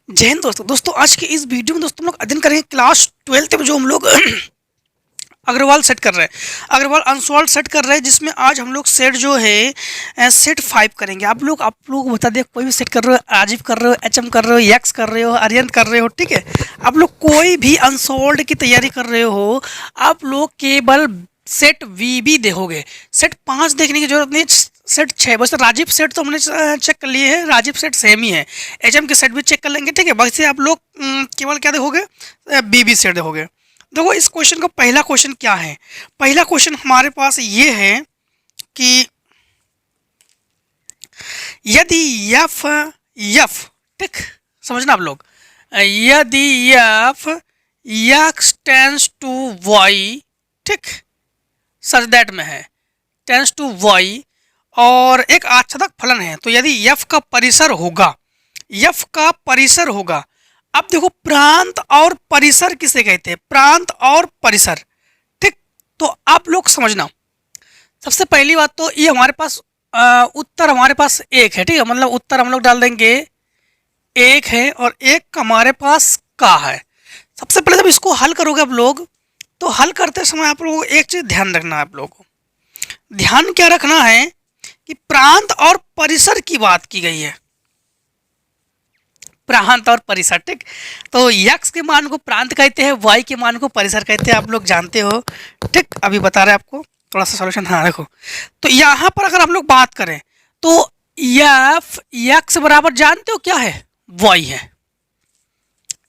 जय हिंद दोस्तों आज के इस वीडियो में दोस्तों हम लोग अध्ययन करेंगे क्लास 12th में जो हम लोग अग्रवाल सेट कर रहे हैं, अग्रवाल अनसॉल्व सेट कर रहे हैं, जिसमें आज हम लोग सेट जो है सेट 5 करेंगे। आप लोग बता दें, कोई भी सेट कर रहे हो, राजीव कर रहे हो, एचएम कर रहे हो, यक्स कर रहे हो, आर्यन कर रहे हो, ठीक है। आप लोग कोई भी अनसॉल्व की तैयारी कर रहे हो, आप लोग केवल सेट वीबी देखोगे। सेट 5 देखने की जरूरत नहीं, सेट 6। वैसे राजीव सेट तो हमने चेक कर लिए है, राजीव सेट सेम ही है। एचएम के सेट भी चेक कर लेंगे, ठीक है। वैसे आप लोग केवल क्या देखोगे, बीबी सेट देखोगे। देखो इस क्वेश्चन का पहला क्वेश्चन क्या है। पहला क्वेश्चन हमारे पास ये है कि यदि यफ यफ ठीक समझना आप लोग, यदि f x tends to y, ठीक, सच दैट में है टेंस टू वाई, और एक आच्छादक फलन है, तो यदि यफ का परिसर होगा, यफ का परिसर होगा। अब देखो प्रांत और परिसर किसे कहते हैं, प्रांत और परिसर, ठीक। तो आप लोग समझना, सबसे पहली बात तो ये हमारे पास उत्तर हमारे पास एक है, ठीक है। मतलब उत्तर हम लोग डाल देंगे एक है, और एक हमारे पास का है। सबसे पहले जब इसको हल करोगे आप लोग, तो हल करते समय आप लोगों को एक चीज ध्यान रखना है। आप लोगों को ध्यान क्या रखना है कि प्रांत और परिसर की बात की गई है, प्रांत और परिसर, ठीक। तो यक्स के मान को प्रांत कहते हैं, वाई के मान को परिसर कहते हैं, आप लोग जानते हो, ठीक। अभी बता रहे हैं आपको थोड़ा सा सॉल्यूशन। हाँ देखो, तो यहाँ पर अगर हम लोग बात करें तो एफ यक्स बराबर जानते हो क्या है, वाई है।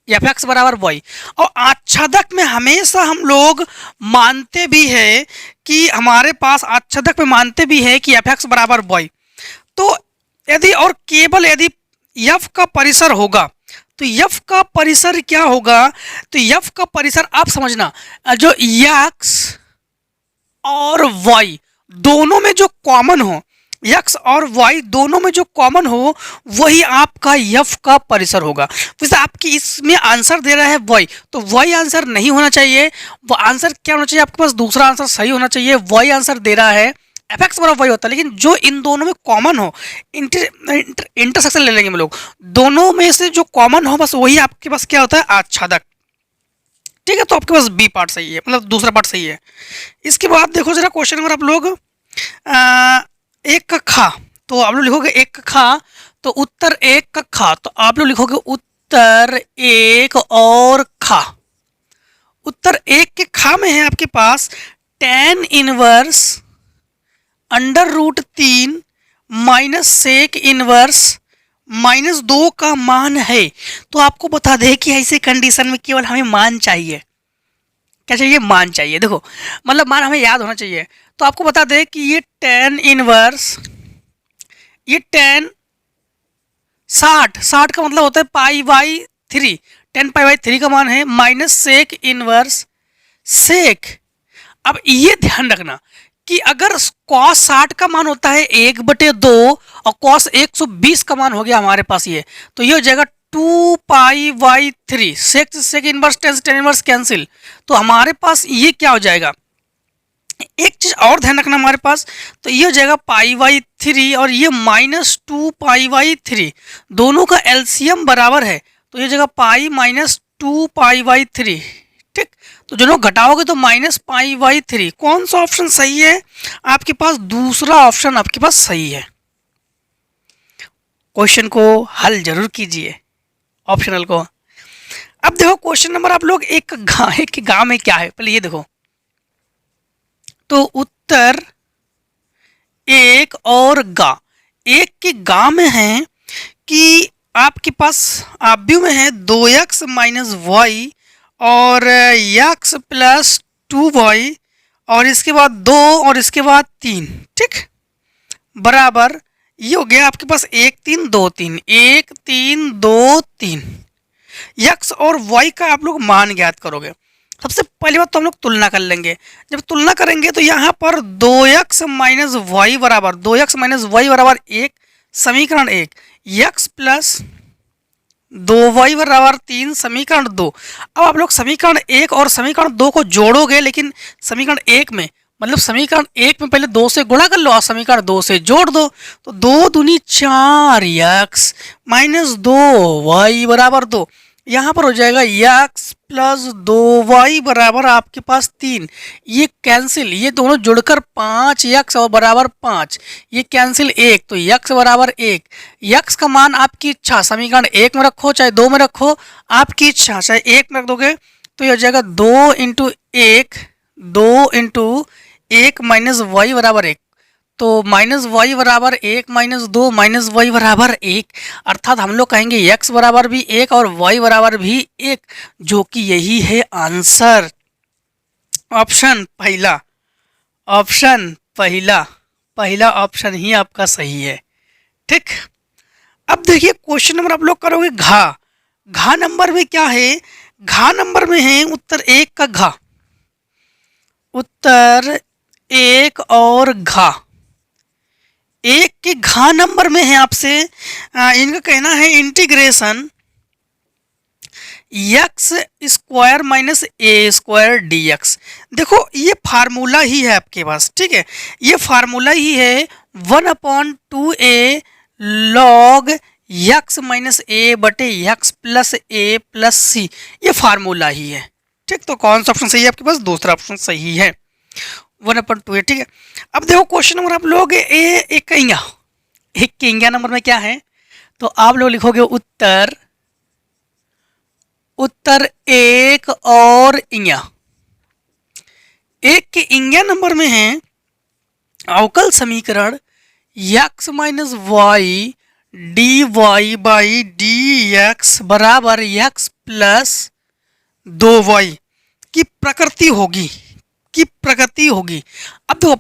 एफ एक्स बराबर वाई, और आच्छादक में हमेशा हम लोग मानते भी है कि हमारे पास आच्छादक में मानते भी है कि एफ एक्स बराबर वाई। तो यदि और केवल यदि यफ का परिसर होगा, तो यफ का परिसर क्या होगा, तो यफ का परिसर आप समझना, जो यक्स और वाई दोनों में जो कॉमन हो, यक्स और वाई दोनों में जो कॉमन हो, वही आपका यफ का परिसर होगा। वैसे आपकी इसमें आंसर दे रहा है वाई, तो वाई आंसर नहीं होना चाहिए। वो आंसर क्या होना चाहिए, आपके पास दूसरा आंसर सही होना चाहिए। वाई आंसर दे रहा है, एफ एक्स बराबर वाई होता है, लेकिन जो इन दोनों में कॉमन हो, इंटरसेक्शन ले लेंगे हम लोग, दोनों में से जो कॉमन हो बस वही आपके पास क्या होता है, आच्छादक, ठीक है। तो आपके पास बी पार्ट सही है, मतलब दूसरा पार्ट सही है। इसके बाद देखो जरा क्वेश्चन नंबर आप लोग एक का खा, तो आप लोग लिखोगे एक का खा, तो उत्तर एक का खा, तो आप लोग लिखोगे उत्तर एक और खा। उत्तर एक के खा में है आपके पास tan inverse √3 minus sec inverse -2 का मान है। तो आपको बता दें कि ऐसे कंडीशन में केवल हमें मान चाहिए, क्या चाहिए, मान चाहिए। देखो मतलब मान हमें याद होना चाहिए। तो आपको बता दें कि ये tan इनवर्स, ये tan 60 का मतलब होता है π/3, 10π/3 का मान है, माइनस सेक इनवर्स सेक। अब ये ध्यान रखना कि अगर cos 60 का मान होता है 1/2 और cos 120 का मान हो गया हमारे पास ये, तो ये हो जाएगा 2π/3। Sec inverse tan inverse cancel, तो हमारे पास ये क्या हो जाएगा, एक चीज और ध्यान रखना हमारे पास, तो ये हो जाएगा π/3 और ये -2π/3, दोनों का एलसीएम बराबर है, तो ये जगह पाई -2π/3, ठीक। तो दोनों घटाओगे तो -π/3। कौन सा ऑप्शन सही है आपके पास, दूसरा ऑप्शन आपके पास सही है। क्वेश्चन को हल जरूर कीजिए, ऑप्शनल को। अब देखो क्वेश्चन नंबर आप लोग एक के गांव में क्या है, पहले ये देखो। तो उत्तर एक और गा, एक के गा में है कि आपके पास आव्यू में है 2x - y और x + 2y, और इसके बाद 2 और इसके बाद 3, ठीक, बराबर ये हो गया आपके पास 1 3 2 3, 1 3 2 3। x और y का आप लोग मान ज्ञात करोगे। सबसे पहली बात तो हम लोग तुलना कर लेंगे। जब तुलना करेंगे तो यहाँ पर 2x - y बराबर 2x - y बराबर 1, समीकरण 1, x + 2y बराबर 3, समीकरण 2। अब आप लोग समीकरण 1 और समीकरण 2 को जोड़ोगे, लेकिन समीकरण 1 में मतलब समीकरण 1 में पहले 2 से गुणा कर लो और समीकरण 2 से जोड़ दो। तो 2 दूनी 4 x माइनस 2 y बराबर 2। यहाँ पर हो जाएगा x प्लस 2y बराबर आपके पास 3। ये कैंसिल, ये दोनों जुड़कर 5x और बराबर 5, ये कैंसिल 1, तो x बराबर 1। x का मान आपकी इच्छा, समीकरण 1 में रखो चाहे 2 में रखो, आपकी इच्छा, चाहे 1 में रख दोगे तो ये हो जाएगा 2 इंटू 1, 2 इंटू 1 माइनस वाई बराबर 1। तो माइनस वाई बराबर 1 माइनस 2 माइनस वाई बराबर 1, अर्थात हम लोग कहेंगे x बराबर भी 1 और y बराबर भी 1, जो कि यही है आंसर। ऑप्शन पहला, ऑप्शन पहला, पहला ऑप्शन ही आपका सही है। ठीक, अब देखिए क्वेश्चन नंबर आप लोग करोगे घा नंबर में क्या है? घा नंबर में है उत्तर 1 का घा, उत्तर 1 और घा। 1 के घा नंबर में है आपसे इनका कहना है इंटीग्रेशन x स्क्वायर माइनस ए स्क्वायर डी एक्स। देखो ये फार्मूला ही है आपके पास, ठीक है, ये फार्मूला ही है 1/2a लॉग x माइनस ए बटे x प्लस ए प्लस सी, ये फार्मूला ही है। ठीक, तो कौन सा ऑप्शन सही है आपके पास? दूसरा ऑप्शन सही है, 1/2a। ठीक है, अब देखो क्वेश्चन नंबर आप लोग एक इंगा नंबर में क्या है, तो आप लोग लिखोगे उत्तर 1 और इंगा। 1 के इंगा नंबर में है अवकल समीकरण x minus y d y by d x बराबर x प्लस 2y की प्रकृति होगी, की प्रगति होगी। अब देखो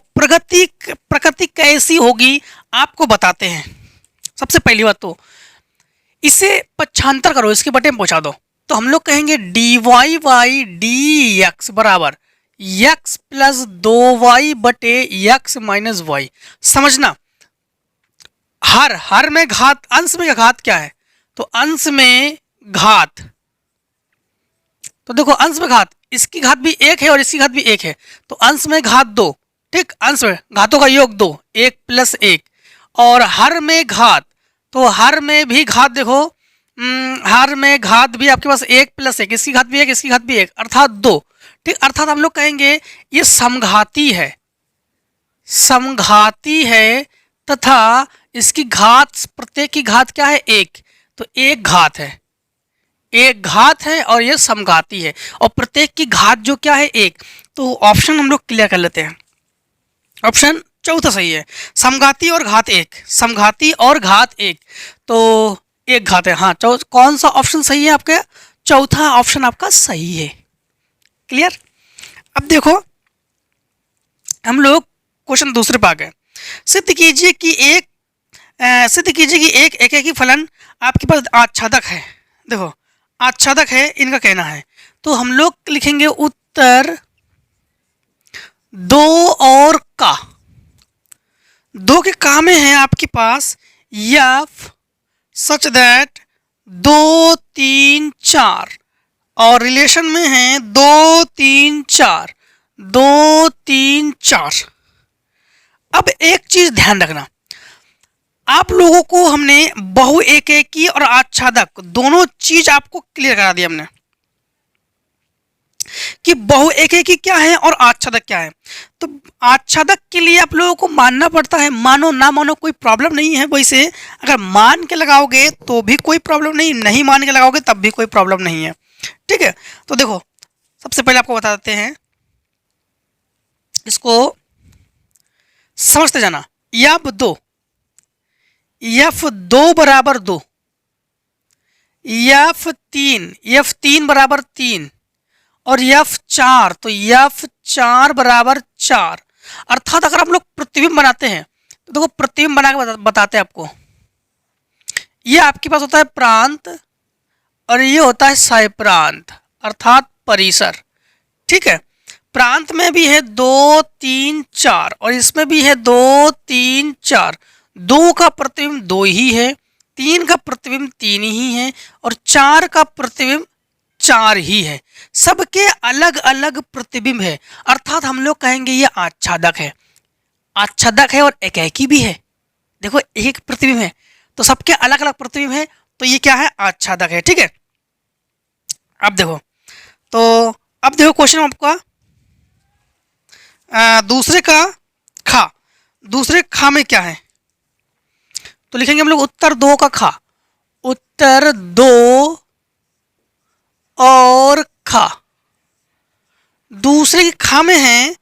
प्रगति कैसी होगी आपको बताते हैं। सबसे पहली बात तो इसे पक्षांतर करो, इसके बटे में पहुंचा दो, तो हम लोग कहेंगे d y by d x बराबर x प्लस 2y बटे x माइनस वाई। समझना, हर में घात, अंश में घात क्या है? तो अंश में घात, तो देखो अंश में घात, इसकी घात भी 1 है और इसकी घात भी 1 है, तो अंश में घात 2। ठीक, अंश में घातों का योग 2, 1 प्लस 1। और हर में घात, तो हर में भी घात देखो, हर में घात भी आपके पास 1 प्लस 1, इसकी घात भी 1, इसकी घात भी 1, अर्थात 2। ठीक, अर्थात हम लोग कहेंगे ये समघाती है, समघाती है, तथा इसकी घात, प्रत्येक की घात क्या है? 1, तो एक घात है, एक घात है और ये समघाती है, और प्रत्येक की घात जो क्या है? 1। तो ऑप्शन हम लोग क्लियर कर लेते हैं, ऑप्शन चौथा सही है, समघाती और घात 1, समघाती और घात 1, तो एक घात है। हाँ, कौन सा ऑप्शन सही है आपका? चौथा ऑप्शन आपका सही है। क्लियर? अब देखो हम लोग क्वेश्चन दूसरे पे आ गए। सिद्ध कीजिए कि एक एकेकी फलन आपके पास आच्छादक है। देखो आच्छादक है इनका कहना है, तो हम लोग लिखेंगे उत्तर 2 और का। 2 के का में है आपके पास f सच दैट 2 3 4, और रिलेशन में है 2 3 4, 2 3 4। अब एक चीज ध्यान रखना, आप लोगों को हमने बहु एकेकी और आच्छादक दोनों चीज आपको क्लियर करा दी हमने कि बहु एकेकी क्या है और आच्छादक क्या है। तो आच्छादक के लिए आप लोगों को मानना पड़ता है, मानो ना मानो कोई प्रॉब्लम नहीं है। वैसे अगर मान के लगाओगे तो भी कोई प्रॉब्लम नहीं, नहीं मान के लगाओगे तब भी कोई प्रॉब्लम नहीं है। ठीक है, तो देखो सबसे पहले आपको बता देते हैं, इसको समझते जाना। f2 बराबर 2, f3 बराबर 3 और f4, तो f4 बराबर 4। अर्थात अगर हम लोग प्रतिबिंब बनाते हैं तो देखो प्रतिबिंब बना के बताते हैं आपको। ये आपके पास होता है प्रांत और ये होता है सह-प्रांत अर्थात परिसर। ठीक है, प्रांत में भी है 2 3 4 और इसमें भी है 2 3 4। 2 का प्रतिबिंब 2 ही है, 3 का प्रतिबिंब 3 ही है और 4 का प्रतिबिंब 4 ही है, सबके अलग अलग प्रतिबिंब है, अर्थात हम लोग कहेंगे ये आच्छादक है, आच्छादक है और एकाकी भी है। देखो एक प्रतिबिंब है तो सबके अलग अलग प्रतिबिंब है, तो ये क्या है, आच्छादक है। ठीक है, अब देखो, तो अब देखो क्वेश्चन आपका दूसरे का खा, दूसरे खा में क्या है, तो लिखेंगे हम लोग उत्तर 2 का खा, उत्तर 2 और खा। दूसरे की खा में है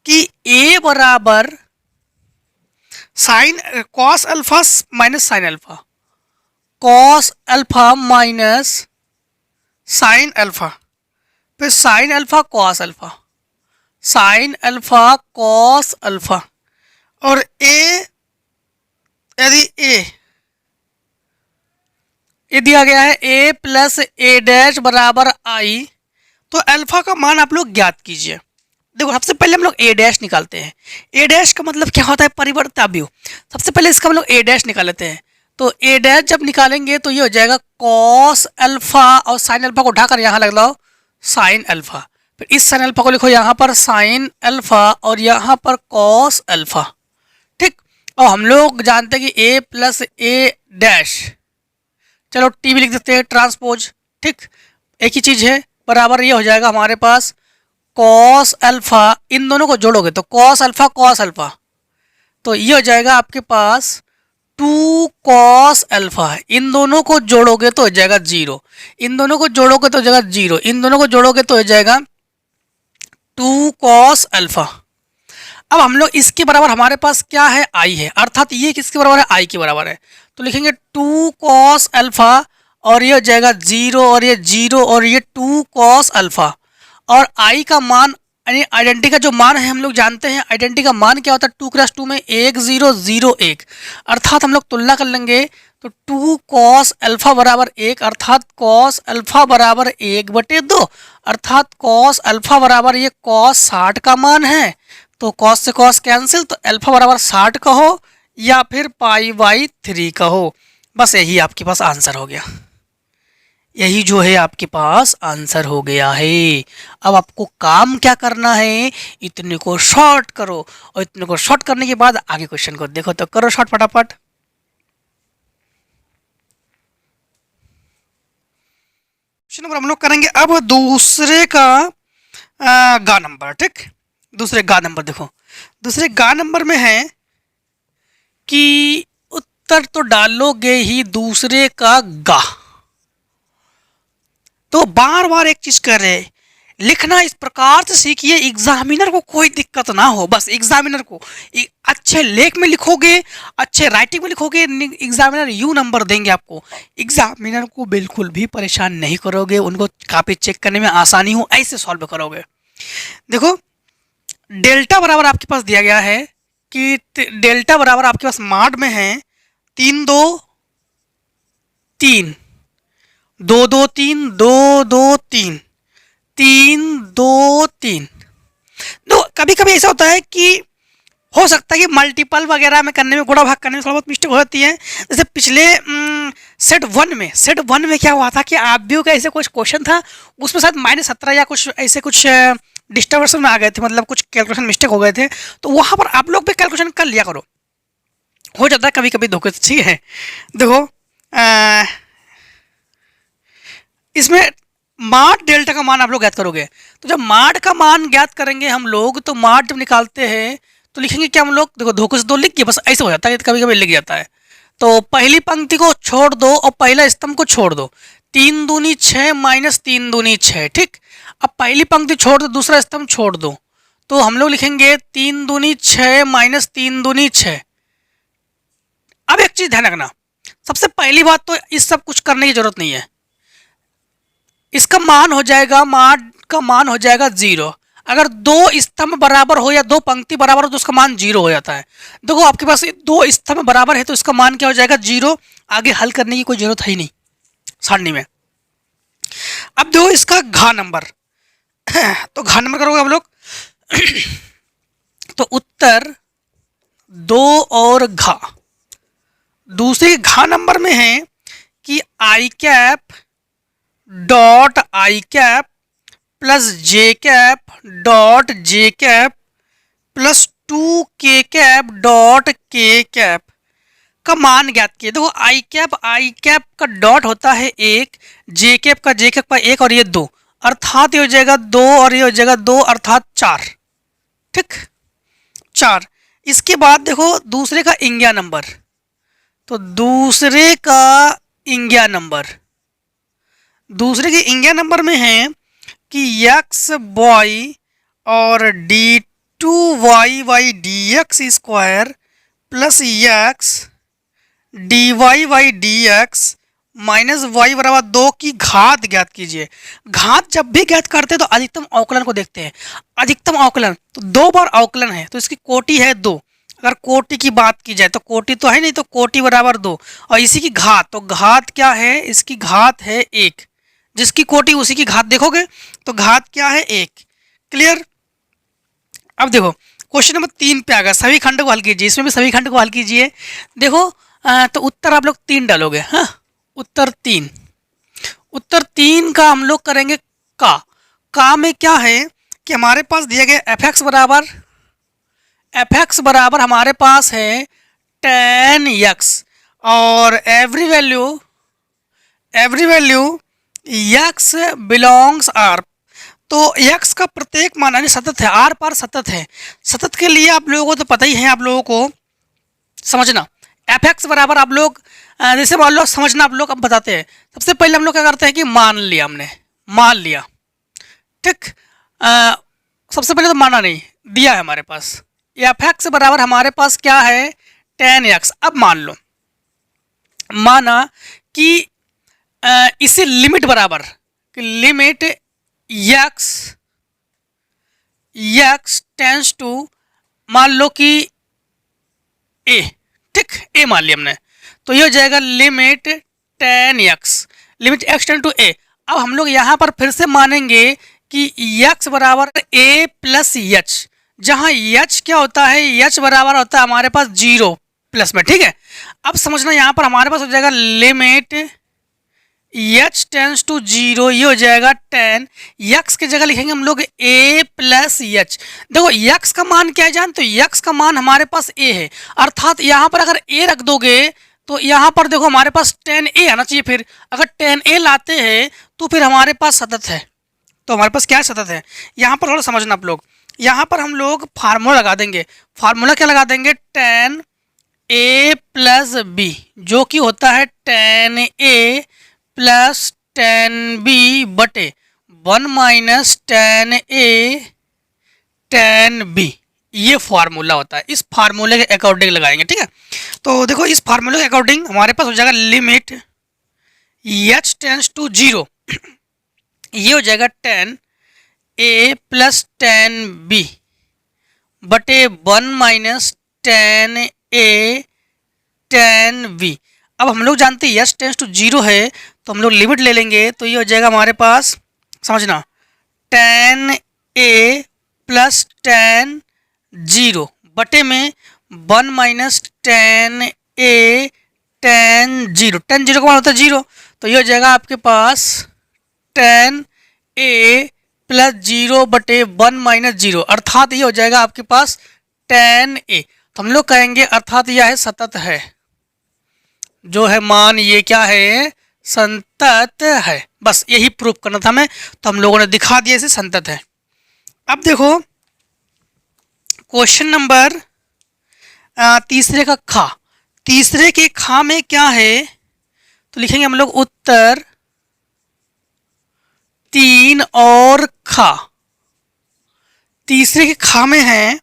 कि a बराबर sine cos alpha minus sine alpha, cos alpha minus sine alpha, फिर sine alpha cos alpha, sine alpha cos alpha, और a यदि ए दिया गया है a प्लस ए डैश बराबर आई, तो अल्फा का मान आप लोग ज्ञात कीजिए। देखो सबसे पहले हम लोग ए डैश निकालते हैं। ए डैश का मतलब क्या होता है, परिवर्त अवयव। सबसे पहले इसका हम लोग ए डैश निकाल लेते हैं। तो ए डैश जब निकालेंगे तो ये हो जाएगा कॉस अल्फा, और साइन अल्फा को उठाकर यहाँ लग लो साइन अल्फा, फिर इस साइन अल्फा को लिखो यहाँ पर साइन अल्फा और यहाँ पर कॉस अल्फा। ठीक, और हम लोग जानते हैं कि ए प्लस ए डैश, चलो टी भी लिख देते हैं, ट्रांसपोज। ठीक, एक ही चीज़ है, बराबर ये हो जाएगा हमारे पास कॉस अल्फा, इन दोनों को जोड़ोगे तो कॉस अल्फा, तो ये हो जाएगा आपके पास 2 कॉस अल्फा, इन दोनों को जोड़ोगे तो हो जाएगा 0, इन दोनों को जोड़ोगे तो हो जाएगा 0, इन दोनों को जोड़ोगे तो हो जाएगा 2 कॉस अल्फा। अब हम लोग इसके बराबर हमारे पास क्या है, आई है, अर्थात ये किसके बराबर है, आई के बराबर है, तो लिखेंगे 2 कॉस अल्फा और ये हो जाएगा 0 और ये 0 और ये 2 कॉस अल्फा, और आई का मान यानी आइडेंटिटी का जो मान है हम लोग जानते हैं, आइडेंटिटी का मान क्या होता है, 2 क्रॉस 2 में 1 0 0 1, अर्थात हम लोग तुलना कर लेंगे तो 2 कॉस अल्फा बराबर 1, अर्थात कॉस अल्फा बराबर 1/2, अर्थात कॉस अल्फा बराबर ये कॉस 60 का मान है, तो कॉस से कॉस कैंसिल, तो अल्फा बराबर 60 कहो या फिर π/3 कहो, बस यही आपके पास आंसर हो गया। यही जो है आपके पास आंसर हो गया है। अब आपको काम क्या करना है, इतने को शॉर्ट करो, और इतने को शॉर्ट करने के बाद आगे क्वेश्चन को देखो, तो करो शॉर्ट फटाफट। क्वेश्चन नंबर हम लोग करेंगे अब दूसरे का गा नंबर। ठीक, दूसरे गा नंबर देखो, दूसरे गा नंबर में है कि उत्तर तो डालोगे ही दूसरे का गा, तो बार बार एक चीज कर रहे, लिखना इस प्रकार से सीखिए एग्जामिनर को कोई दिक्कत ना हो। बस एग्जामिनर को अच्छे लेख में लिखोगे, अच्छे राइटिंग में लिखोगे, एग्जामिनर यू नंबर देंगे आपको। एग्जामिनर को बिल्कुल भी परेशान नहीं करोगे, उनको कॉपी चेक करने में आसानी हो ऐसे सॉल्व करोगे। देखो डेल्टा बराबर आपके पास दिया गया है कि डेल्टा बराबर आपके पास माड में है 3 2 3 2 2 3 2 2 3 3 2 3। तो कभी कभी ऐसा होता है कि हो सकता है कि मल्टीपल वगैरह में करने में, गुणा भाग करने में थोड़ा बहुत मिस्टेक हो जाती है। जैसे पिछले सेट वन में क्या हुआ था कि आव्यूह का ऐसे कुछ क्वेश्चन था, उसमें शायद -17 या कुछ ऐसे कुछ डिस्टर्बेंस में आ गए थे, मतलब कुछ कैलकुलेशन मिस्टेक हो गए थे, तो वहाँ पर आप लोग भी कैलकुलेशन कर लिया करो, हो जाता है कभी कभी धोखे से। ठीक है, देखो इसमें माड डेल्टा का मान आप लोग ज्ञात करोगे, तो जब माड का मान ज्ञात करेंगे हम लोग, तो माड जब निकालते हैं तो लिखेंगे क्या हम लोग, देखो धोखे से 2 लिख के बस ऐसे हो जाता है, कभी कभी लिख जाता है। तो पहली पंक्ति को छोड़ दो और पहला स्तंभ को छोड़ दो, 3 दूनी 6 माइनस 3 दूनी 6। ठीक, अब पहली पंक्ति छोड़ दो, दूसरा स्तंभ छोड़ दो, तो हम लोग लिखेंगे 3 दूनी 6 माइनस 3 दूनी 6। अब एक चीज ध्यान रखना, सबसे पहली बात तो इस सब कुछ करने की जरूरत नहीं है, इसका मान हो जाएगा, माड का मान हो जाएगा 0। अगर 2 स्तंभ बराबर हो या 2 पंक्ति बराबर हो तो उसका मान 0 हो जाता है। देखो आपके पास 2 स्तंभ बराबर है तो इसका मान क्या हो जाएगा, 0। आगे हल करने की कोई जरूरत है ही नहीं सारणी में। अब देखो इसका घा नंबर तो घा नंबर करोगे आप लोग तो उत्तर 2 और घा। दूसरे घा नंबर में है कि I cap dot I cap plus J cap dot J cap plus 2 k cap dot K cap का मान ज्ञात किए। देखो आई कैप का डॉट होता है 1, जे कैप का 1 और ये 2, अर्थात ये हो जाएगा 2 और ये हो जाएगा 2 अर्थात 4। ठीक, 4। इसके बाद देखो दूसरे का इंगिया नंबर, तो दूसरे के इंगिया नंबर में है कि एक्स वाई और d two y y d x square plus x d y y d x minus y बराबर 2 की घात ज्ञात कीजिए। घात जब भी ज्ञात करते हैं तो अधिकतम अवकलन को देखते हैं। अधिकतम अवकलन तो 2 बार अवकलन है तो इसकी कोटि है 2। अगर कोटि की बात की जाए तो कोटि तो है नहीं, तो कोटि बराबर 2 और इसी की घात, तो घात क्या है, इसकी घात है 1। जिसकी कोटि उसी की घात देखोगे तो घात क्या है 1। क्लियर। अब देखो क्वेश्चन नंबर 3 पे आ गया, सभी खंड को हल कीजिए। इसमें भी सभी खंड को हल कीजिए। देखो तो उत्तर आप लोग 3 डालोगे। हाँ, उत्तर 3। उत्तर 3 का हम लोग करेंगे का में क्या है कि हमारे पास दिया गया एफ एक्स बराबर हमारे पास है tan x और every value x belongs r। तो x का प्रत्येक मान यानी सतत है, r पर सतत है। सतत के लिए आप लोगों को तो पता ही है, आप लोगों को समझना एफ एक्स बराबर आप लोग जैसे मान लो समझना, आप लोग अब बताते हैं। सबसे पहले हम लोग क्या करते हैं कि मान लिया, हमने मान लिया। ठीक, सबसे पहले तो माना नहीं, दिया है हमारे पास एफ एक्स बराबर हमारे पास क्या है tan x। अब मान लो, माना कि इसे लिमिट बराबर कि लिमिट x टेंस टू मान लो कि a। ठीक, a मान लिया हमने, तो ये हो जाएगा limit tan x tends to a। अब हम लोग यहाँ पर फिर से मानेंगे कि x बराबर a प्लस एच, जहाँ h क्या होता है, h बराबर होता है हमारे पास 0 प्लस में। ठीक है, अब समझना यहाँ पर हमारे पास हो जाएगा लिमिट h टेंस टू 0, ये हो जाएगा tan x की जगह लिखेंगे हम लोग a प्लस एच। देखो x का मान क्या है जान, तो x का मान हमारे पास a है, अर्थात यहाँ पर अगर a रख दोगे तो यहाँ पर देखो हमारे पास tan a आना चाहिए। फिर अगर tan a लाते हैं तो फिर हमारे पास सतत है, तो हमारे पास क्या है, सतत है। यहाँ पर थोड़ा समझना आप लोग, यहाँ पर हम लोग फार्मूला लगा देंगे। फार्मूला क्या लगा देंगे, tan a प्लस b, जो कि होता है tan a plus tan b बटे 1 minus tan a tan b, ये फार्मूला होता है। इस फार्मूले के अकॉर्डिंग लगाएंगे। ठीक है, तो देखो इस फार्मूले के अकॉर्डिंग हमारे पास हो जाएगा लिमिट h टेंस टू 0, ये हो जाएगा tan a plus tan b बटे 1 minus tan a tan b। अब हम लोग जानते हैं h टेंस टू 0 है, तो हम लोग लिमिट ले लेंगे, तो ये हो जाएगा हमारे पास, समझना, tan a प्लस tan 0 बटे में 1 minus tan a tan 0। tan 0 का मान होता है 0, तो ये हो जाएगा आपके पास tan a प्लस 0 बटे 1 माइनस 0, अर्थात ये हो जाएगा आपके पास tan a। तो हम लोग कहेंगे अर्थात यह है सतत है, जो है मान ये क्या है, संतत है। बस यही प्रूफ करना था हमें, तो हम लोगों ने दिखा दिया इसे संतत है। अब देखो क्वेश्चन नंबर तीसरे का खा, तीसरे के खा में क्या है, तो लिखेंगे हम लोग उत्तर 3 और खा। तीसरे के खा में है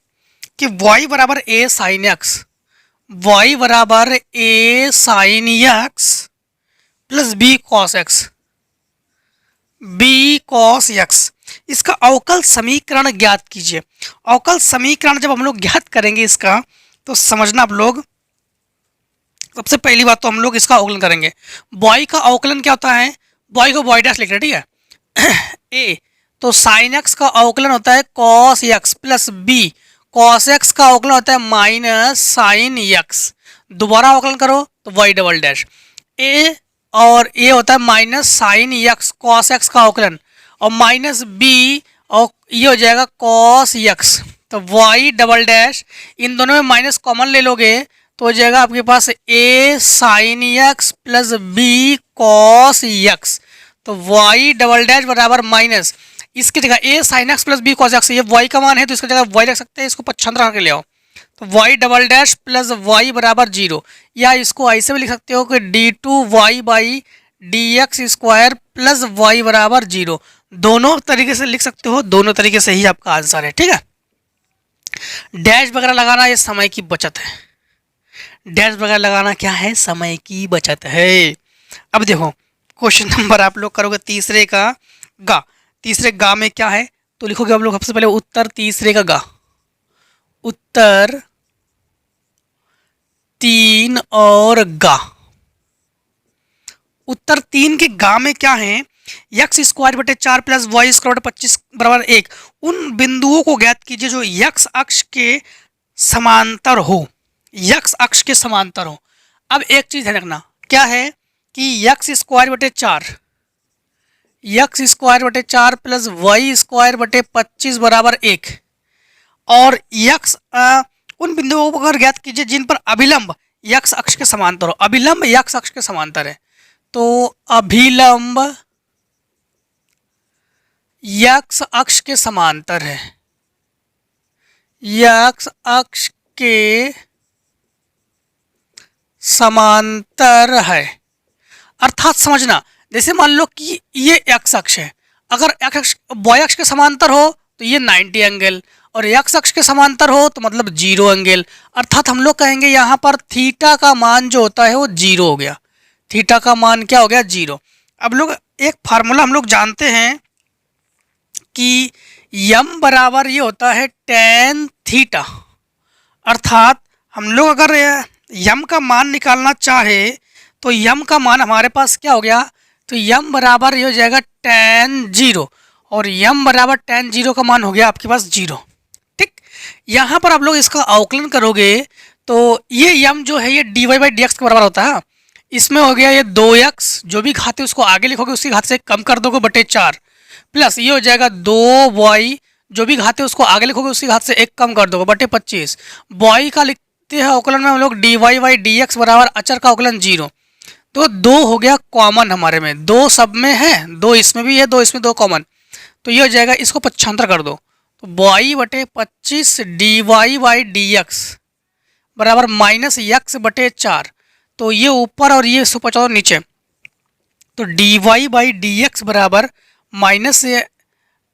कि y बराबर a साइन x, y बराबर a sine x plus b cos x, b cos x। इसका अवकल समीकरण ज्ञात कीजिए। अवकल समीकरण जब हम लोग ज्ञात करेंगे इसका, तो समझना आप लोग, सबसे पहली बात तो हम लोग इसका अवकलन करेंगे। y का अवकलन क्या होता है, y को y डैश लिख रहे हैं। ठीक है, a तो साइन x का अवकलन होता है cos x plus b cos x का अवकलन होता है माइनस साइन x। दोबारा अवकलन करो तो y डबल डैश। a और ये होता है minus sign x cos X का अवकलन, और माइनस बी और ये हो जाएगा कॉस एक्स। तो वाई डबल डैश, इन दोनों में माइनस कॉमन ले लोगे तो हो जाएगा आपके पास A sine x plus B cos X. तो वाई डबल डैश बराबर माइनस, इसकी जगह A sine x plus B cos X, ये वाई का मान है तो इसकी जगह वाई रख सकते हैं, इसको पक्षांतर करके ले आओ। तो Y double dash plus y बराबर 0, या इसको ऐसे भी लिख सकते हो कि d2y by d x square plus y बराबर 0। दोनों तरीके से लिख सकते हो, दोनों तरीके से ही आपका आंसर है। ठीक है, डैश वगैरह लगाना ये समय की बचत है, डैश वगैरह लगाना क्या है, समय की बचत है। अब देखो क्वेश्चन नंबर आप लोग करोगे तीसरे का गा, तीसरे गा में क्या है तो लिखोगे आप लोग सबसे पहले उत्तर तीसरे का गा, उत्तर 3 और गा। उत्तर 3 के गा में क्या है, एक्स स्क्वायर बटे 4 प्लस वाई स्क्वायर बटे 25 बराबर 1। उन बिंदुओं को ज्ञात कीजिए जो एक्स अक्ष के समांतर हो, एक्स अक्ष के समांतर हो। अब एक चीज ध्यान रखना, क्या है कि एक्स स्क्वायर बटे 4, एक्स स्क्वायर बटे 4 प्लस वाई स्क्वायर बटे 25 बराबर 1, और यक्स उन बिंदुओं को अगर ज्ञात कीजिए जिन पर अभिलंब यक्स अक्ष के समांतर हो, अभिलंब यक्स अक्ष के समांतर है। तो अभिलंब यक्स अक्ष के समांतर है, यक्स अक्ष के समांतर है, अर्थात समझना जैसे मान लो कि ये एक्स अक्ष है, अगर एक्स अक्ष वाई अक्ष के समांतर हो तो ये 90 एंगल, और एक्स अक्ष के समांतर हो तो मतलब 0 एंगल। अर्थात हम लोग कहेंगे यहाँ पर थीटा का मान जो होता है वो 0 हो गया, थीटा का मान क्या हो गया 0। अब लोग एक फार्मूला हम लोग जानते हैं कि यम बराबर ये होता है टेन थीटा, अर्थात हम लोग अगर यम का मान निकालना चाहे तो यम का मान हमारे पास क्या हो गया, तो यम बराबर ये हो जाएगा टेन 0, और यम बराबर टेन 0 का मान हो गया आपके पास 0। ठीक, यहाँ पर आप लोग इसका अवकलन करोगे तो ये यम जो है ये d y by d x के बराबर होता है। इसमें हो गया ये 2x, जो भी घाते उसको आगे लिखोगे उसकी घात से कम कर दोगे बटे 4, प्लस ये हो जाएगा 2y, जो भी घाते उसको आगे लिखोगे उसकी घात से 1 कम कर दोगे बटे 25। y का लिखते हैं अवकलन में हम लोग d y by d x बराबर अचर का अवकलन 0। तो 2 हो गया कॉमन हमारे में, 2 सब में है, 2 इसमें भी है, 2 इसमें, 2 कॉमन, तो ये हो जाएगा, इसको पक्षांतर कर दो तो y बटे 25 d y by d x बराबर माइनस एक्स बटे 4, तो ये ऊपर और ये 150 नीचे, तो d y by d x बराबर माइनस ये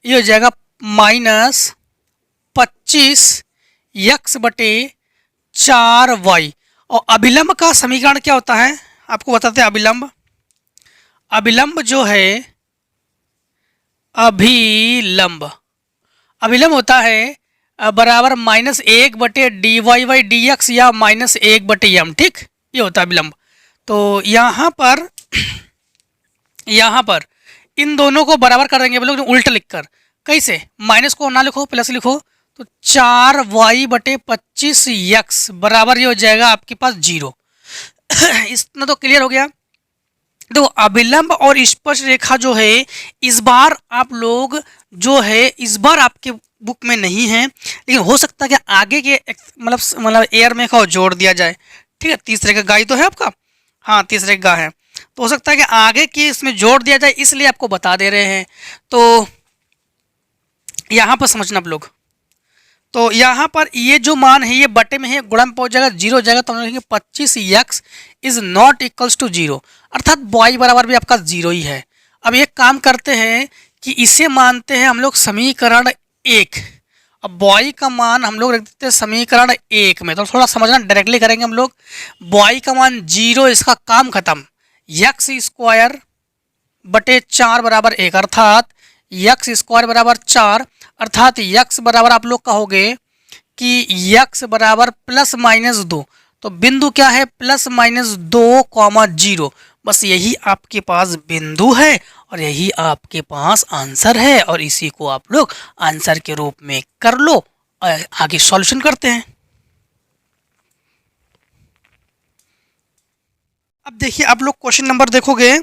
हो जाएगा माइनस 25 एक्स बटे 4y। और अभिलंब का समीकरण क्या होता है आपको बताते हैं। अभिलंब, अभिलंब जो है अभिलंब, अभिलंब होता है बराबर माइनस 1 बटे d y by d x या माइनस 1 बटे यम। ठीक, ये होता है अभिलंब। तो यहाँ पर इन दोनों को बराबर कर देंगे लोग उल्टा लिखकर, कैसे, माइनस को ना लिखो प्लस लिखो, तो 4y बटे 25 एक्स बराबर ये हो जाएगा आपके पास 0। इतना तो क्लियर हो गया। तो अभिलंब और स्पर्श रेखा जो है इस बार आप लोग जो है इस बार आपके बुक में नहीं है, लेकिन हो सकता है कि आगे के मतलब एयर में का जोड़ दिया जाए। ठीक है, तीसरे का गाय तो है आपका, हाँ तीसरे का है, तो हो सकता है कि आगे की इसमें जोड़ दिया जाए, इसलिए आपको बता दे रहे हैं। तो यहाँ पर समझना आप लोग, तो यहाँ पर ये जो मान है ये बटे में है, गुणा में पहुँच जाएगा 0 हो जाएगा, तो हम लिखेंगे 25 x is not equals to 0, अर्थात y बराबर भी आपका 0 ही है। अब एक काम करते हैं कि इसे मानते हैं हम लोग समीकरण 1, अब y का मान हम लोग रख देते हैं समीकरण 1 में, तो थोड़ा समझना, डायरेक्टली करेंगे हम लोग। y का मान 0, इसका काम खत्म, एक्स स्क्वायर बटे 4 बराबर 1, अर्थात एक्स स्क्वायर बराबर 4, अर्थात x बराबर आप लोग कहोगे कि x बराबर प्लस माइनस 2, तो बिंदु क्या है प्लस माइनस 2,0, बस यही आपके पास बिंदु है और यही आपके पास आंसर है, और इसी को आप लोग आंसर के रूप में कर लो। आगे सॉल्यूशन करते हैं। अब देखिए आप लोग क्वेश्चन नंबर देखोगे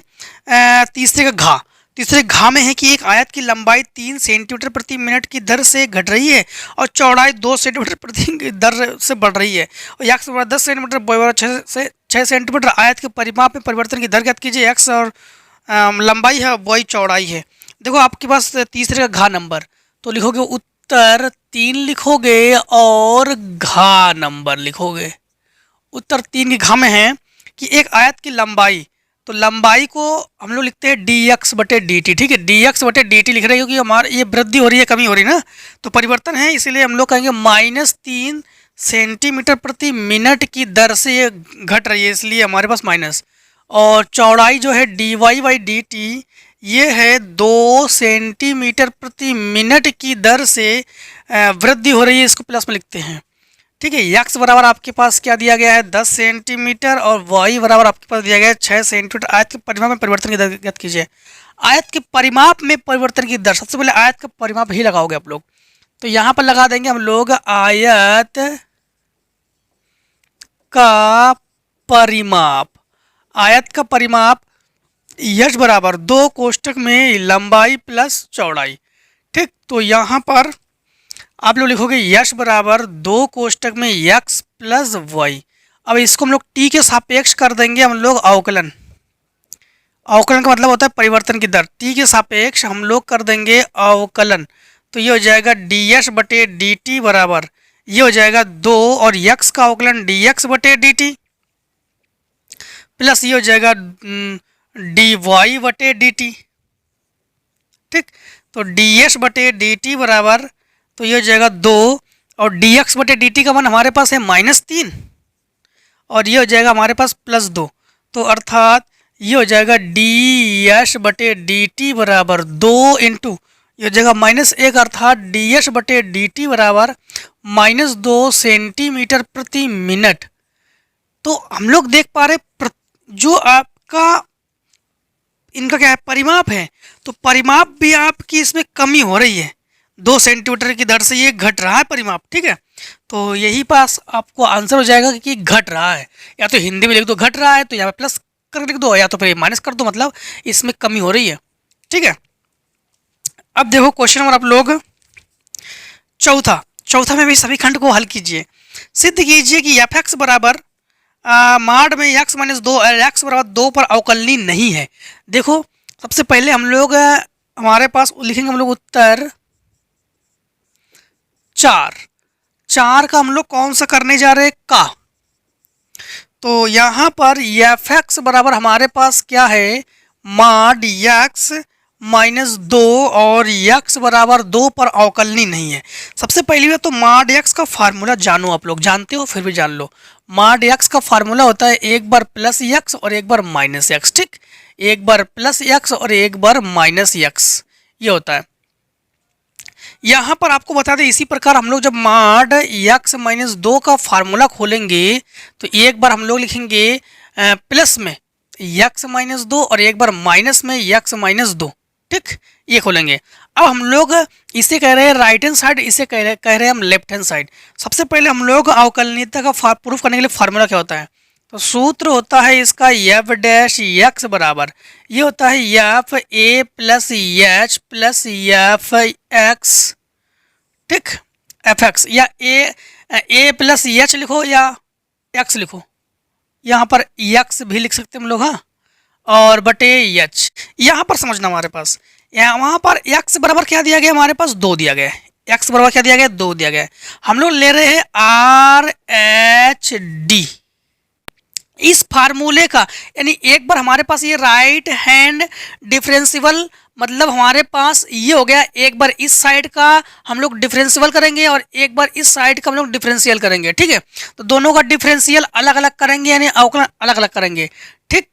तीसरे घा में है कि एक आयत की लंबाई 3 सेंटीमीटर प्रति मिनट की दर से घट रही है और चौड़ाई 2 सेंटीमीटर प्रति दर से बढ़ रही है और एक्स बराबर 10 सेंटीमीटर, वाई बराबर 6 सेंटीमीटर। आयत के परिमाप में परिवर्तन की दर ज्ञात कीजिए। एक्स और लंबाई है, वाई चौड़ाई है। देखो आपके पास तीसरे का घा नंबर, तो लिखोगे उत्तर 3 लिखोगे और घा नंबर लिखोगे। उत्तर 3 के घा में है कि एक आयत की लंबाई, तो लंबाई को हम लोग लिखते हैं डी एक्स बटे डी टी। ठीक है, डी एक्स बटे डी टी लिख रहे हैं क्योंकि हमारे ये वृद्धि हो रही है, कमी हो रही है ना, तो परिवर्तन है, इसीलिए हम लोग कहेंगे -3 सेंटीमीटर प्रति मिनट की दर से ये घट रही है, इसलिए हमारे पास माइनस। और चौड़ाई जो है d y by d t ये है 2 सेंटीमीटर प्रति मिनट की दर से वृद्धि हो रही है, इसको प्लस में लिखते हैं। ठीक है, यक्स बराबर आपके पास क्या दिया गया है 10 सेंटीमीटर और वाई बराबर आपके पास दिया गया है 6 सेंटीमीटर। आयत के परिमाप में परिवर्तन की दर ज्ञात कीजिए। आयत के परिमाप में परिवर्तन की दर, सबसे पहले आयत का परिमाप ही लगाओगे आप लोग, तो यहाँ पर लगा देंगे हम लोग आयत का परिमाप। आयत का परिमाप यश बराबर 2 कोष्टक में लंबाई प्लस चौड़ाई। ठीक, तो यहाँ पर आप लोग लिखोगे यश बराबर 2 कोष्टक में यक्स प्लस वाई। अब इसको हम लोग टी के सापेक्ष कर देंगे हम लोग अवकलन। अवकलन का मतलब होता है परिवर्तन की दर, टी के सापेक्ष हम लोग कर देंगे अवकलन, तो ये हो जाएगा डी एस बटे डी टी बराबर, ये हो जाएगा 2 और यक्स का अवकलन डी एक्स बटे डी टी प्लस ये हो जाएगा डी वाई बटे डी टी। ठीक, तो डी एस बटे डी टी बराबर, तो ये हो जाएगा 2 और डी एक्स बटे डी टी का मान हमारे पास है -3 और ये हो जाएगा हमारे पास +2, तो अर्थात ये हो जाएगा डी एस बटे डी टी बराबर 2 इंटू ये हो जाएगा -1, अर्थात डी एस बटे डी टी बराबर -2 सेंटीमीटर प्रति मिनट। तो हम लोग देख पा रहे जो आपका इनका क्या है परिमाप है, तो परिमाप भी आपकी इसमें कमी हो रही है, 2 सेंटीमीटर की दर से ये घट रहा है परिमाप। ठीक है, तो यही पास आपको आंसर हो जाएगा कि घट रहा है, या तो हिंदी में लिख दो घट रहा है तो यहाँ पे प्लस कर लिख दो, या तो फिर माइनस कर दो, मतलब इसमें कमी हो रही है। ठीक है, अब देखो क्वेश्चन नंबर आप लोग चौथा में भी सभी खंड को हल कीजिए। सिद्ध कीजिए कि एफ एक्स बराबर माड में x - 2 x बराबर 2 पर अवकलनीय नहीं है। देखो सबसे पहले हम लोग हमारे पास लिखेंगे हम लोग उत्तर 4 का हम लोग कौन सा करने जा रहे हैं का, तो यहाँ पर एफ एक्स बराबर हमारे पास क्या है माड x -2 और x बराबर 2 पर अवकलनीय नहीं है। सबसे पहली बात तो माड x का फार्मूला जानो, आप लोग जानते हो फिर भी जान लो। माड x का फार्मूला होता है एक बार प्लस x और एक बार माइनस x। ठीक, एक बार प्लस x और एक बार माइनस x, ये होता है। यहाँ पर आपको बता दें इसी प्रकार हम लोग जब माड x -2 का फार्मूला खोलेंगे तो एक बार हम लोग लिखेंगे प्लस में x -2 और एक बार माइनस में x -2। ठीक, ये खोलेंगे। अब हम लोग इसे कह रहे हैं राइट हैंड साइड, इसे कह रहे हैं हम लेफ्ट हैंड साइड। सबसे पहले हम लोग अवकलनीयता का प्रूफ करने के लिए फार्मूला क्या होता है, तो सूत्र होता है इसका एफ डैश एक्स बराबर, ये होता है F A plus H plus F x. ठीक, एफ एक्स या ए प्लस एच लिखो या एक्स लिखो, यहाँ पर एक्स भी लिख सकते हैं हम लोग, हाँ, और बटे एच। यहाँ पर समझना हमारे पास वहाँ पर x बराबर क्या दिया गया, हमारे पास 2 दिया गया है, x बराबर क्या दिया गया 2 दिया गया है। हम लोग ले रहे हैं आर एच डी इस फार्मूले का, यानी एक बार हमारे पास ये राइट हैंड डिफरेंशियल, मतलब हमारे पास ये हो गया, एक बार इस साइड का हम लोग डिफरेंशियल करेंगे और एक बार इस साइड का हम लोग डिफरेंशियल करेंगे। ठीक है, तो दोनों का डिफरेंशियल अलग अलग करेंगे, यानी अवकलन अलग अलग करेंगे। ठीक,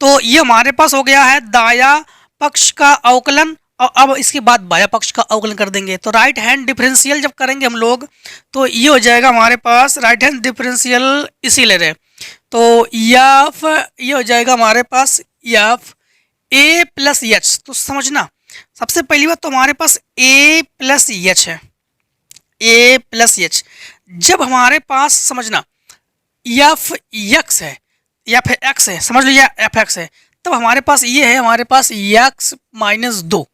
तो ये हमारे पास हो गया है दाया पक्ष का अवकलन, और अब इसके बाद बाया पक्ष का अवकलन कर देंगे। तो राइट हैंड डिफरेंशियल जब करेंगे हम लोग तो ये हो जाएगा हमारे पास राइट हैंड डिफरेंशियल इसी ले रहे, तो एफ ये हो जाएगा हमारे पास एफ ए प्लस एच। तो समझना सबसे पहली बात तो हमारे पास ए प्लस एच है, ए प्लस एच। जब हमारे पास समझना एफ एक्स है, या फिर एक्स है, समझ लीजिए एफ एक्स है, तब हमारे पास ये है, हमारे पास एक्स माइनस 2।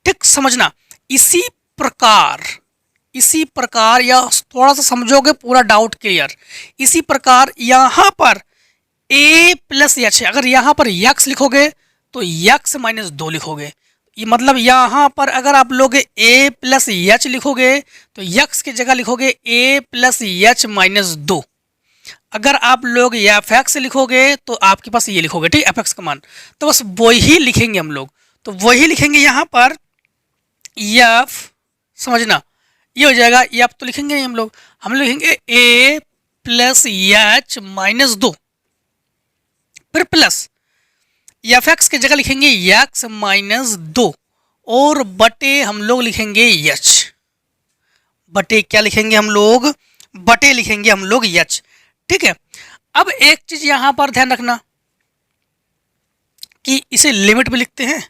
ठीक, समझना। इसी प्रकार इसी प्रकार या थोड़ा सा समझोगे पूरा डाउट क्लियर। इसी प्रकार यहाँ पर ए प्लस एच है, अगर यहाँ पर यक्स लिखोगे तो यक्स माइनस 2 लिखोगे। ये मतलब यहाँ पर अगर आप लोग ए प्लस एच लिखोगे तो यक्स की जगह लिखोगे ए प्लस एच माइनस 2। अगर आप लोग एफ एक्स लिखोगे तो आपके पास ये लिखोगे, ठीक, एफ एक्स का मान। तो बस वही लिखेंगे हम लोग, तो वही लिखेंगे यहाँ पर एफ, समझना, ये हो जाएगा। एफ तो लिखेंगे नहीं हम लोग लिखेंगे ए प्लस एच माइनस 2, फिर प्लस एफ एक्स की जगह लिखेंगे एक्स माइनस 2 और बटे हम लोग लिखेंगे एच। बटे क्या लिखेंगे हम लोग? बटे लिखेंगे हम लोग एच। ठीक है, अब एक चीज यहां पर ध्यान रखना कि इसे लिमिट में लिखते हैं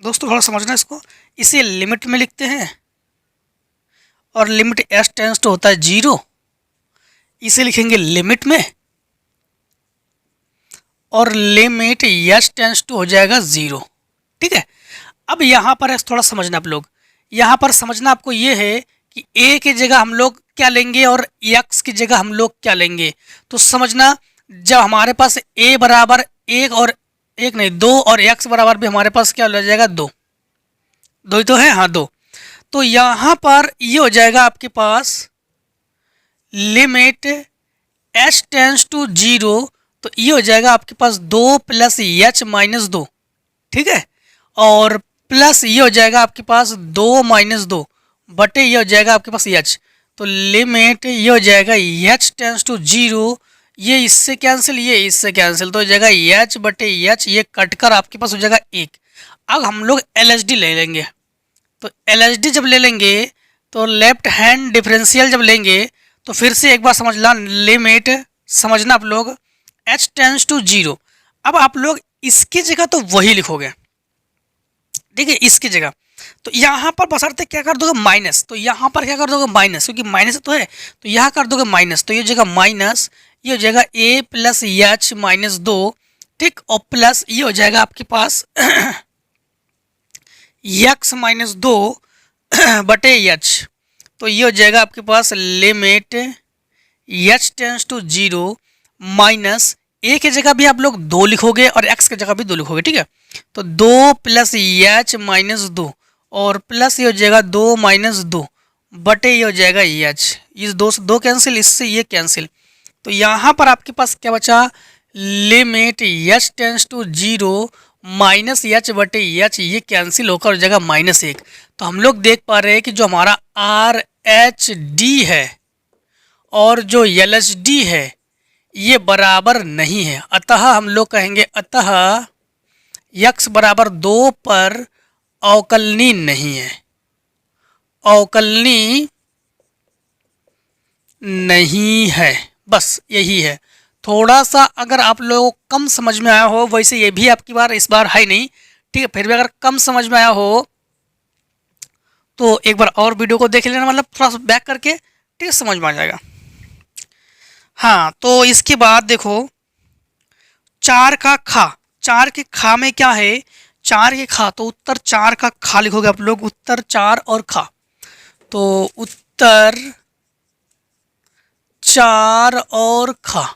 दोस्तों, थोड़ा समझना इसको। इसे लिमिट में लिखते हैं और लिमिट एस टेंस टू होता है 0, इसे लिखेंगे लिमिट में, और लिमिट एच टेंस टू हो जाएगा 0। ठीक है, अब यहाँ पर थोड़ा समझना आप लोग, यहाँ पर समझना आपको ये है कि ए की जगह हम लोग क्या लेंगे और एक्स की जगह हम लोग क्या लेंगे। तो समझना, जब हमारे पास ए बराबर 1 और 1 नहीं 2 और एक्स बराबर भी हमारे पास क्या हो जाएगा 2, 2 ही तो है, हाँ 2। तो यहाँ पर ये हो जाएगा आपके पास लिमिट एच टेंस टू 0, तो ये हो जाएगा आपके पास 2 प्लस एच माइनस 2। ठीक है, और प्लस ये हो जाएगा आपके पास 2 माइनस 2 बटे ये हो जाएगा आपके पास एच। तो लिमिट ये हो जाएगा एच टेंस टू 0, ये इससे कैंसिल, ये इससे कैंसिल, तो हो जाएगा एच बटे एच, ये कटकर आपके पास हो जाएगा 1। अब हम लोग एलएचडी ले लेंगे, तो एलएचडी जब ले लेंगे तो लेफ्ट हैंड डिफरेंशियल जब लेंगे तो फिर से एक बार समझ ला, लिमिट समझना आप लोग एच टेंस टू 0। अब आप लोग इसकी जगह तो वही लिखोगे, ठीक है, इसकी जगह। तो यहाँ पर बशर्ते क्या कर दोगे माइनस, तो यहाँ पर क्या कर दोगे माइनस, क्योंकि माइनस तो है, तो यहाँ कर दोगे माइनस, तो ये जगह माइनस, ये हो जाएगा ए प्लस एच माइनस 2। ठीक, और प्लस ये हो जाएगा आपके पास एक्स माइनस 2 बटे एच। तो ये हो जाएगा आपके पास limit H tends to 0 minus A की जगह भी आप लोग 2 लिखोगे और एक्स की जगह भी 2 लिखोगे। ठीक है, तो 2 प्लस एच माइनस 2 और प्लस ये हो जाएगा 2 माइनस 2 बटे ये हो जाएगा एच। इस 2 से 2 कैंसिल, इससे ये कैंसिल, तो यहाँ पर आपके पास क्या बचा, limit H tends to 0 minus h बटे एच, ये कैंसिल होकर हो जाएगा -1। तो हम लोग देख पा रहे हैं कि जो हमारा आर एच डी है और जो एल एच डी है ये बराबर नहीं है, अतः हम लोग कहेंगे अतः x बराबर 2 पर अवकलनीय नहीं है, अवकलनीय नहीं है, बस यही है। थोड़ा सा अगर आप लोगों को कम समझ में आया हो, वैसे ये भी आपकी बार इस बार है नहीं, ठीक है, फिर भी अगर कम समझ में आया हो तो एक बार और वीडियो को देख लेना, मतलब थोड़ा सा बैक करके, ठीक है, समझ में आ जाएगा। हाँ, तो इसके बाद देखो 4 का खा, 4 के खा में क्या है, 4 के खा, तो उत्तर 4 का खा लिखोगे आप लोग, उत्तर 4 और खा, तो उत्तर 4 और खा।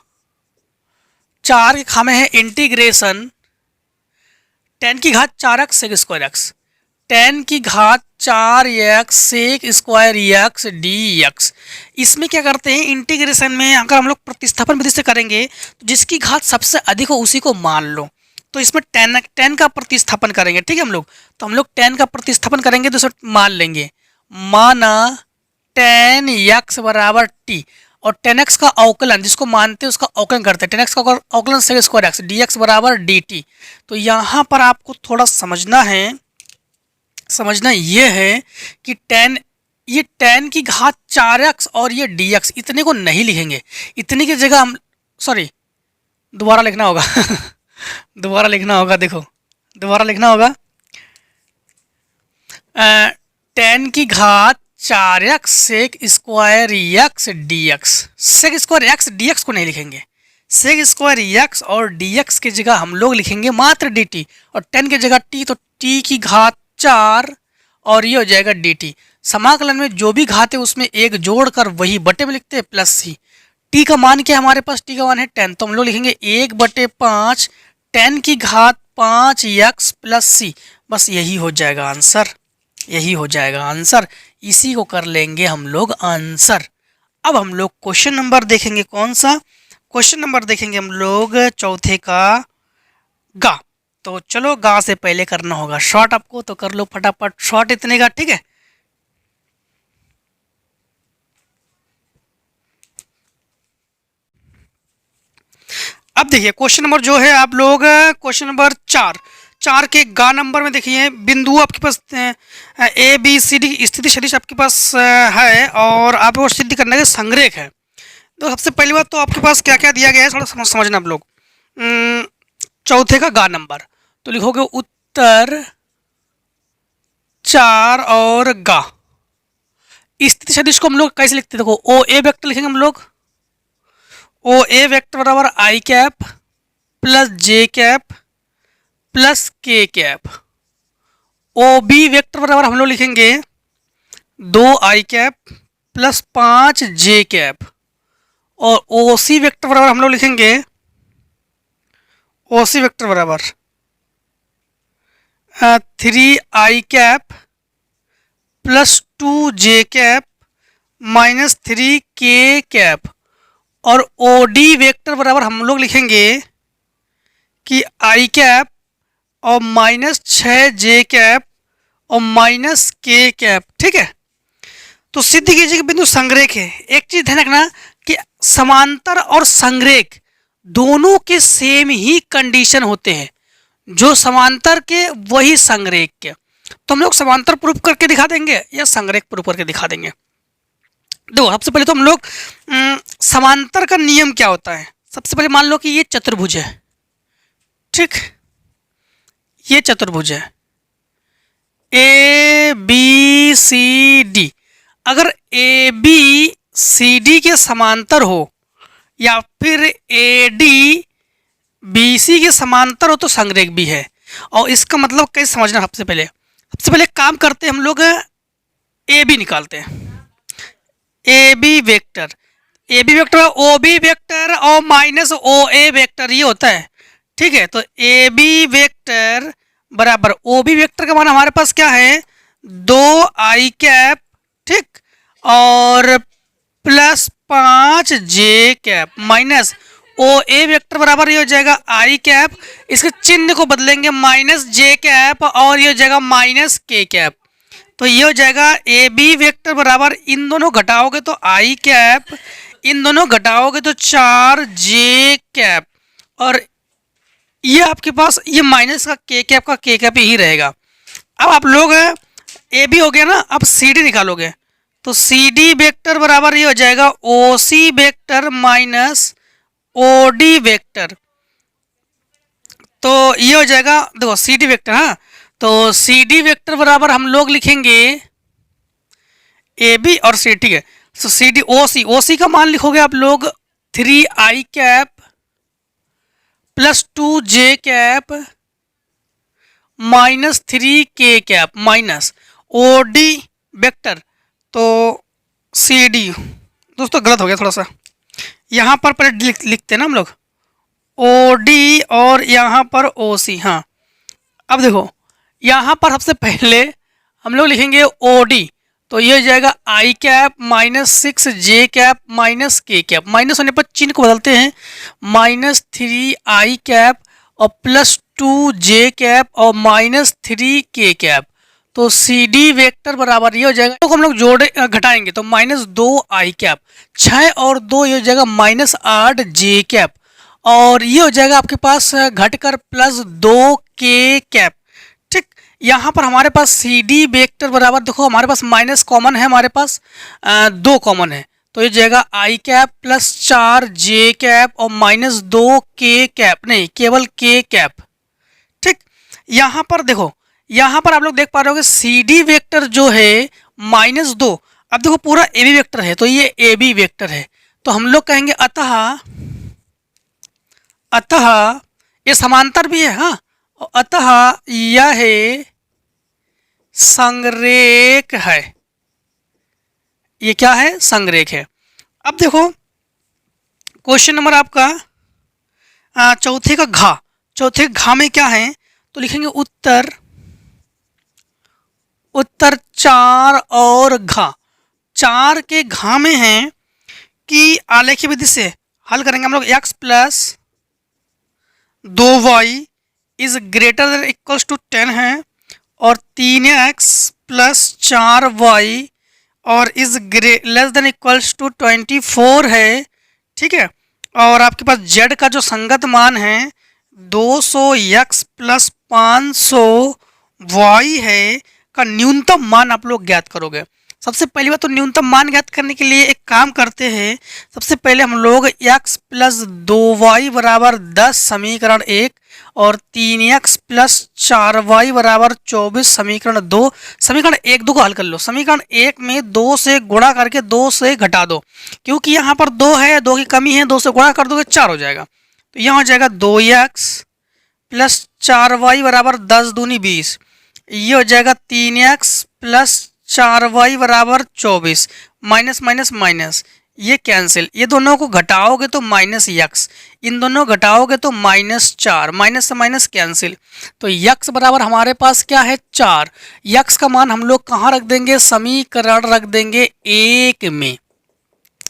4 के खा में है इंटीग्रेशन 10 की घात 4x सेक स्क्वायर एक्स, 10 की घात 4x sec square x d x. इसमें क्या करते हैं इंटीग्रेशन में, अगर हम लोग प्रतिस्थापन विधि से करेंगे तो जिसकी घात सबसे अधिक हो उसी को मान लो, तो इसमें 10 का प्रतिस्थापन करेंगे। ठीक है, तो हम लोग 10 का प्रतिस्थापन करेंगे तो मान लेंगे, माना 10x बराबर t, और 10x का अवकलन जिसको मानते हैं उसका अवकलन करते हैं, 10x का अवकलन सेक स्क्वायर एक्स dx बराबर dt। तो यहाँ पर आपको थोड़ा समझना ये है कि 10, ये 10 की घात 4x और ये dx, इतने को नहीं लिखेंगे, इतने की जगह हम दोबारा लिखना होगा दोबारा लिखना होगा, देखो दोबारा लिखना होगा 10 की घात 4x sec square x d x, sec square x d x को नहीं लिखेंगे, सेक स्क्वायर एक्स और डी एक्स की जगह हम लोग लिखेंगे मात्र डी टी, और 10 की जगह टी, तो टी की घात 4 और ये हो जाएगा डी टी। समाकलन में जो भी घात है उसमें एक जोड़कर वही बटे में लिखते हैं प्लस सी। टी का मान क्या है हमारे पास, टी का मान है 10, तो हम लोग लिखेंगे 1/5 10 की घात 5 एक्स प्लस सी। बस यही हो जाएगा आंसर, यही हो जाएगा आंसर। इसी को कर लेंगे हम लोग आंसर। अब हम लोग क्वेश्चन नंबर देखेंगे, कौन सा क्वेश्चन नंबर देखेंगे हम लोग, चौथे का गा। तो चलो गा से पहले करना होगा शॉर्ट आपको, तो कर लो फटाफट शॉर्ट इतने का, ठीक है। अब देखिए क्वेश्चन नंबर जो है आप लोग, क्वेश्चन नंबर 4 के गा नंबर में देखिए बिंदु आपके पास ए बी सी डी स्थिति सदिश आपके पास है, और आपको सिद्ध करने का संरेख है। तो सबसे पहली बात तो आपके पास क्या क्या दिया गया है थोड़ा समझना आप लोग। चौथे का गा नंबर, तो लिखोगे उत्तर 4 और गा। स्थिति सदिश को हम लोग कैसे लिखते हैं, देखो ओ ए वेक्टर लिखेंगे हम लोग, ओ ए वेक्टर बराबर आई cap plus J cap plus के कैप। ओ बी वेक्टर बराबर हम लोग लिखेंगे 2 आई कैप प्लस 5 जे कैप, और ओ सी वेक्टर बराबर हम लोग लिखेंगे, ओ सी वेक्टर बराबर 3 i cap plus 2 J cap minus 3 k cap, और ओ डी वेक्टर बराबर हम लोग लिखेंगे कि आई कैप और माइनस 6 जे कैप और माइनस के कैप, ठीक है। तो सिद्ध कीजिए कि बिंदु संरेख है। एक चीज ध्यान रखना कि समांतर और संरेख दोनों के सेम ही कंडीशन होते हैं, जो समांतर के वही संरेख के। तो हम लोग समांतर प्रूफ करके दिखा देंगे या संरेख प्रूफ करके दिखा देंगे। देखो सबसे पहले तो हम लोग समांतर का नियम क्या होता है। सबसे पहले मान लो कि ये चतुर्भुज है, ठीक, ये चतुर्भुज है ए बी सी डी। अगर ए बी सी डी के समांतर हो या फिर ए डी बी सी के समांतर हो तो संरेख भी है। और इसका मतलब कैसे समझना, सबसे पहले काम करते हैं हम लोग, ए बी निकालते हैं। A B vector O B vector और माइनस ओ ए वेक्टर ये होता है, ठीक है। तो ए बी वेक्टर बराबर ओ बी वेक्टर का मान हमारे पास क्या है 2 आई कैप, ठीक, और plus 5 J cap minus O A vector बराबर ये हो जाएगा आई कैप, इसके चिन्ह को बदलेंगे माइनस जे कैप और ये हो जाएगा माइनस के कैप। तो ये हो जाएगा ए बी वेक्टर बराबर इन दोनों घटाओगे तो आई कैप, इन दोनों घटाओगे तो 4 जे कैप, और ये आपके पास ये माइनस का के कैप ही रहेगा। अब आप लोग ए बी हो गया ना, अब सी डी निकालोगे तो सी डी वेक्टर बराबर ये हो जाएगा O C vector minus O D vector. तो ये हो जाएगा, देखो सी डी वेक्टर, हाँ, तो सी डी वेक्टर बराबर हम लोग लिखेंगे ए बी और सी, ठीक है। तो सी डी ओ सी का मान लिखोगे आप लोग 3 i cap plus 2 J cap minus 3 k cap minus O D vector. तो सी डी, दोस्तों गलत हो गया थोड़ा सा, यहाँ पर पहले लिखते हैं ना हम लोग ओ डी और यहाँ पर ओ सी। हाँ, अब देखो यहाँ पर सबसे पहले हम लोग लिखेंगे ओ डी, तो ये हो जाएगा I cap minus 6 J cap minus के कैप, माइनस होने पर चिन्ह को बदलते हैं माइनस 3 आई कैप और प्लस 2 जे कैप और माइनस 3 के कैप। तो सी डी वेक्टर बराबर ये हो जाएगा, तो हम लोग जोड़े घटाएंगे तो माइनस 2 आई कैप, 6 और 2 ये हो जाएगा माइनस 8 जे कैप, और ये हो जाएगा आपके पास घटकर प्लस 2 के कैप, ठीक। यहाँ पर हमारे पास सी डी वेक्टर बराबर, देखो हमारे पास माइनस कॉमन है, हमारे पास 2 कॉमन है, तो ये जाएगा I cap plus 4 J cap और माइनस 2 के कैप, नहीं केवल के कैप, ठीक। यहाँ पर देखो, यहाँ पर आप लोग देख पा रहे हो सी डी वेक्टर जो है माइनस 2, अब देखो पूरा ए बी वेक्टर है तो ये ए बी वेक्टर है, तो हम लोग कहेंगे अतः अतः ये समांतर भी है, हाँ, और अतः यह संरेख है। ये क्या है? संरेख है। अब देखो क्वेश्चन नंबर आपका चौथे का घा। चौथे घा में क्या है? तो लिखेंगे उत्तर, उत्तर 4 और घा। 4 के घा में है कि आलेखीय विधि से हल करेंगे हम लोग x plus 2y is greater than equals to 10 है, और 3x प्लस 4y और is less than equals to 24 है। ठीक है, और आपके पास z का जो संगत मान है 200x प्लस 500y है का न्यूनतम मान आप लोग ज्ञात करोगे। सबसे पहली बात तो न्यूनतम मान ज्ञात करने के लिए एक काम करते हैं। सबसे पहले हम लोग x प्लस 2y बराबर 10 समीकरण 1 और 3x प्लस 4y बराबर 24 समीकरण 2, समीकरण 1 2 को हल कर लो। समीकरण 1 में 2 से गुणा करके 2 से घटा दो, क्योंकि यहाँ पर 2 है, 2 की कमी है, 2 से गुणा कर दोगे 4 हो जाएगा। तो यहाँ हो जाएगा 2x प्लस 4y बराबर 10 दूनी 20। ये हो जाएगा 3x प्लस 4y बराबर 24, माइनस माइनस माइनस, ये कैंसिल, ये दोनों को घटाओगे तो माइनस यक्स, इन दोनों घटाओगे तो -4, माइनस से माइनस कैंसिल। तो यक्स बराबर हमारे पास क्या है? 4। यक्स का मान हम लोग कहाँ रख देंगे? समीकरण रख देंगे 1 में।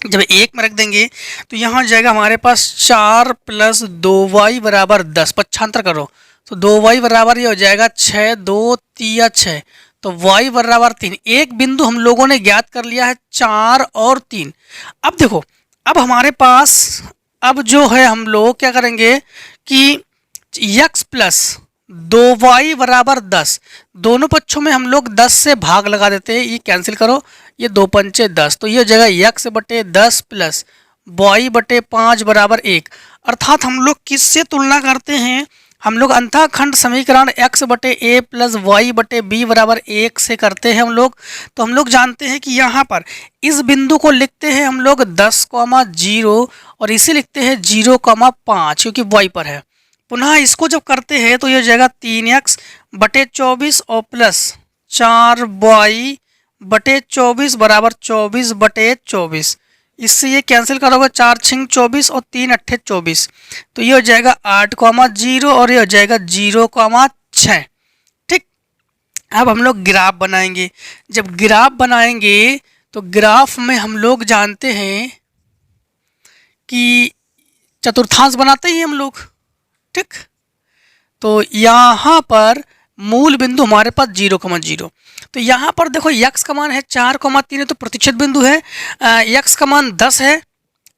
जब 1 में रख देंगे तो यहाँ जाएगा हमारे पास 4 प्लस 2y बराबर 10, पक्षांतर करो तो 2y बराबर ये हो जाएगा 6, 2 3 6, तो y बराबर 3। एक बिंदु हम लोगों ने ज्ञात कर लिया है 4 और 3। अब देखो, अब हमारे पास अब जो है हम लोग क्या करेंगे कि x प्लस 2y बराबर 10, दोनों पक्षों में हम लोग 10 से भाग लगा देते हैं। ये कैंसिल करो, ये 2 पंचे 10, तो ये हो जाएगा x बटे 10 प्लस y बटे 5 बराबर 1। अर्थात हम लोग किससे तुलना करते हैं? हम लोग अंतःखंड समीकरण x बटे a प्लस y बटे b बराबर 1 से करते हैं हम लोग। तो हम लोग जानते हैं कि यहाँ पर इस बिंदु को लिखते हैं हम लोग 10,0 और इसे लिखते हैं 0,5 क्योंकि y पर है। पुनः इसको जब करते हैं तो ये हो जाएगा 3x बटे 24 और प्लस 4y बटे 24 बराबर 24 बटे 24। इससे ये कैंसिल करोगे, 4 छिंग 24 और 3 अट्ठे 24, तो ये हो जाएगा 8,0 और ये हो जाएगा 0,6। ठीक, अब हम लोग ग्राफ बनाएंगे। जब ग्राफ बनाएंगे तो ग्राफ में हम लोग जानते हैं कि चतुर्थांश बनाते ही हम लोग। ठीक, तो यहाँ पर मूल बिंदु हमारे पास 0,0, तो यहाँ पर देखो x का मान है 4,3 है तो प्रतिशत बिंदु है। x का मान 10 है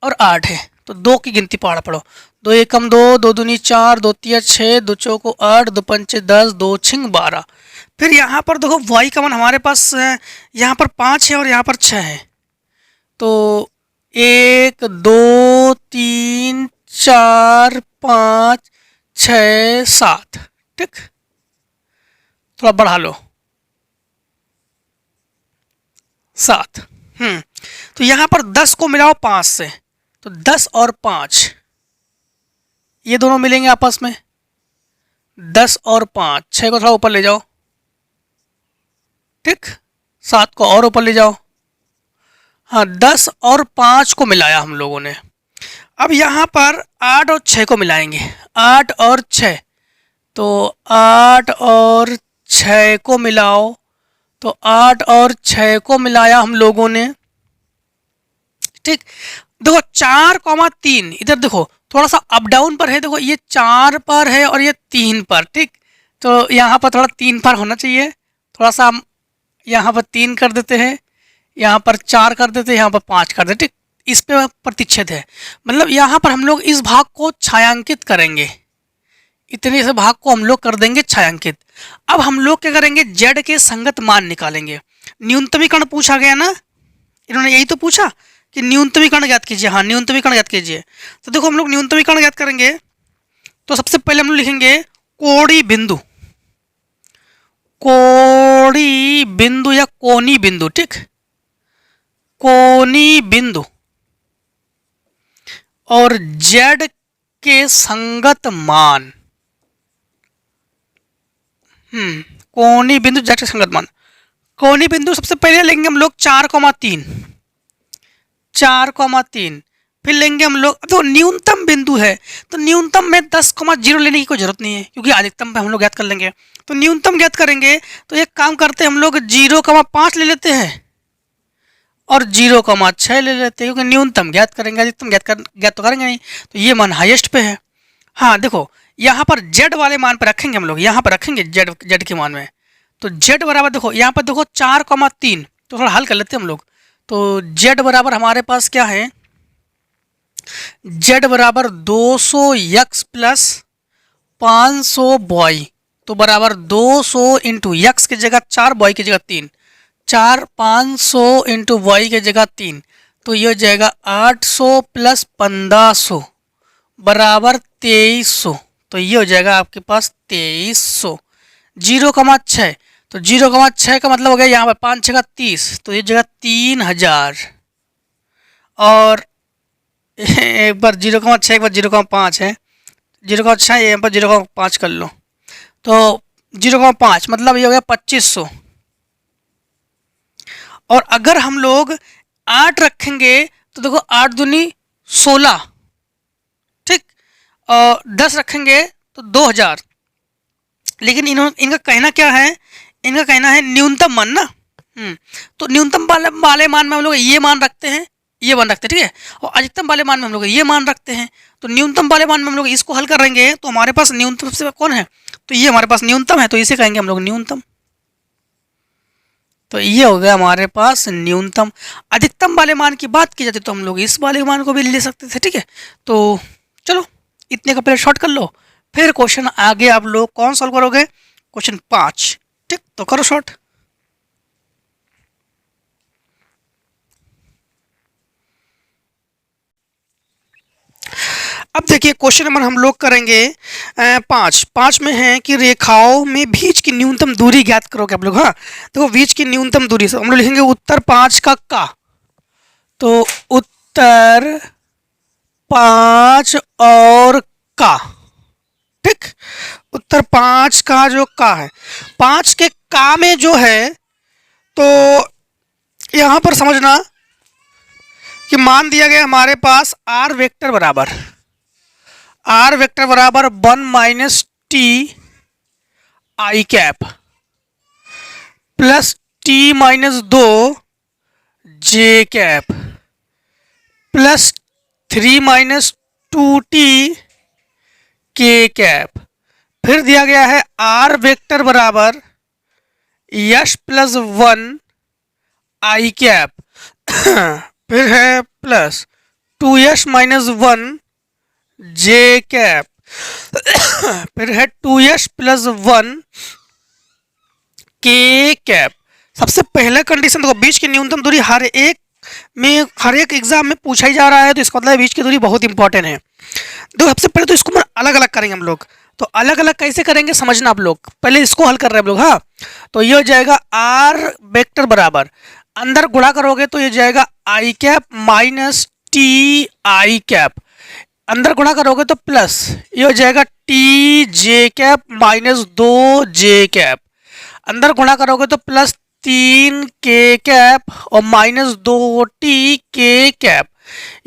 और 8 है, तो 2 की गिनती पढ़ो। 2 एकम 2, 2 दूनी 4, 2 तिया 6, 2 चौको 8, 2 पंचे 10, 2 छिंग 12। फिर यहाँ पर देखो y का मान हमारे पास यहाँ पर 5 है और यहाँ पर 6 है, तो 1 2 3 4 5 6 7। ठीक, थोड़ा बढ़ा लो 7। तो यहाँ पर 10 को मिलाओ 5 से, तो 10 और 5 ये दोनों मिलेंगे आपस में, 10 और 5, 6 को थोड़ा ऊपर ले जाओ। ठीक, 7 को और ऊपर ले जाओ। हाँ, 10 और 5 को मिलाया हम लोगों ने। अब यहाँ पर 8 और 6 को मिलाएंगे, 8 और 6, तो 8 और 6 को मिलाओ, तो 8 और 6 को मिलाया हम लोगों ने। ठीक, देखो 4,3 इधर देखो थोड़ा सा अप डाउन पर है, देखो ये 4 पर है और ये 3 पर। ठीक, तो यहाँ पर थोड़ा 3 पर होना चाहिए, थोड़ा सा हम यहाँ पर 3 कर देते हैं, यहाँ पर 4 कर देते हैं, यहाँ पर 5 कर देते। ठीक, इस पे प्रतिच्छेद है, मतलब यहाँ पर हम लोग इस भाग को छायांकित करेंगे, इतने से भाग को हम लोग कर देंगे छायांकित। अब हम लोग क्या करेंगे? z के संगत मान निकालेंगे। न्यूनतमीकरण पूछा गया ना, इन्होंने यही तो पूछा कि न्यूनतमीकरण ज्ञात कीजिए। हाँ, न्यूनतमीकरण ज्ञात कीजिए। तो देखो हम लोग न्यूनतमीकरण ज्ञात करेंगे, तो सबसे पहले हम लोग लिखेंगे कोणीय बिंदु, कोणीय बिंदु या कोणीय बिंदु। ठीक, कोणीय बिंदु और z के संगत मान, कोणीय बिंदु z के संगत मान। कोणीय बिंदु सबसे पहले लेंगे हम लोग 4,3, 4,3। फिर लेंगे हम लोग, तो न्यूनतम बिंदु है तो न्यूनतम में 10,0 लेने की कोई जरूरत नहीं है, क्योंकि अधिकतम पे हम लोग ज्ञात कर लेंगे। तो न्यूनतम ज्ञात करेंगे तो एक काम करते हैं हम लोग 0,5 ले लेते हैं और 0,6 ले लेते हैं, क्योंकि न्यूनतम ज्ञात करेंगे, अधिकतम ज्ञात तो करेंगे नहीं। तो ये मान हाईएस्ट पे है। हाँ देखो, यहाँ पर z वाले मान पर रखेंगे हम लोग, यहाँ पर रखेंगे z के मान में। तो z बराबर देखो, यहाँ पर देखो 4,3, तो थोड़ा हल कर लेते हैं हम लोग। तो z बराबर हमारे पास क्या है, z बराबर 200x प्लस 500y, तो बराबर 200 इंटू यक्स की जगह 4, बॉय की जगह 3, 4 500 इंटू वाई की जगह 3, तो ये हो जाएगा 800 प्लस 1500 बराबर 2300। तो ये हो जाएगा आपके पास 2300। 0,6, तो 0,6 का मतलब हो गया यहाँ पर 5 6 30, तो ये जगह 3000। और एक बार 0,6 एक बार 0,5 है, 0,6 यहाँ पर 0,5 कर लो, तो 0,5 मतलब ये हो गया 2500। और अगर हम लोग 8 रखेंगे तो देखो 8 दूनी 16, ठीक, और 10 रखेंगे तो 2000। लेकिन इनका कहना क्या है, इनका कहना है न्यूनतम मान ना। तो न्यूनतम वाले मान में हम लोग ये मान रखते हैं, ये मान रखते हैं, ठीक है। और अधिकतम वाले मान में हम लोग ये मान रखते हैं। तो न्यूनतम वाले मान में हम लोग इसको हल करेंगे तो हमारे पास न्यूनतम सबसे कौन है, तो ये हमारे पास न्यूनतम है, तो इसे कहेंगे हम लोग न्यूनतम। तो ये हो गया हमारे पास न्यूनतम। अधिकतम वाले मान की बात की जाती तो हम लोग इस वाले मान को भी ले सकते थे, ठीक है। तो चलो इतने का पहले शॉर्ट कर लो, फिर क्वेश्चन आगे आप लोग कौन सॉल्व करोगे, क्वेश्चन 5, ठीक, तो करो शॉर्ट। अब देखिए क्वेश्चन नंबर हम लोग करेंगे 5 में है कि रेखाओं में बीच की न्यूनतम दूरी ज्ञात करोगे आप लोग। हाँ देखो, बीच की न्यूनतम दूरी से हम लोग लिखेंगे उत्तर 5 का, तो उत्तर 5 और का, ठीक, उत्तर 5 का जो का है, 5 के का में जो है, तो यहाँ पर समझना कि मान दिया गया हमारे पास r वेक्टर बराबर 1 minus T I cap plus T minus 2 J cap plus 3 minus 2t के कैप। फिर दिया गया है r वेक्टर बराबर यश प्लस 1 आई कैप फिर है प्लस 2s माइनस 1 जे कैप फिर है 2s प्लस 1 के कैप। सबसे पहले कंडीशन देखो, बीच की न्यूनतम दूरी हर एक एग्जाम में पूछा ही जा रहा है, तो इसका मतलब बीच की दूरी बहुत इंपॉर्टेंट है। देखो सबसे पहले तो इसको अलग अलग करेंगे हम लोग। तो अलग अलग कैसे करेंगे समझना आप लोग, पहले इसको हल कर रहे हैं हम लोग। हाँ तो ये हो जाएगा r वेक्टर बराबर, अंदर गुणा करोगे तो ये जाएगा I cap minus T I cap, अंदर गुणा करोगे तो प्लस ये हो जाएगा टी जे कैप माइनस 2 जे कैप, अंदर गुणा करोगे तो प्लस 3 के कैप और माइनस 2 टी के कैप।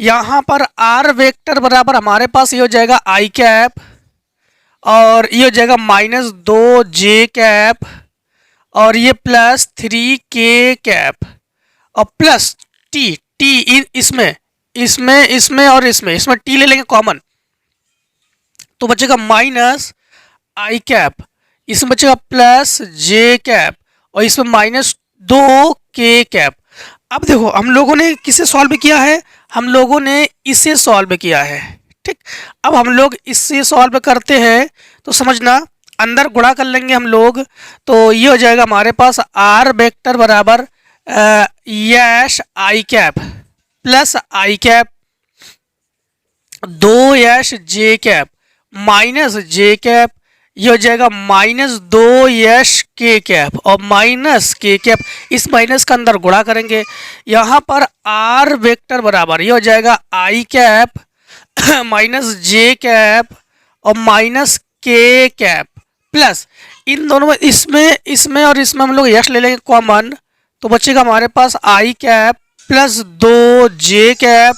यहाँ पर r वेक्टर बराबर हमारे पास ये हो जाएगा आई कैप और ये हो जाएगा माइनस 2 जे कैप और ये प्लस 3 के कैप और प्लस टी इसमें और इसमें टी ले लेंगे कॉमन, तो बचेगा माइनस आई कैप, इसमें बचेगा प्लस जे कैप और इसमें माइनस 2 के कैप। अब देखो हम लोगों ने किसे सॉल्व किया है, हम लोगों ने इसे सॉल्व किया है, ठीक। अब हम लोग इससे सॉल्व करते हैं तो समझना, अंदर गुणा कर लेंगे हम लोग, तो ये हो जाएगा हमारे पास r वेक्टर बराबर यश आई कैप प्लस आई कैप 2 यश जे कैप माइनस जे कैप, ये हो जाएगा माइनस 2 यश के कैप और माइनस के कैप, इस माइनस का अंदर गुणा करेंगे। यहाँ पर r वेक्टर बराबर ये हो जाएगा I cap minus J cap और माइनस के कैप प्लस इन दोनों में इसमें और इसमें हम लोग यक्स ले लेंगे कॉमन, तो बचेगा हमारे पास आई कैप प्लस 2 जे कैप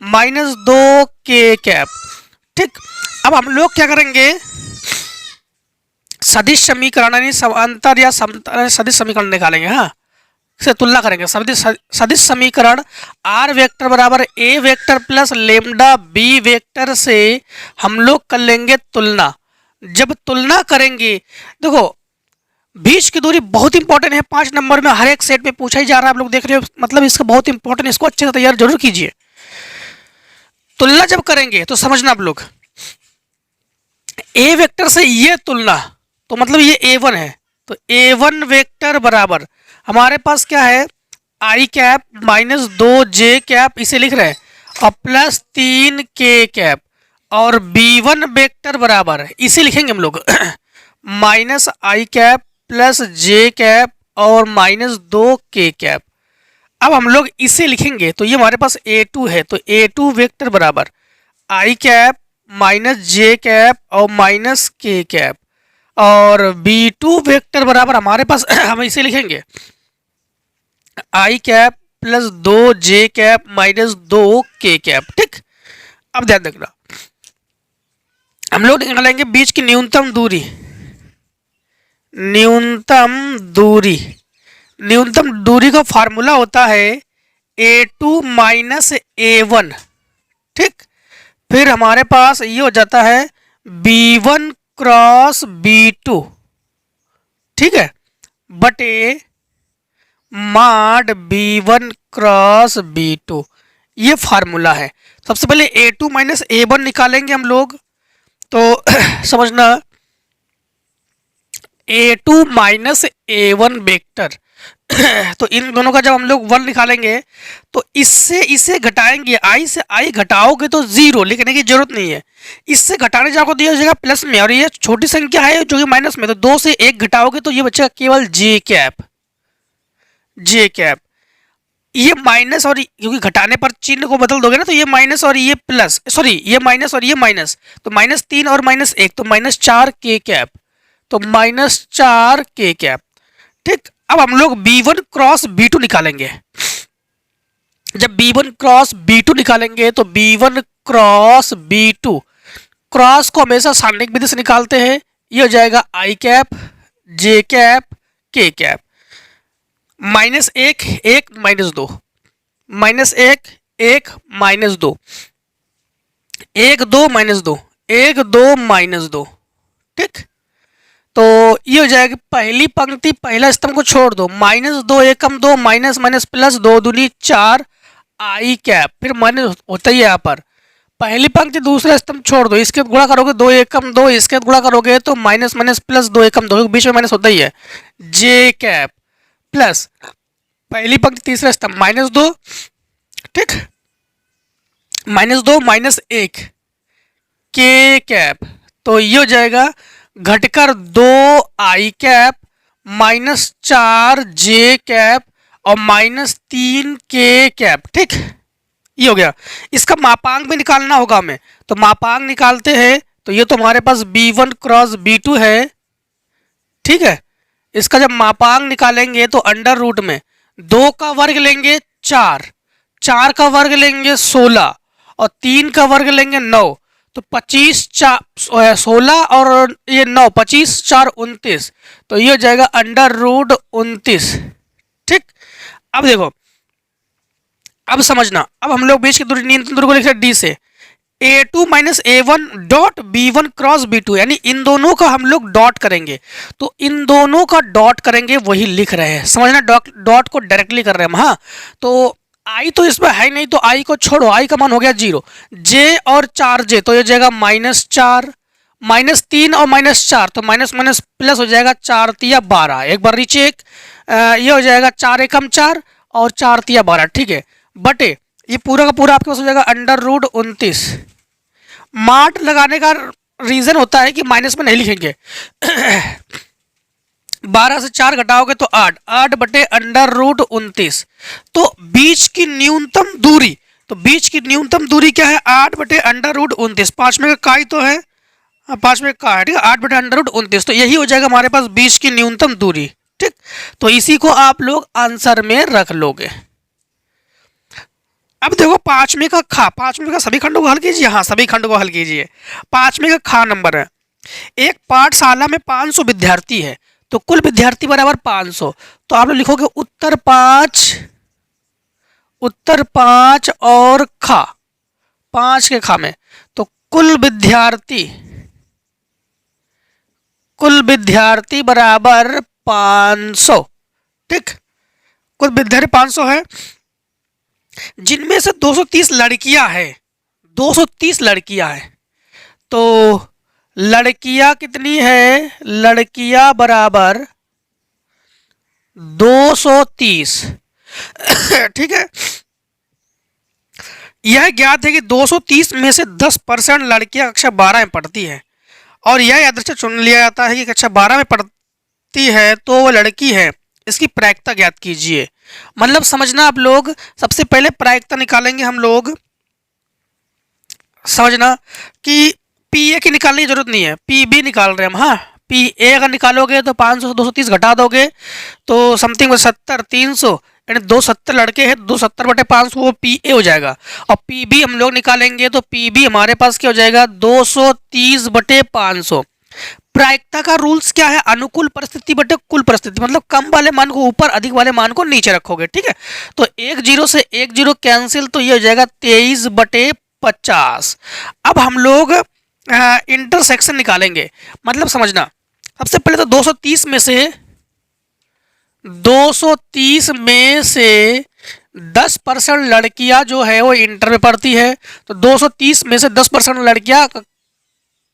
माइनस 2 के कैप। ठीक, अब हम लोग क्या करेंगे, सदिश समीकरण यानी समांतर या सदिश समीकरण निकालेंगे। हाँ, से तुलना करेंगे। सदिश समीकरण आर वेक्टर बराबर A vector plus lambda B vector से हम लोग कर लेंगे तुलना। जब तुलना करेंगे, देखो बीच की दूरी बहुत इंपॉर्टेंट है, 5 नंबर में हर एक सेट में पूछा ही जा रहा है, आप लोग देख रहे हो, मतलब इसका बहुत इंपॉर्टेंट, इसको अच्छे से तैयार जरूर कीजिए। तुलना जब करेंगे तो समझना आप लोग, ए वेक्टर से ये तुलना, तो मतलब ये ए1 है, तो ए1 वेक्टर बराबर हमारे पास क्या है, आई कैप माइनस 2 जे कैप इसे लिख रहे हैं और प्लस 3 के कैप, और बी1 वेक्टर बराबर इसे लिखेंगे हम लोग माइनस आई कैप प्लस जे कैप और माइनस 2 के कैप। अब हम लोग इसे लिखेंगे तो ये हमारे पास ए2 है, तो ए2 वेक्टर बराबर आई कैप माइनस जे कैप और माइनस के कैप, और बी2 वेक्टर बराबर हमारे पास हम इसे लिखेंगे आई कैप प्लस 2 जे कैप माइनस 2 के कैप। ठीक, अब ध्यान रखना, हम लोग निकालेंगे बीच की न्यूनतम दूरी। न्यूनतम दूरी का फार्मूला होता है a2 माइनस a1। ठीक, फिर हमारे पास ये हो जाता है b1 क्रॉस b2, ठीक है, बटे माड b1 क्रॉस b2, ये फार्मूला है। सबसे पहले a2 माइनस a1 निकालेंगे हम लोग, तो समझना a2 माइनस a1 वेक्टर तो इन दोनों का जब हम लोग 1 निकालेंगे तो इससे इसे घटाएंगे, आई से आई घटाओगे तो 0 लिखने की जरूरत नहीं है, इससे घटाने जाओगे तो ये हो जाएगा प्लस में, और ये छोटी संख्या है जो कि माइनस में, तो 2 से 1 घटाओगे तो ये बचेगा केवल जे कैप। ये माइनस और क्योंकि घटाने पर चिन्ह को बदल दोगे ना, तो ये माइनस और ये प्लस, सॉरी ये माइनस और ये माइनस, तो माइनस 3 और माइनस 1 तो माइनस 4 के कैप, तो माइनस 4 के कैप। ठीक, अब हम लोग b1 क्रॉस b2 निकालेंगे। जब b1 क्रॉस b2 निकालेंगे तो b1 क्रॉस b2, क्रॉस को हमेशा सारणिक विधि से निकालते हैं, ये हो जाएगा आई कैप जे कैप के cap, minus 1 1 minus 2, minus 1 1 minus 2, 1 2 minus 2, 1 2 minus 2। ठीक, तो ये हो जाएगा पहली पंक्ति पहला स्तंभ को छोड़ दो, माइनस 2 एकम 2 माइनस माइनस प्लस 2 दूनी 4 आई कैप, फिर माइनस होता ही है यहाँ पर, पहली पंक्ति दूसरा स्तंभ छोड़ दो, इसके गुणा करोगे 2 एकम 2, इसके गुणा करोगे तो माइनस माइनस प्लस 2 एकम 2, बीच में माइनस होता ही है, जे कैप प्लस पहली पंक्ति तीसरा स्तंभ माइनस 2, ठीक, माइनस 2 माइनस 1 के कैप, तो ये हो जाएगा घटकर 2 आई कैप माइनस 4 जे कैप और माइनस 3 के कैप। ठीक, ये हो गया। इसका मापांक भी निकालना होगा हमें, तो मापांक निकालते हैं, तो ये तो हमारे पास b1 क्रॉस b2 है। ठीक है, इसका जब मापांक निकालेंगे तो अंडर रूट में 2 का वर्ग लेंगे 4, 4 का वर्ग लेंगे 16 और 3 का वर्ग लेंगे 9, तो 25 4 16 और ये 9 25 4 29, तो ये हो जाएगा अंडर रूट 29। ठीक, अब देखो, अब समझना, अब हम लोग बीच की दूरी न्यूनतम दूरी को लिख रहे हैं डी से, a2 minus a1 dot b1 cross b2, यानी इन दोनों का हम लोग डॉट करेंगे, तो इन दोनों का डॉट करेंगे वही लिख रहे हैं, समझना, डॉट को डायरेक्टली कर रहे हैं हम। हाँ, तो आई तो इसमें है नहीं, तो आई को छोड़ो, आई का मान हो गया 0, जे और 4 तो ये जाएगा माइनस 4, माइनस 3 और माइनस 4 तो माइनस माइनस प्लस हो जाएगा 4 तिया 12, एक बार रीचेक, ये हो जाएगा 4 एकम 4 और 4 तिया 12। ठीक है, बटे ये पूरा का पूरा आपके पास हो जाएगा अंडर रूट 29। मार्ट लगाने का रीजन होता है कि माइनस में नहीं लिखेंगे 12 से 4 घटाओगे तो 8, 8 बटे अंडर रूट 29, तो बीच की न्यूनतम दूरी, तो बीच की न्यूनतम दूरी क्या है, 8/√29। 5 में का का ही तो है, 5 में का है, ठीक है, 8/√29। तो यही हो जाएगा हमारे पास बीच की न्यूनतम दूरी। ठीक, तो इसी को आप लोग आंसर में रख लोगे। अब देखो पांचवें का खा, पांचवें का सभी खंडों को हल कीजिए, हाँ सभी खंडों को हल कीजिए। पांचवें का खा नंबर है, एक पाठशाला में 500 विद्यार्थी है, तो कुल विद्यार्थी बराबर 500। तो आप लोग लिखोगे उत्तर 5 और खा, 5 के खा में, तो कुल विद्यार्थी बराबर 500। ठीक, कुल विद्यार्थी 500 है, जिनमें से 230 लड़कियां हैं, 230 लड़कियां हैं। तो लड़कियां कितनी है, लड़कियां बराबर 230। ठीक है, यह ज्ञात है कि 230 में से 10% लड़कियां कक्षा 12 में पढ़ती है, और यह यादृच्छिक चुन लिया जाता है कि कक्षा 12 में पढ़ती है तो वह लड़की है। इसकी प्रायिकता ज्ञात कीजिए। मतलब समझना आप लोग, सबसे पहले प्रायिकता निकालेंगे हम लोग। समझना कि पी ए की निकालने की जरूरत नहीं है, पी बी निकाल रहे हैं हम। हाँ, पी ए अगर निकालोगे तो 500 से 230 घटा दोगे तो समथिंग 70, 300, यानी 270 लड़के हैं, 270/500 वो पी ए हो जाएगा। और पी बी हम लोग निकालेंगे तो पी बी हमारे पास क्या हो जाएगा, 230/500। प्रायिकता का रूल्स क्या है, अनुकूल परिस्थिति बटे कुल परिस्थिति, मतलब कम वाले मान को ऊपर, अधिक वाले मान को नीचे रखोगे। ठीक है, तो 1 0 से 1 0 कैंसिल, तो ये हो जाएगा 23/50। अब हम लोग इंटरसेक्शन निकालेंगे। मतलब समझना, सबसे पहले तो 230 में से 10% लड़कियां जो है वो इंटर में पढ़ती है, तो 230 में से 10% लड़कियां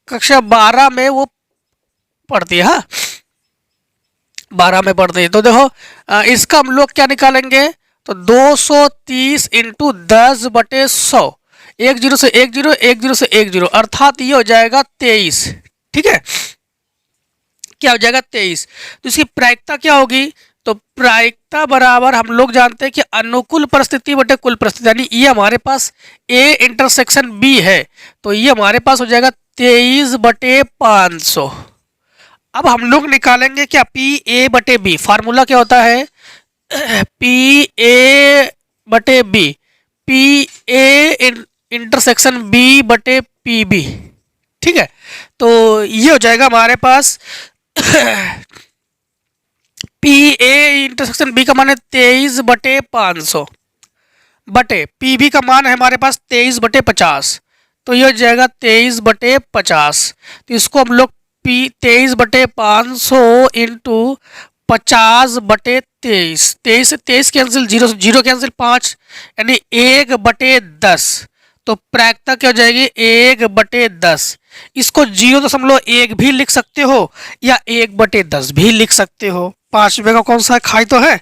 कक्षा 12 में वो पढ़ती है। हाँ, 12 में पढ़ती है। तो देखो इसका हम लोग क्या निकालेंगे, तो 230 इंटू 10/100, 1 0 से 1 0, 1 0 से 1 0, अर्थात ये हो जाएगा 23। ठीक है, क्या हो जाएगा 23। तो इसकी प्रायिकता क्या होगी, तो प्रायिकता बराबर हम लोग जानते हैं कि अनुकूल परिस्थिति बटे कुल परिस्थिति, यानी ये हमारे पास ए इंटरसेक्शन बी है, तो ये हमारे पास हो जाएगा 23/500। अब हम लोग निकालेंगे क्या, पी ए बटे बी। फार्मूला क्या होता है, पी ए बटे B, P A intersection B बटे पी बी। ठीक है, तो ये हो जाएगा हमारे पास पी ए इंटरसेक्शन बी का मान है 23/500 बटे पी बी का मान है हमारे पास 23/50, तो ये हो जाएगा 23/50। तो इसको हम लोग 23/500 इंटू 50/23, 23 से 23 कैंसिल, 0 से 0 कैंसिल, 5 यानी 1/10। तो प्रायिकता क्या हो जाएगी, 1/10। इसको 0.1 भी लिख सकते हो या 1/10 भी लिख सकते हो। 5 का कौन सा खाई तो है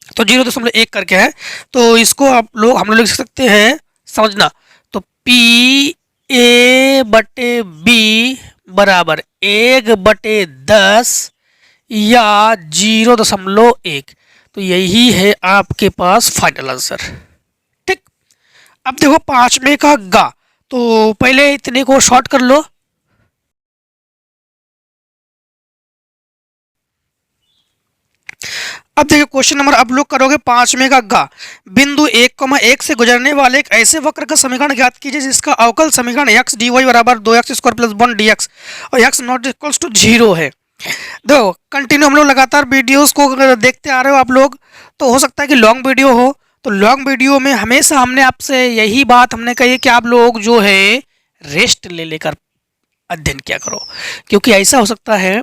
तो 0.1 करके है, तो इसको हम लोग लिख सकते हैं। समझना, तो पी ए बटे बी बराबर 1/10 या 0.1। तो यही है आपके पास फाइनल आंसर। ठीक, अब देखो 5 का गा, तो पहले इतने को शॉर्ट कर लो। अब देखिए क्वेश्चन नंबर अब लोग करोगे 5 का गा, बिंदु 1,1 से गुजरने वाले एक ऐसे वक्र का समीकरण ज्ञात कीजिए जिसका अवकल समीकरण x dy बराबर 2x² + 1 dx और x नॉट इक्वल्स टू 0 है। देखो कंटिन्यू हम लोग लगातार वीडियोस को देखते आ रहे हो आप लोग, तो हो सकता है कि लॉन्ग वीडियो हो, तो लॉन्ग वीडियो में हमेशा हमने आपसे यही बात हमने कही कि आप लोग जो है रेस्ट ले लेकर अध्ययन किया करो, क्योंकि ऐसा हो सकता है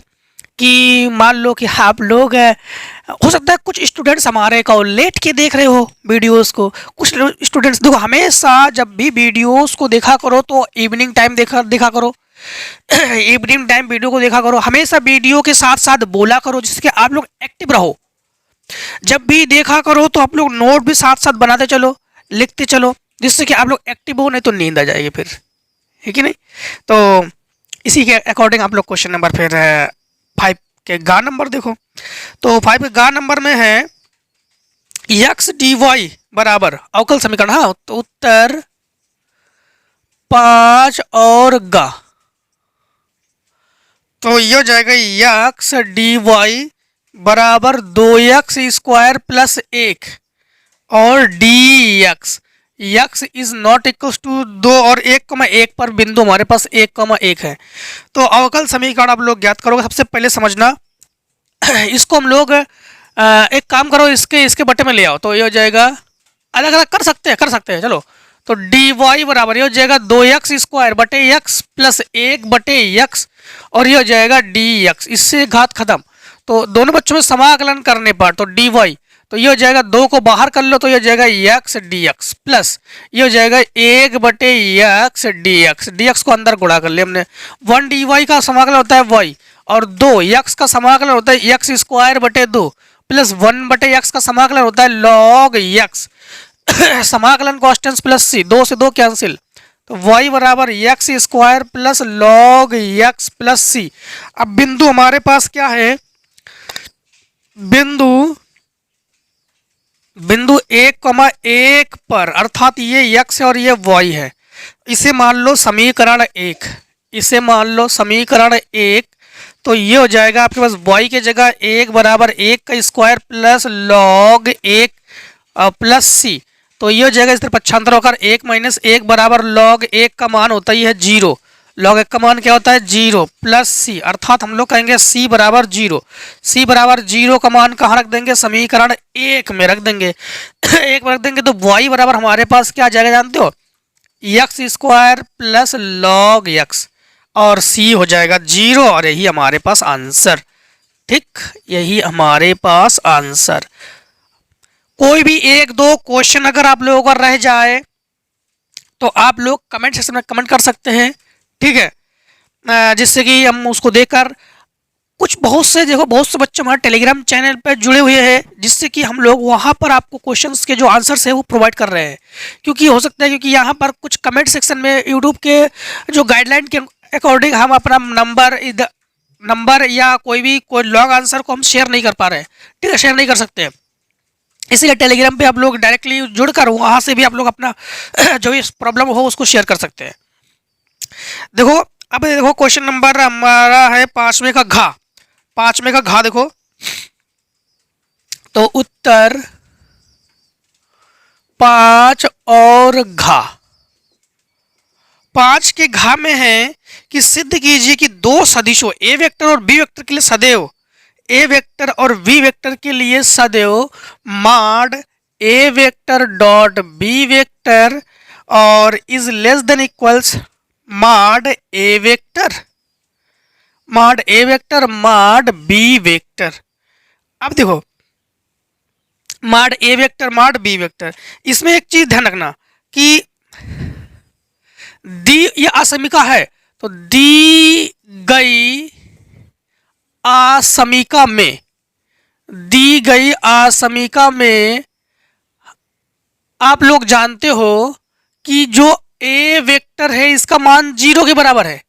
कि मान लो कि आप लोग हो सकता है कुछ स्टूडेंट्स हमारे को लेट के देख रहे हो वीडियोस को। कुछ स्टूडेंट्स देखो हमेशा जब भी वीडियोस को देखा करो तो इवनिंग टाइम देखा करो इवनिंग टाइम वीडियो को देखा करो, हमेशा वीडियो के साथ साथ बोला करो जिससे आप लोग एक्टिव रहो। जब भी देखा करो तो आप लोग नोट भी साथ साथ बनाते चलो, लिखते चलो, जिससे कि आप लोग एक्टिव हो, नहीं तो नींद आ जाएगी फिर, है कि नहीं। तो इसी के अकॉर्डिंग आप लोग क्वेश्चन नंबर फिर 5 के गा नंबर देखो। तो 5 के गा नंबर में है x dy बराबर अवकल समीकरण, हाँ तो उत्तर 5 और गा, तो ये हो जाएगा यक्स डी वाई बराबर 2x² प्लस 1 और d x, x is not equal to 2 और 1,1 पर बिंदु हमारे पास 1,1 है। तो अवकल समीकरण आप लोग ज्ञात करोगे। सबसे पहले समझना इसको हम लोग एक काम करो, इसके इसके बटे में ले आओ, तो ये हो जाएगा, अलग अलग कर सकते हैं चलो। तो डी वाई बराबर ये हो जाएगा 2x² बटे x प्लस 1 बटे x और ये हो जाएगा डी एक्स, इससे घात खत्म। तो दोनों बच्चों में समाकलन करने पर तो डी वाई, तो ये हो जाएगा 2 को बाहर कर लो तो ये हो जाएगा x डी एक्स प्लस ये हो जाएगा 1 बटे x डी एक्स को अंदर गुणा कर लिया हमने। 1 डी वाई का समाकलन होता है y और 2 x का समाकलन होता है x² बटे 2 प्लस 1 बटे x का समाकलन होता है log x समाकलन कॉन्स्टेंट प्लस c, 2 से 2 कैंसिल, तो y बराबर x² plus log x plus c। अब बिंदु हमारे पास क्या है, बिंदु 1,1 पर, अर्थात ये x है और ये y है। इसे मान लो समीकरण 1, इसे मान लो समीकरण 1, तो ये हो जाएगा आपके पास y के जगह 1 बराबर 1 का square plus log 1 plus c, तो ये हो जाएगा इस तरह पक्षांतर होकर 1 माइनस 1 बराबर log 1 का मान होता ही है 0, log 1 का मान क्या होता है 0 प्लस c, अर्थात हम लोग कहेंगे c बराबर 0। c बराबर 0 का मान कहाँ रख देंगे, समीकरण 1 में रख देंगे 1 में रख देंगे, तो y बराबर हमारे पास क्या आ जाएगा जानते हो, x² प्लस log x और c हो जाएगा 0 और यही हमारे पास आंसर। ठीक, यही हमारे पास आंसर। कोई भी 1-2 क्वेश्चन अगर आप लोगों का रह जाए तो आप लोग कमेंट सेक्शन में कमेंट कर सकते हैं, ठीक है, जिससे कि हम उसको देखकर कुछ बहुत से बच्चे हमारे टेलीग्राम चैनल पर जुड़े हुए हैं, जिससे कि हम लोग वहाँ पर आपको क्वेश्चंस के जो आंसर्स है वो प्रोवाइड कर रहे हैं। क्योंकि हो सकता है क्योंकि यहाँ पर कुछ कमेंट सेक्शन में यूट्यूब के जो गाइडलाइन के अकॉर्डिंग हम अपना नंबर या कोई लॉन्ग आंसर को हम शेयर नहीं कर पा रहे हैं, ठीक है, शेयर नहीं कर सकते हैं। इसलिए टेलीग्राम पे आप लोग डायरेक्टली जुड़कर वहाँ से भी आप लोग अपना जो भी प्रॉब्लम हो उसको शेयर कर सकते हैं। देखो अब देखो क्वेश्चन नंबर हमारा है 5वें का घा, 5वें का घा देखो, तो उत्तर 5 और घा, 5 के घा में है कि सिद्ध कीजिए कि दो सदिशों ए वेक्टर और बी वेक्टर के लिए सदैव ए वेक्टर और बी वेक्टर के लिए सदैव mod A vector dot B vector और is less than equals mod A vector mod B vector. अब देखो mod A vector mod B vector, इसमें एक चीज ध्यान रखना कि दी ये असमीका है, तो दी गई असमीका में आप लोग जानते हो कि जो ए वेक्टर है इसका मान 0 के बराबर है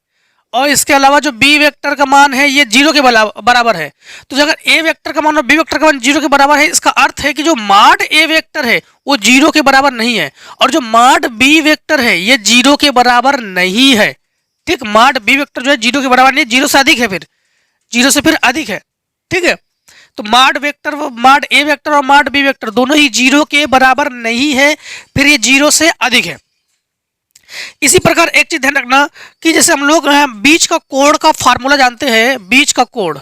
और इसके अलावा जो बी वेक्टर का मान है ये 0 के बराबर है। तो अगर ए वेक्टर का मान और बी वेक्टर का मान 0 के बराबर है, इसका अर्थ है कि जो मॉड ए वेक्टर है वो 0 के बराबर नहीं है और जो मॉड बी वेक्टर है ये 0 के बराबर नहीं है। ठीक, मॉड बी वेक्टर जो है 0 के बराबर नहीं, 0 से अधिक है, फिर 0 से फिर अधिक है। ठीक है, तो मॉड ए वेक्टर और मॉड बी वेक्टर दोनों ही 0 के बराबर नहीं है, फिर ये 0 से अधिक है। इसी प्रकार एक चीज ध्यान रखना कि जैसे हम लोग बीच का कोण का फार्मूला जानते हैं, बीच का कोण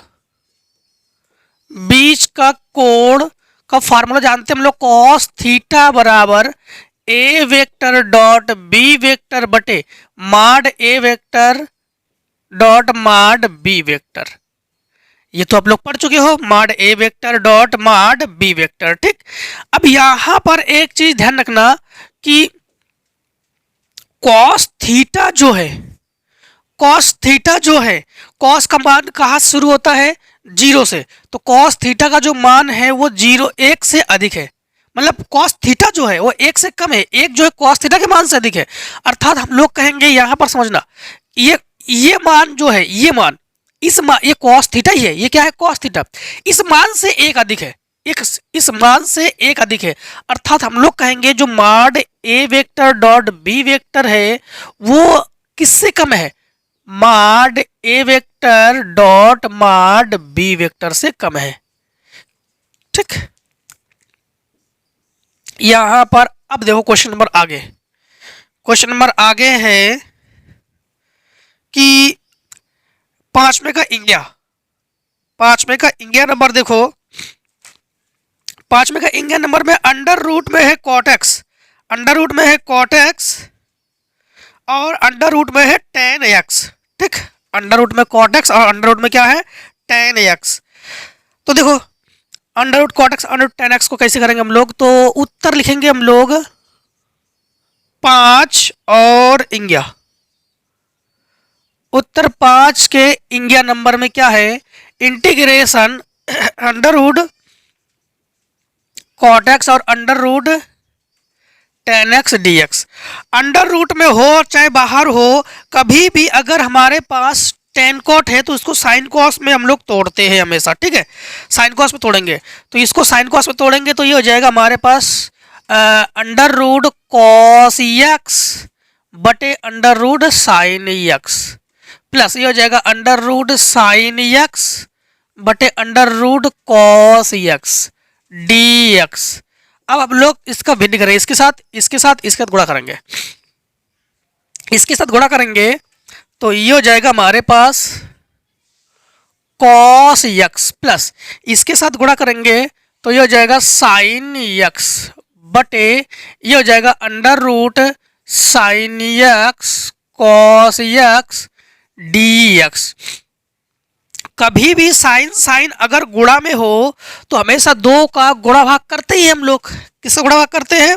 का फार्मूला जानते हैं हम लोग, कॉस थीटा बराबर A vector dot B vector बटे mod A vector dot mod B vector. ये तो आप लोग पढ़ चुके हो, mod A vector dot mod B vector. ठीक, अब यहां पर एक चीज ध्यान रखना कि कॉस थीटा जो है कॉस का मान कहाँ शुरू होता है, 0 से, तो कॉस थीटा का जो मान है वो 1 से अधिक है, मतलब कॉस थीटा जो है वो 1 से कम है, 1 जो है कॉस थीटा के मान से अधिक है। अर्थात हम लोग कहेंगे यहां पर समझना ये मान जो है ये कॉस थीटा ही है, ये क्या है कॉस थीटा, इस मान से 1 अधिक है। एक इस मान से एक अधिक है, अर्थात हम लोग कहेंगे जो माड ए वेक्टर डॉट बी वेक्टर है वो किससे कम है, माड ए वेक्टर डॉट माड बी वेक्टर से कम है। ठीक, यहां पर अब देखो क्वेश्चन नंबर आगे, क्वेश्चन नंबर आगे है कि पांचवें का इंडिया, पांचवें का इंडिया नंबर देखो, पांचवें का इंडिया नंबर में अंडर रूट में है कॉटेक्स, अंडर रूट में है कॉटेक्स और अंडर रूट में है टेन एक्स। ठीक, अंडर रूट में कॉटेक्स और अंडर रूट में क्या है, टेन एक्स। तो देखो under root cot x under root tan x को कैसे करेंगे हम लोग, तो उत्तर लिखेंगे हम लोग 5 और इंडिया, उत्तर 5 के इंडिया नंबर में क्या है, इंटीग्रेशन अंडर रूट कॉटेक्स और under root tan x d x. Under root में हो चाहे बाहर हो, कभी भी अगर हमारे पास टेन कॉट है तो उसको साइन कॉस में हम लोग तोड़ते हैं हमेशा। ठीक है, साइन कॉस में तोड़ेंगे, तो इसको साइन कॉस में तोड़ेंगे तो ये हो जाएगा हमारे पास अंडर रूट कॉस एक्स बटे under root sine x, plus ये हो जाएगा अंडर रूट साइन एक्स बटे under root cos x d x. अब हम लोग इसका भिन्न करें, इसके साथ इसके साथ इसके साथ गुणा करेंगे, इसके साथ गुणा करेंगे तो ये हो जाएगा हमारे पास कॉस एक्स, प्लस इसके साथ गुणा करेंगे तो ये हो जाएगा साइन एक्स बटे ये हो जाएगा under root sine x cos x d x. कभी भी साइन साइन अगर गुणा में हो तो हमेशा दो का गुणा भाग करते ही हम लोग, किसका गुणा भाग करते हैं,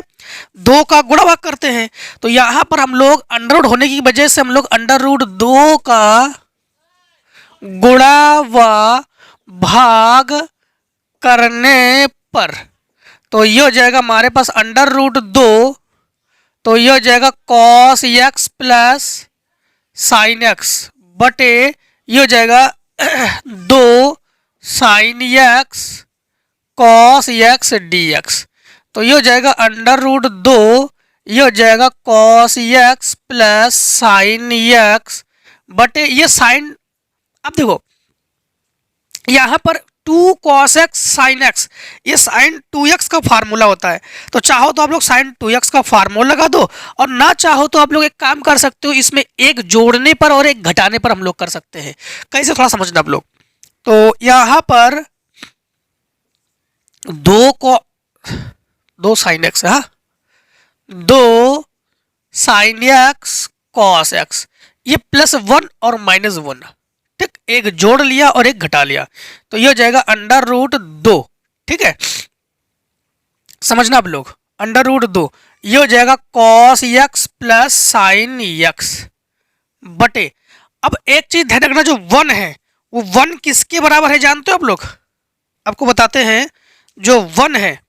दो का गुणा भाग करते हैं। तो यहां पर हम लोग अंडर रूट होने की वजह से हम लोग अंडर रूट दो का गुणा व भाग करने पर तो ये हो जाएगा हमारे पास अंडर रूट दो, तो ये हो जाएगा cos x plus sign x बटे ये हो जाएगा दो sign x cos x d x. तो ये हो जाएगा अंडर रूट दो, ये हो जाएगा cos x plus sign x बटे ये साइन, अब देखो यहां पर 2 cos x sin x, ये साइन 2x का फार्मूला होता है, तो चाहो तो आप लोग साइन 2x का फार्मूला लगा दो और ना चाहो तो आप लोग एक काम कर सकते हो, इसमें एक जोड़ने पर और एक घटाने पर हम लोग कर सकते हैं। कैसे थोड़ा समझना आप लोग, तो यहां पर दो साइन एक्स है, दो साइन एक्स कॉस एक्स, ये +1 और -1, ठीक, एक जोड़ लिया और एक घटा लिया तो ये हो जाएगा अंडर रूट दो। ठीक है, समझना आप लोग, अंडर रूट दो ये हो जाएगा cos x plus sign x बटे, अब एक चीज ध्यान रखना, जो 1 है वो 1 किसके बराबर है जानते हो आप लोग, आपको बताते हैं, जो 1 है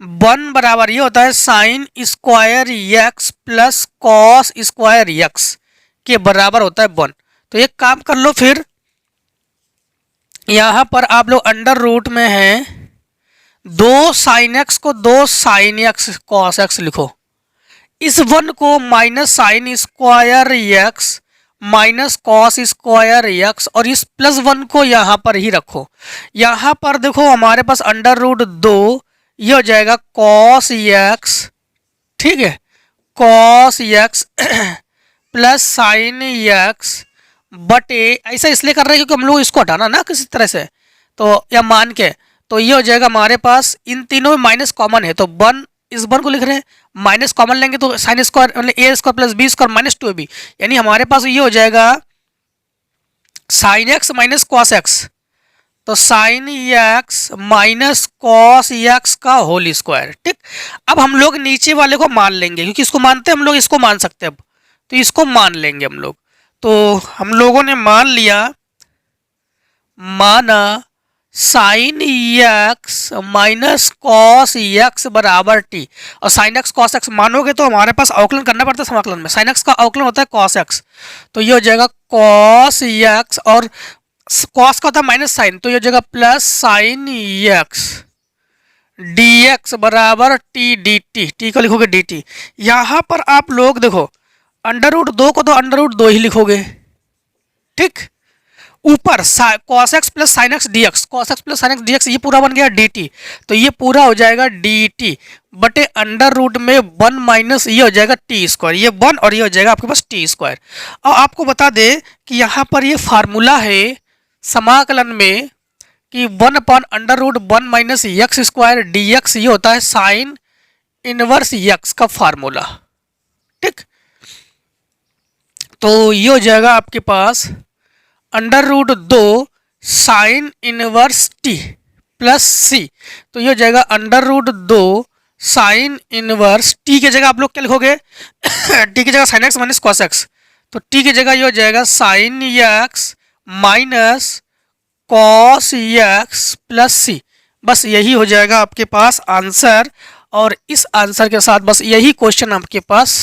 1 बराबर ये होता है sine square x plus cos square x के बराबर होता है 1। तो एक काम कर लो, फिर यहां पर आप लोग अंडर रूट में है दो साइन एक्स को दो साइन एक्स कॉस एक्स लिखो, इस 1 को minus sine square x minus cos square x और इस +1 को यहां पर ही रखो। यहां पर देखो हमारे पास अंडर रूट दो ये हो जाएगा कॉस एक्स, ठीक है, cos x plus sign x बटे, ऐसा इसलिए कर रहे हैं क्योंकि हम लोग इसको हटाना ना किसी तरह से, तो या मान के, तो ये हो जाएगा हमारे पास इन तीनों में माइनस कॉमन है तो 1, इस 1 को लिख रहे हैं, माइनस कॉमन लेंगे तो साइन स्क्वायर मतलब A square plus B square minus 2ab, यानी हमारे पास ये हो जाएगा sine X minus cos X, तो sine X minus cos X का होल स्क्वायर। ठीक, अब हम लोग नीचे वाले को मान लेंगे क्योंकि इसको मानते हैं हम लोग, इसको मान सकते हैं, अब तो इसको मान लेंगे हम लोग। तो हम लोगों ने मान लिया, माना sign X minus cos x बराबर टी, और साइन एक्स कॉस एक्स मानोगे तो हमारे पास अवकलन करना पड़ता है समाकलन में, साइन एक्स का अवकलन होता है कॉस एक्स, तो ये हो जाएगा कॉस एक्स और कॉस का होता है माइनस साइन, तो ये हो जाएगा plus sine x d x बराबर टी डी टी, टी को लिखोगे डी टी। यहाँ पर आप लोग देखो अंडर रूट 2 को तो अंडर रूट 2 ही लिखोगे, ठीक। ऊपर cos x plus sine x d x, cos x plus sine x d X, ये पूरा बन गया डी टी, तो ये पूरा हो जाएगा डी टी बटे अंडर रूट में 1 माइनस ये हो जाएगा टी स्क्वायर, ये 1 और ये हो जाएगा आपके पास टी स्क्वायर। और आपको बता दे कि यहाँ पर ये फार्मूला है समाकलन में कि 1 upon under root 1 minus X square D X, ये होता है साइन इनवर्स एक्स का फार्मूला, ठीक। तो ये हो जाएगा आपके पास under root 2 sine inverse T plus C, तो ये हो जाएगा under root 2 sine inverse T की जगह आप लोग क्या लिखोगे टी की जगह sine X minus cos X, तो टी की जगह ये हो जाएगा sine X minus cos x plus सी। बस यही हो जाएगा आपके पास आंसर, और इस आंसर के साथ बस यही क्वेश्चन आपके पास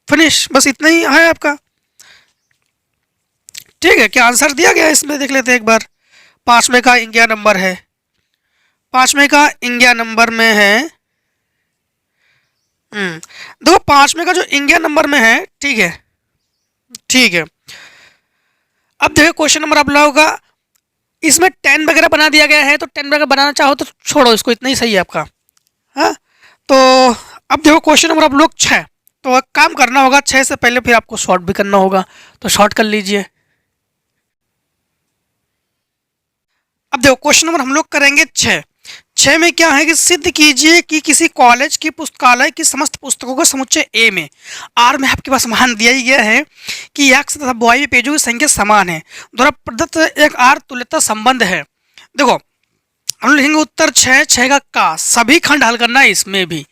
फिनिश, बस इतना ही है आपका, ठीक है। क्या आंसर दिया गया है इसमें देख लेते हैं एक बार। 5वें का इंडिया नंबर है, 5वें का इंडिया नंबर में है, देखो 5वें का जो इंडिया नंबर में है, ठीक है, ठीक है। अब देखो क्वेश्चन नंबर आप लोगों का इसमें 10 वगैरह बना दिया गया है, तो 10 वगैरह बनाना चाहो तो छोड़ो इसको, इतना ही सही है आपका, हाँ। तो अब देखो क्वेश्चन नंबर आप लोग 6, तो एक काम करना होगा 6 से पहले फिर आपको शॉर्ट भी करना होगा, तो शॉर्ट कर लीजिए। अब देखो क्वेश्चन नंबर हम लोग करेंगे 6 में क्या है कि सिद्ध कीजिए कि किसी कॉलेज की पुस्तकालय की समस्त पुस्तकों का समुच्चय ए में आर में आपके पास मान दिया ही गया है कि एक्स तथा वाई में पेजों की संख्या समान है, द्वारा प्रदत्त एक आर तुल्यता संबंध है। देखो हम लिखेंगे उत्तर 6 का सभी खंड हल करना है इसमें भी,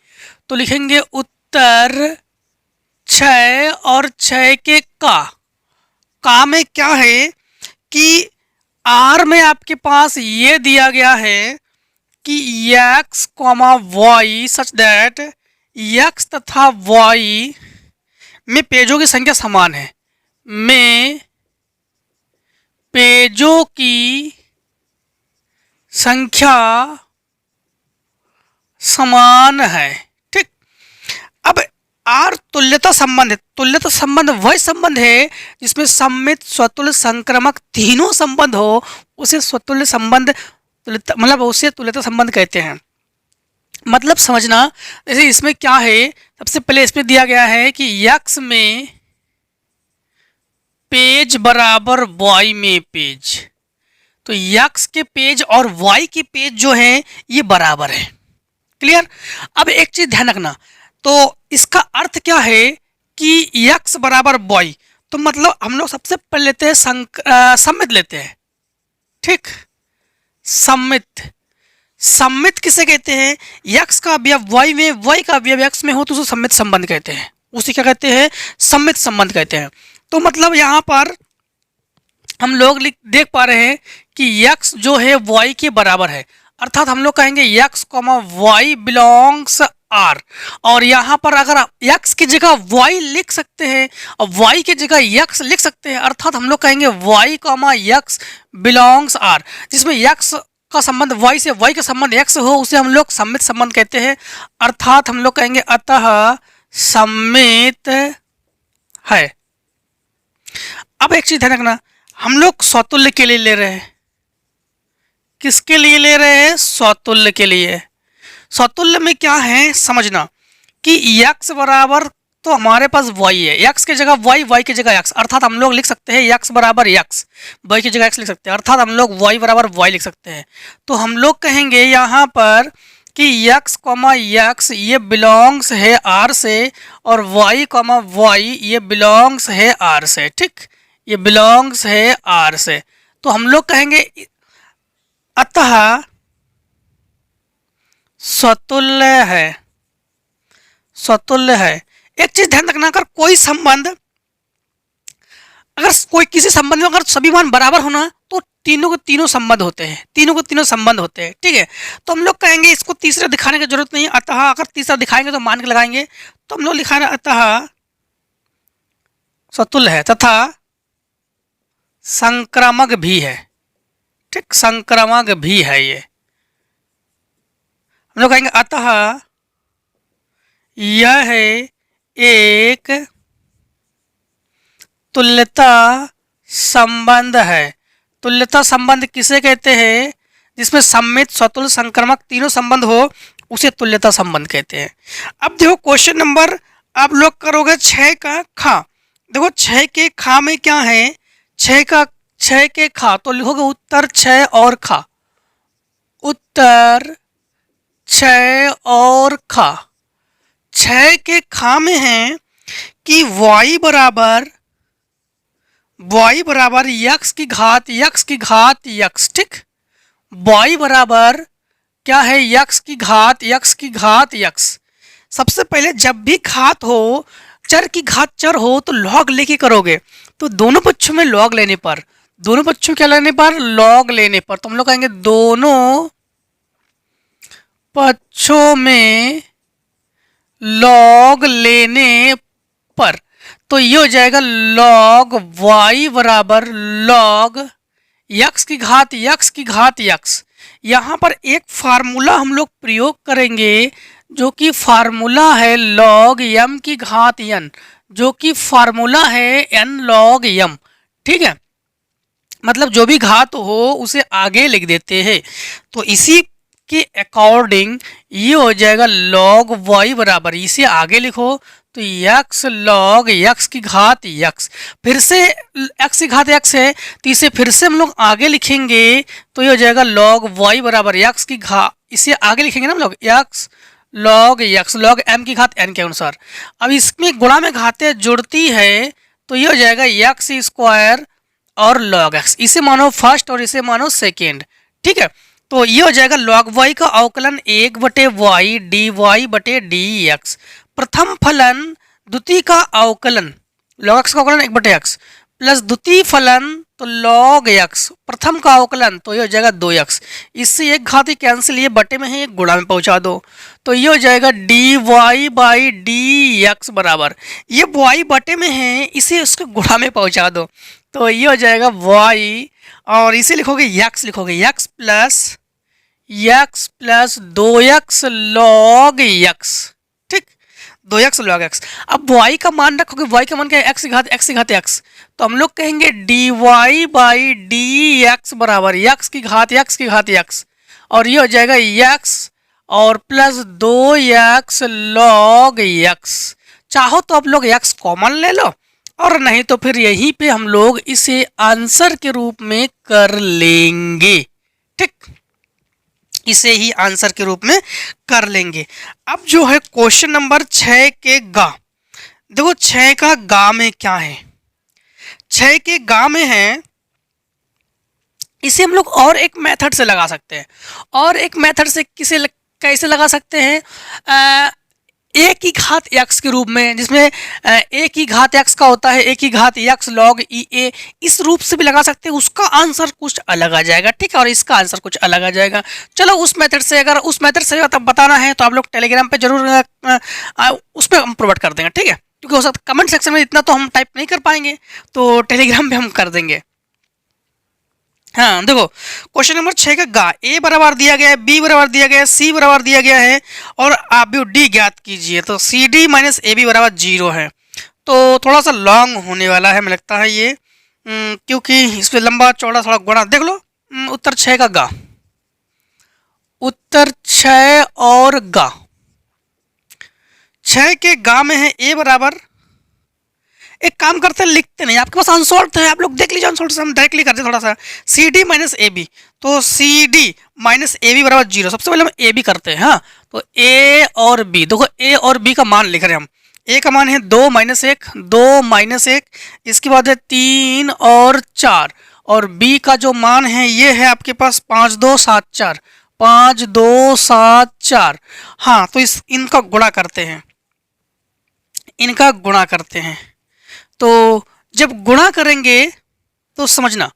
तो लिखेंगे उत्तर 6 और 6 के का में क्या है कि आर में आपके पास ये दिया गया है कि x, y such that x तथा y में पेजों की संख्या समान है, में पेजों की संख्या समान है, ठीक। अब आर तुल्यता संबंध है, तुल्यता संबंध वह संबंध है जिसमें सममित स्वतुल्य संक्रमक तीनों संबंध हो, उसे स्वतुल्य संबंध मतलब उसे तुल्यता संबंध कहते हैं। मतलब समझना, जैसे इसमें क्या है, सबसे पहले इसमें दिया गया है कि x में पेज बराबर y में पेज, तो x के पेज और y के पेज जो है ये बराबर है, क्लियर। अब एक चीज ध्यान रखना, तो इसका अर्थ क्या है कि x बराबर y, तो मतलब हम लोग सबसे पहले लेते हैं सम्मित लेते हैं, ठीक। सम्मित, सम्मित किसे कहते हैं, x का अवयव y में, y का अवयव x में हो तो उसे सम्मित संबंध कहते हैं, उसे क्या कहते हैं, सम्मित संबंध कहते हैं। तो मतलब यहाँ पर हम लोग देख पा रहे हैं कि x जो है y के बराबर है, अर्थात हम लोग कहेंगे x, y बिलोंग्स r, और यहाँ पर अगर x की जगह y लिख सकते हैं और y की जगह x लिख सकते हैं, अर्थात हम लोग कहेंगे y, x बिलोंग्स r, जिसमें x का संबंध y से, y का संबंध x हो, उसे हम लोग सम्मित संबंध कहते हैं। अर्थात हम लोग कहेंगे अतः सम्मित है। अब एक चीज ध्यान रखना, हम लोग स्वतुल्य के लिए ले रहे हैं, किसके लिए ले रहे हैं, स्वतुल्य के लिए। स्वतुल्य में क्या है समझना कि x बराबर तो हमारे पास y है, x की जगह y की जगह x, अर्थात हम लोग लिख सकते हैं x बराबर x, y की जगह x लिख सकते हैं, अर्थात हम लोग y बराबर y लिख सकते हैं। तो हम लोग कहेंगे यहाँ पर कि x, x ये बिलोंग्स है r से, और y, y ये बिलोंग्स है r से, ठीक, ये बिलोंग्स है r से। तो हम लोग कहेंगे अतः स्वतुल्य है, स्वतुल्य है। एक चीज ध्यान रखना, अगर कोई संबंध, अगर कोई किसी संबंध में अगर सभी मान बराबर होना तो तीनों के तीनों संबंध होते हैं, तीनों के तीनों संबंध होते हैं, ठीक है। तो हम लोग कहेंगे इसको तीसरा दिखाने की जरूरत नहीं, अतः अगर तीसरा दिखाएंगे तो मान के लगाएंगे, तो हम लोग लिखा है अतः स्वतुल्य है तथा संक्रामक भी है। ठीक, संक्रामक भी है ये। हम लोग कहेंगे अतः यह एक तुल्यता संबंध है। तुल्यता संबंध किसे कहते हैं? जिसमें सम्मित, स्वतुल्य, संक्रामक तीनों संबंध हो उसे तुल्यता संबंध कहते हैं। अब देखो क्वेश्चन नंबर आप लोग करोगे 6 का खा। देखो 6 के खा में क्या है? 6 के खा तो लिखोगे उत्तर 6 और खा। उत्तर 6 और खा। 6 के खा में है कि y बराबर यक्स की घात यक्स। ठीक, y बराबर क्या है? यक्स की घात यक्स। सबसे पहले जब भी घात हो, चर की घात चर हो तो लॉग लेके करोगे। तो दोनों पक्षों में लॉग लेने पर, दोनों पक्षों क्या लेने पर? लॉग लेने पर। तो हम लोग कहेंगे दोनों पक्षों में लॉग लेने पर। तो ये हो जाएगा लॉग y बराबर लॉग यक्स की घात यक्स। यहाँ पर एक फार्मूला हम लोग प्रयोग करेंगे जो कि फार्मूला है लॉग m की घात n, जो कि फार्मूला है n लॉग m। ठीक है, मतलब जो भी घात हो उसे आगे लिख देते हैं। तो इसी के अकॉर्डिंग ये हो जाएगा लॉग y बराबर, इसे आगे लिखो तो यक्स लॉग यक्स की घात यक्स। फिर से x की घात x है तो इसे फिर से हम लोग आगे लिखेंगे तो ये हो जाएगा लॉग y बराबर यक्स की घात, इसे आगे लिखेंगे ना हम लोग x log x, log m की घात n के अनुसार। अब इसमें गुणा में घातें जुड़ती है तो ये हो जाएगा यक्स स्क्वायर और लॉग x, इसे मानो फर्स्ट और इसे मानो सेकेंड। ठीक है, तो ये हो जाएगा log y का अवकलन 1/y dy/dx। प्रथम फलन द्वितीय का अवकलन log x का अवकलन 1/x प्लस द्वितीय फलन तो log x, प्रथम का अवकलन तो ये हो जाएगा 2x। इससे एक घात कैंसिल, ये बटे में है एक गुणा में पहुंचा दो तो ये हो जाएगा dy/dx बराबर, ये y बटे में है इसे उसके गुणा में पहुंचा दो तो ये हो जाएगा y और इसे लिखोगे x plus 2x log x। ठीक, 2x log x। अब y का मान रखोगे, y का मान क्या है? x की घात x। तो हम लोग कहेंगे dy/dx बराबर x की घात x और ये हो जाएगा x और प्लस 2x log x। चाहो तो आप लोग x कॉमन ले लो और नहीं तो फिर यहीं पे हम लोग इसे आंसर के रूप में कर लेंगे। ठीक, इसे ही आंसर के रूप में कर लेंगे। अब जो है क्वेश्चन नंबर 6 के गा, देखो 6 का गा में क्या है? 6 के गा में है, इसे हम लोग और एक मेथड से लगा सकते हैं। और एक मेथड से कैसे लगा सकते हैं? a की घात x के रूप में, जिसमें a की घात x का होता है a की घात x log e_a, इस रूप से भी लगा सकते हैं। उसका आंसर कुछ अलग आ जाएगा। ठीक है, और इसका आंसर कुछ अलग आ जाएगा। चलो उस मेथड से, अगर उस मेथड से तब बताना है तो आप लोग टेलीग्राम पे जरूर उस पर हम प्रोवाइड कर देंगे। ठीक है, क्योंकि हो सकता कमेंट सेक्शन में इतना तो हम टाइप नहीं कर पाएंगे, तो टेलीग्राम पे हम कर देंगे। हाँ देखो क्वेश्चन नंबर 6 का गा, a बराबर दिया गया है, b बराबर दिया गया है, c बराबर दिया गया है और आप भी d ज्ञात कीजिए। तो C D minus A B बराबर 0 है। तो थोड़ा सा लॉन्ग होने वाला है, मुझे लगता है ये, क्योंकि इस पर लंबा चौड़ा थोड़ा गुणा। देख लो उत्तर 6 का गा, उत्तर 6 और गा। 6 के गा में है a बराबर, एक काम करते हैं लिखते नहीं, आपके पास अनसॉल्व है, आप लोग देख लीजिए अनसॉल्व से हम डायरेक्टली करते थोड़ा सा। C D minus A B, तो C D minus A B बराबर 0। सबसे पहले हम ए बी करते हैं। हाँ, तो ए और बी, देखो ए और बी का मान लिख रहे हैं हम। ए का मान है 2 माइनस 1, इसके बाद है 3 और 4, और बी का जो मान है ये है आपके पास 5 2 7 4, 5 2 7 4। हाँ, तो इनका गुणा करते हैं, इनका गुणा करते हैं। तो जब गुणा करेंगे तो समझना,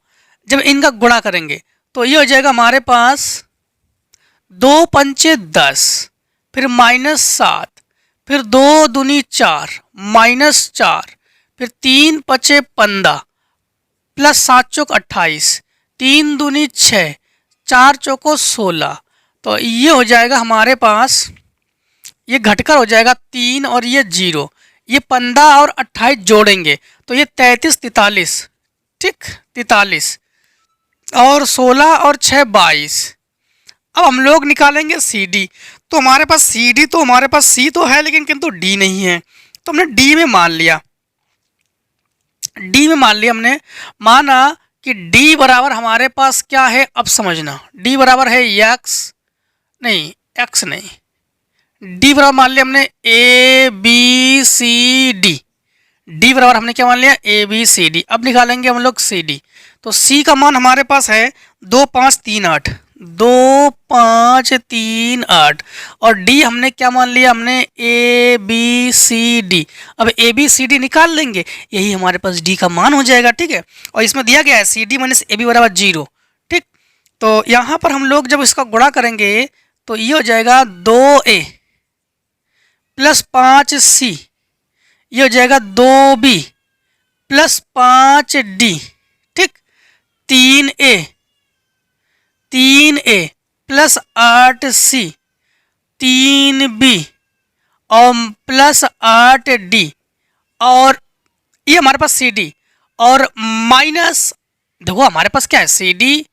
जब इनका गुणा करेंगे तो ये हो जाएगा हमारे पास 2 पंचे 10, फिर -7, फिर 2 दूनी 4, -4, फिर 3 पचे 15, प्लस 7 चौक 28, 3 दूनी 6, 4 चौको 16। तो ये हो जाएगा हमारे पास, ये घटकर हो जाएगा 3 और ये 0, ये 15 और 28 जोड़ेंगे तो ये 33 43, ठीक 43 और 16 और 6 22। अब हम लोग निकालेंगे सी डी। तो हमारे पास सी डी, तो हमारे पास सी तो है लेकिन किंतु डी नहीं है, तो हमने डी में मान लिया। डी में मान लिया हमने, माना कि डी बराबर हमारे पास क्या है, अब समझना। डी बराबर है एक्स नहीं, एक्स नहीं, डी बराबर मान लिया हमने A B C D. D बराबर हमने क्या मान लिया, ए बी सी डी। अब निकालेंगे हम लोग सी डी। तो सी का मान हमारे पास है 2 5 3 8, 2 5 3 8। और डी हमने क्या मान लिया, हमने ए बी सी डी। अब ए बी सी डी निकाल लेंगे, यही हमारे पास डी का मान हो जाएगा, ठीक है। और इसमें दिया गया है C D minus A B बराबर 0, ठीक। तो यहाँ पर हम लोग जब इसका गुणा करेंगे तो ये हो जाएगा 2a प्लस 5c, ये हो जाएगा 2b प्लस 5d, ठीक। 3a प्लस 8c, 3b और प्लस 8d, और ये हमारे पास सी डी। और माइनस, देखो हमारे पास क्या है, C D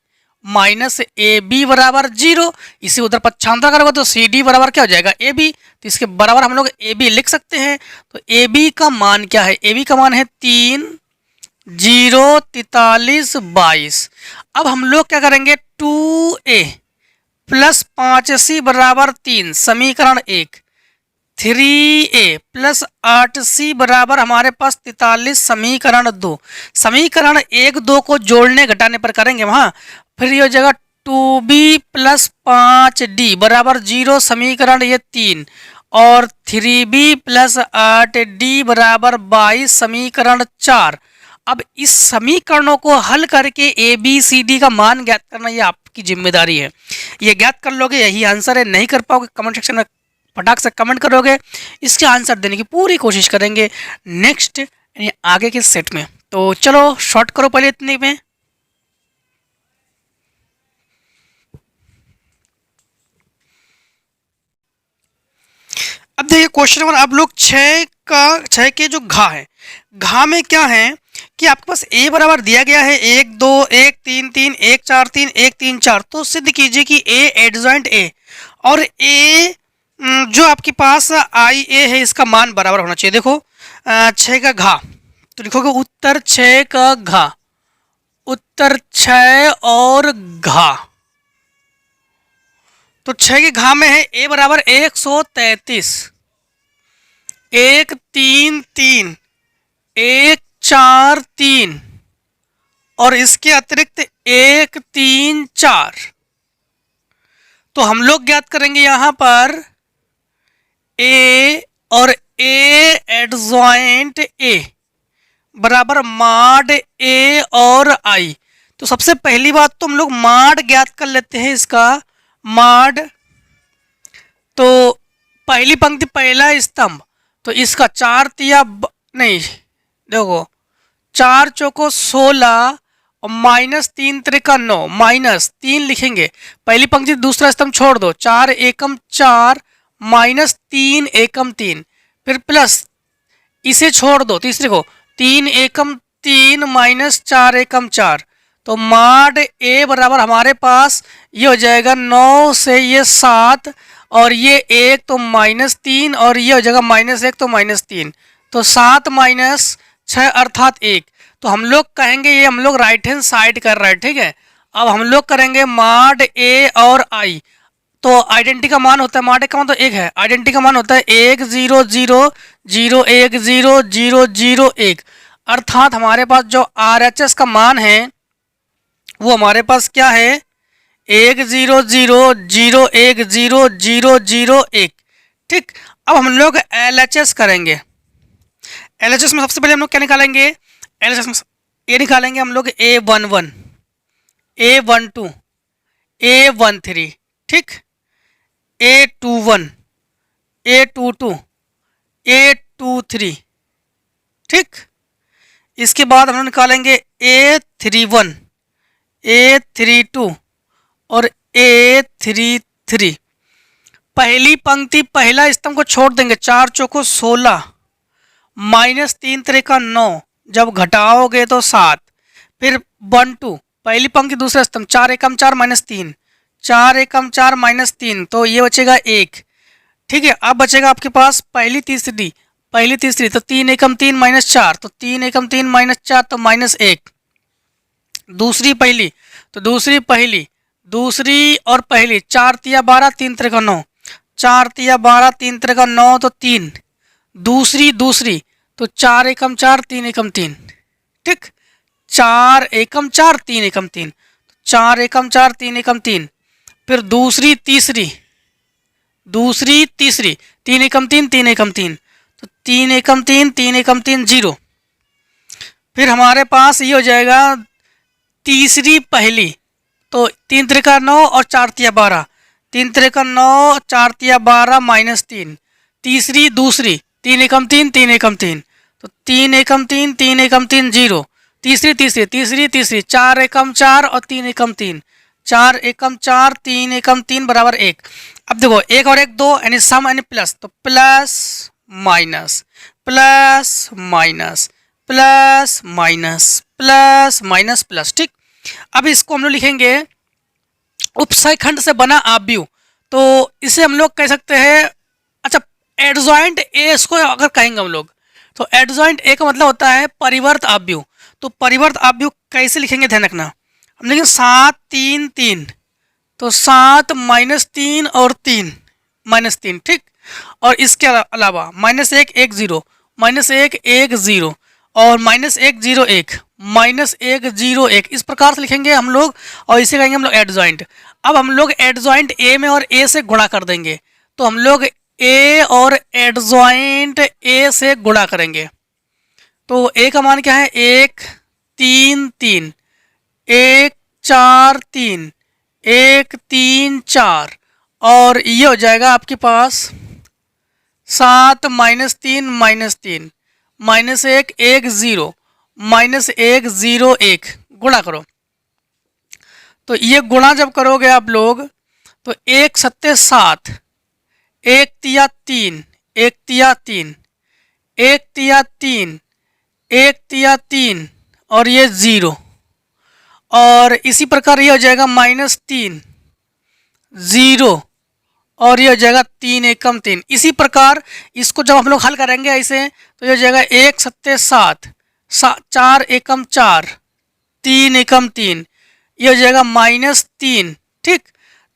minus A B बराबर 0। इसे उधर पक्षांतर करोगे तो सी डी बराबर क्या हो जाएगा, ए बी। तो इसके बराबर हम लोग ए बी लिख सकते हैं। तो ए बी का मान क्या है, ए बी का मान है 3 0 43 22। अब हम लोग क्या करेंगे, 2a प्लस 5c बराबर 3 समीकरण 1, 3a प्लस 8c बराबर हमारे पास 43 समीकरण 2। समीकरण 1 2 को जोड़ने घटाने पर करेंगे वहाँ, फिर ये हो जाएगा 2b प्लस 5d बराबर 0 समीकरण ये 3, और 3b प्लस 8d बराबर 22 समीकरण 4। अब इस समीकरणों को हल करके ए बी सी डी का मान ज्ञात करना ये आपकी जिम्मेदारी है। ये ज्ञात कर लोगे यही आंसर है, नहीं कर पाओगे कमेंट सेक्शन में फटाक से कमेंट करोगे, इसके आंसर देने की पूरी कोशिश करेंगे नेक्स्ट यानी आगे के सेट में। तो चलो शॉर्ट करो पहले इतने में। अब देखिए क्वेश्चन नंबर, आप लोग 6 के जो घा है, घा में क्या है कि आपके पास a बराबर दिया गया है 1 2 1 3 3 1 4 3 1 3 4। तो सिद्ध कीजिए कि a एडजॉइंट a और a जो आपके पास आई ए है इसका मान बराबर होना चाहिए। देखो 6 का घा, तो लिखोगे उत्तर 6 का घा, उत्तर 6 और घा। तो 6 के घा में है a बराबर 133, 1 3 3 1 4 3 और इसके अतिरिक्त 1 3 4। तो हम लोग ज्ञात करेंगे यहां पर a और a एडजॉइंट a बराबर माड a और i। तो सबसे पहली बात तो हम लोग माड ज्ञात कर लेते हैं इसका माड। तो पहली पंक्ति पहला स्तंभ, तो इसका 4 तिया नहीं, देखो 4 चौको 16 और माइनस 3 त्रिका 9, माइनस 3 लिखेंगे पहली पंक्ति, दूसरा स्तंभ छोड़ दो, 4 एकम 4 माइनस 3 एकम 3, फिर प्लस इसे छोड़ दो तीसरे को, 3 एकम 3 माइनस 4 एकम 4। तो माड ए बराबर हमारे पास ये हो जाएगा 9 से ये 7 और ये 1 तो माइनस 3 और ये हो जाएगा माइनस 1 तो माइनस 3। तो 7 माइनस 6 अर्थात 1। तो हम लोग कहेंगे ये हम लोग राइट हैंड साइड कर रहे हैं, ठीक है। अब हम लोग करेंगे माड ए और आई। तो आइडेंटिटी का मान होता है, माड ए का मान तो 1 है, आइडेंटिटी का मान होता है 1 0 0 0 1 0 0 0 1। अर्थात हमारे पास जो RHS का मान है वो हमारे पास क्या है 1 0 0 0 1 0 0 0 1, ठीक। अब हम लोग LHS करेंगे। LHS में सबसे पहले हम लोग क्या निकालेंगे, LHS में ये निकालेंगे हम लोग A11 A12 A13, ठीक, A21 A22 A23, ठीक। इसके बाद हम लोग निकालेंगे A31, A32 और A33। पहली पंक्ति पहला स्तंभ को छोड़ देंगे, 4 चौको 16 माइनस 3 त्रिका 9, जब घटाओगे तो 7। फिर 1 2 पहली पंक्ति दूसरा स्तंभ, 4 एकम 4 माइनस 3, 4 एकम 4 माइनस 3, तो ये बचेगा 1। ठीक है, अब बचेगा आपके पास पहली तीसरी, तो 3 एकम 3 माइनस 4, तो 3 एकम 3 माइनस 4 तो माइनस 1। दूसरी पहली, तो दूसरी और पहली, 4 तिया 12 3 त्रिका 9, 4 तिया 12 3 त्रिका 9 तो 3। दूसरी तो 4 एकम 4 3 एकम 3। ठीक, 4 एकम 4 3 एकम 3, 4 एकम 4 3 एकम 3। फिर दूसरी तीसरी 3 एकम 3 3 एकम 3, तो 3 एकम 3 3 एकम 3 0। फिर हमारे पास ये हो जाएगा तीसरी पहली, तो 3 त्रिका 9 और 4 तिया 12, 3 त्रिका 9 4 तिया 12 माइनस 3। तीसरी दूसरी 3 एकम 3 3 एकम 3, तो 3 एकम 3 3 एकम 3 0। तीसरी 4 एकम 4 और 3 एकम 3, 4 एकम 4 3 एकम 3 बराबर 1। अब देखो 1 और 1 2 यानी सम यानी प्लस, तो plus minus plus minus plus minus plus minus plus. ठीक, अब इसको हम लोग लिखेंगे उपसय खंड से बना आव्यूह, तो इसे हम लोग कह सकते हैं, अच्छा एडजॉइंट ए इसको अगर कहेंगे हम लोग, तो एडजॉइंट ए का मतलब होता है परिवर्त आव्यूह। तो परिवर्त आव्यूह कैसे लिखेंगे ध्यान रखना, हम लिखेंगे 7 3 3, तो 7 माइनस 3 और 3 माइनस 3। ठीक, और इसके अलावा माइनस 1 1 0 माइनस 1 1 0 और माइनस 1 0 1 माइनस 1 0 1, इस प्रकार से लिखेंगे हम लोग, और इसे कहेंगे हम लोग एडजॉइंट। अब हम लोग एडजॉइंट ए में और ए से गुणा कर देंगे, तो हम लोग ए और एडजॉइंट ए से गुणा करेंगे, तो ए का मान क्या है 1 3 3, 1 4 3, 1 3 4, और ये हो जाएगा आपके पास 7 माइनस 3 माइनस 3 माइनस 1 1 0 माइनस 1 0 1, गुणा करो। तो ये गुणा जब करोगे आप लोग, तो 1 सत्ते 7, 1 तिया 3 1 तिया 3, 1 तिया 3 1 तिया 3 और ये 0, और इसी प्रकार ये हो जाएगा माइनस 3 0 और ये हो जाएगा 3 एकम 3। इसी प्रकार इसको जब हम लोग हल करेंगे ऐसे, तो ये हो जाएगा 1 सत्ते 7, 4 एकम 4 3 एकम 3, ये हो जाएगा माइनस 3। ठीक,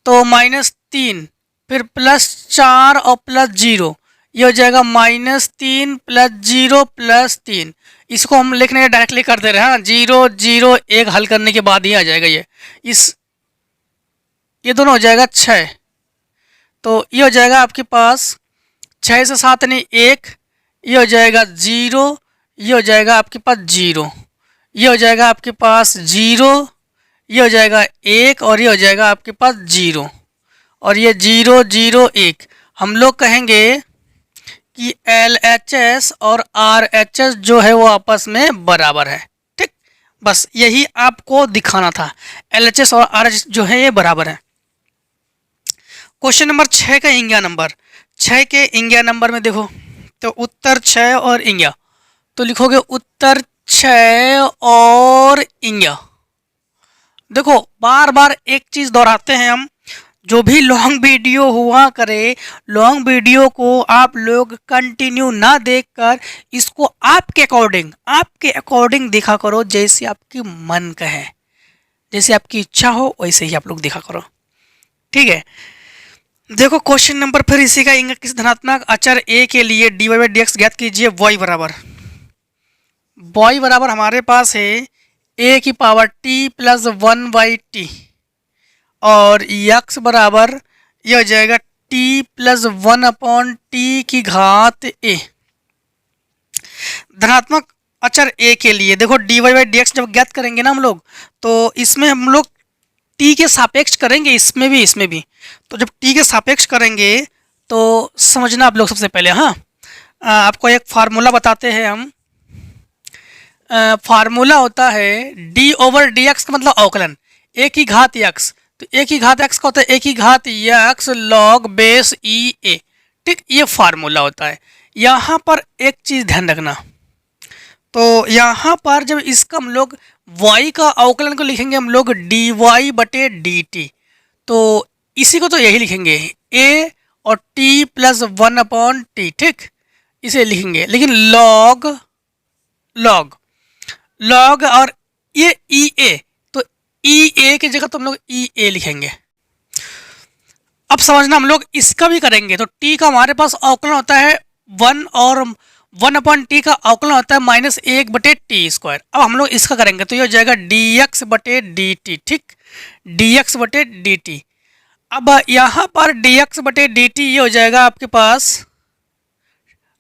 तो माइनस 3 फिर प्लस 4 और प्लस 0, ये हो जाएगा माइनस 3 प्लस 0 प्लस 3। इसको हम लिखने डायरेक्टली कर दे रहे हैं, 0 0 1 हल करने के बाद ही आ जाएगा ये दोनों हो जाएगा 6, तो ये हो जाएगा आपके पास 6 से 7 नहीं 1, ये हो जाएगा 0, ये हो जाएगा आपके पास 0, ये हो जाएगा आपके पास 0, ये हो जाएगा 1 और ये हो जाएगा आपके पास 0, और ये 0 0 1। हम लोग कहेंगे कि LHS और RHS जो है वो आपस में बराबर है। ठीक, बस यही आपको दिखाना था, LHS और RHS जो है ये बराबर है। क्वेश्चन नंबर 6 का इंग्या नंबर, 6 के इंग्या नंबर में देखो, तो उत्तर 6 और इंग्या, तो लिखोगे उत्तर 6 और इंग्या। देखो बार बार एक चीज़ दोहराते हैं हम, जो भी लॉन्ग वीडियो हुआ करे, लॉन्ग वीडियो को आप लोग कंटिन्यू ना देखकर इसको आपके अकॉर्डिंग देखा करो, जैसे आपकी मन कहे, जैसे आपकी इच्छा हो वैसे ही आप लोग देखा करो। ठीक है, देखो क्वेश्चन नंबर फिर इसी का इंग्या किस धनात्मक अचर a के लिए dy बाई dx ज्ञात कीजिए। y बराबर हमारे पास है a की power t plus 1 by T, और x बराबर यह हो जाएगा t प्लस 1 अपॉन टी की घात a। धनात्मक अचर a के लिए देखो dy बाई dx जब ज्ञात करेंगे ना हम लोग, तो इसमें हम लोग t के सापेक्ष करेंगे, इसमें भी। तो जब t के सापेक्ष करेंगे तो समझना आप लोग सबसे पहले, हाँ आपको एक फार्मूला बताते हैं हम। फार्मूला होता है डी ओवर डी एक्स का मतलब अवकलन, ए की घात एक्स, तो ए की घात एक्स का होता है ए की घात एक्स लॉग बेस ई ए। ठीक, ये फार्मूला होता है। यहाँ पर एक चीज़ ध्यान रखना, तो यहाँ पर जब इसका हम लोग y का अवकलन को लिखेंगे हम लोग डी वाई बटे डी टी, तो इसी को तो यही लिखेंगे a और t प्लस 1/t। ठीक, इसे लिखेंगे, लेकिन लॉग लॉग लॉग और ये ई ए, तो ई ए की जगह तो हम लोग ई ए लिखेंगे। अब समझना, हम लोग इसका भी करेंगे तो t का हमारे पास अवकलन होता है 1 और 1/t का अवकलन होता है -1/t²। अब हम लोग इसका करेंगे तो ये हो जाएगा dx/dt। ठीक, dx/dt। अब यहाँ पर dx/dt ये हो जाएगा आपके पास,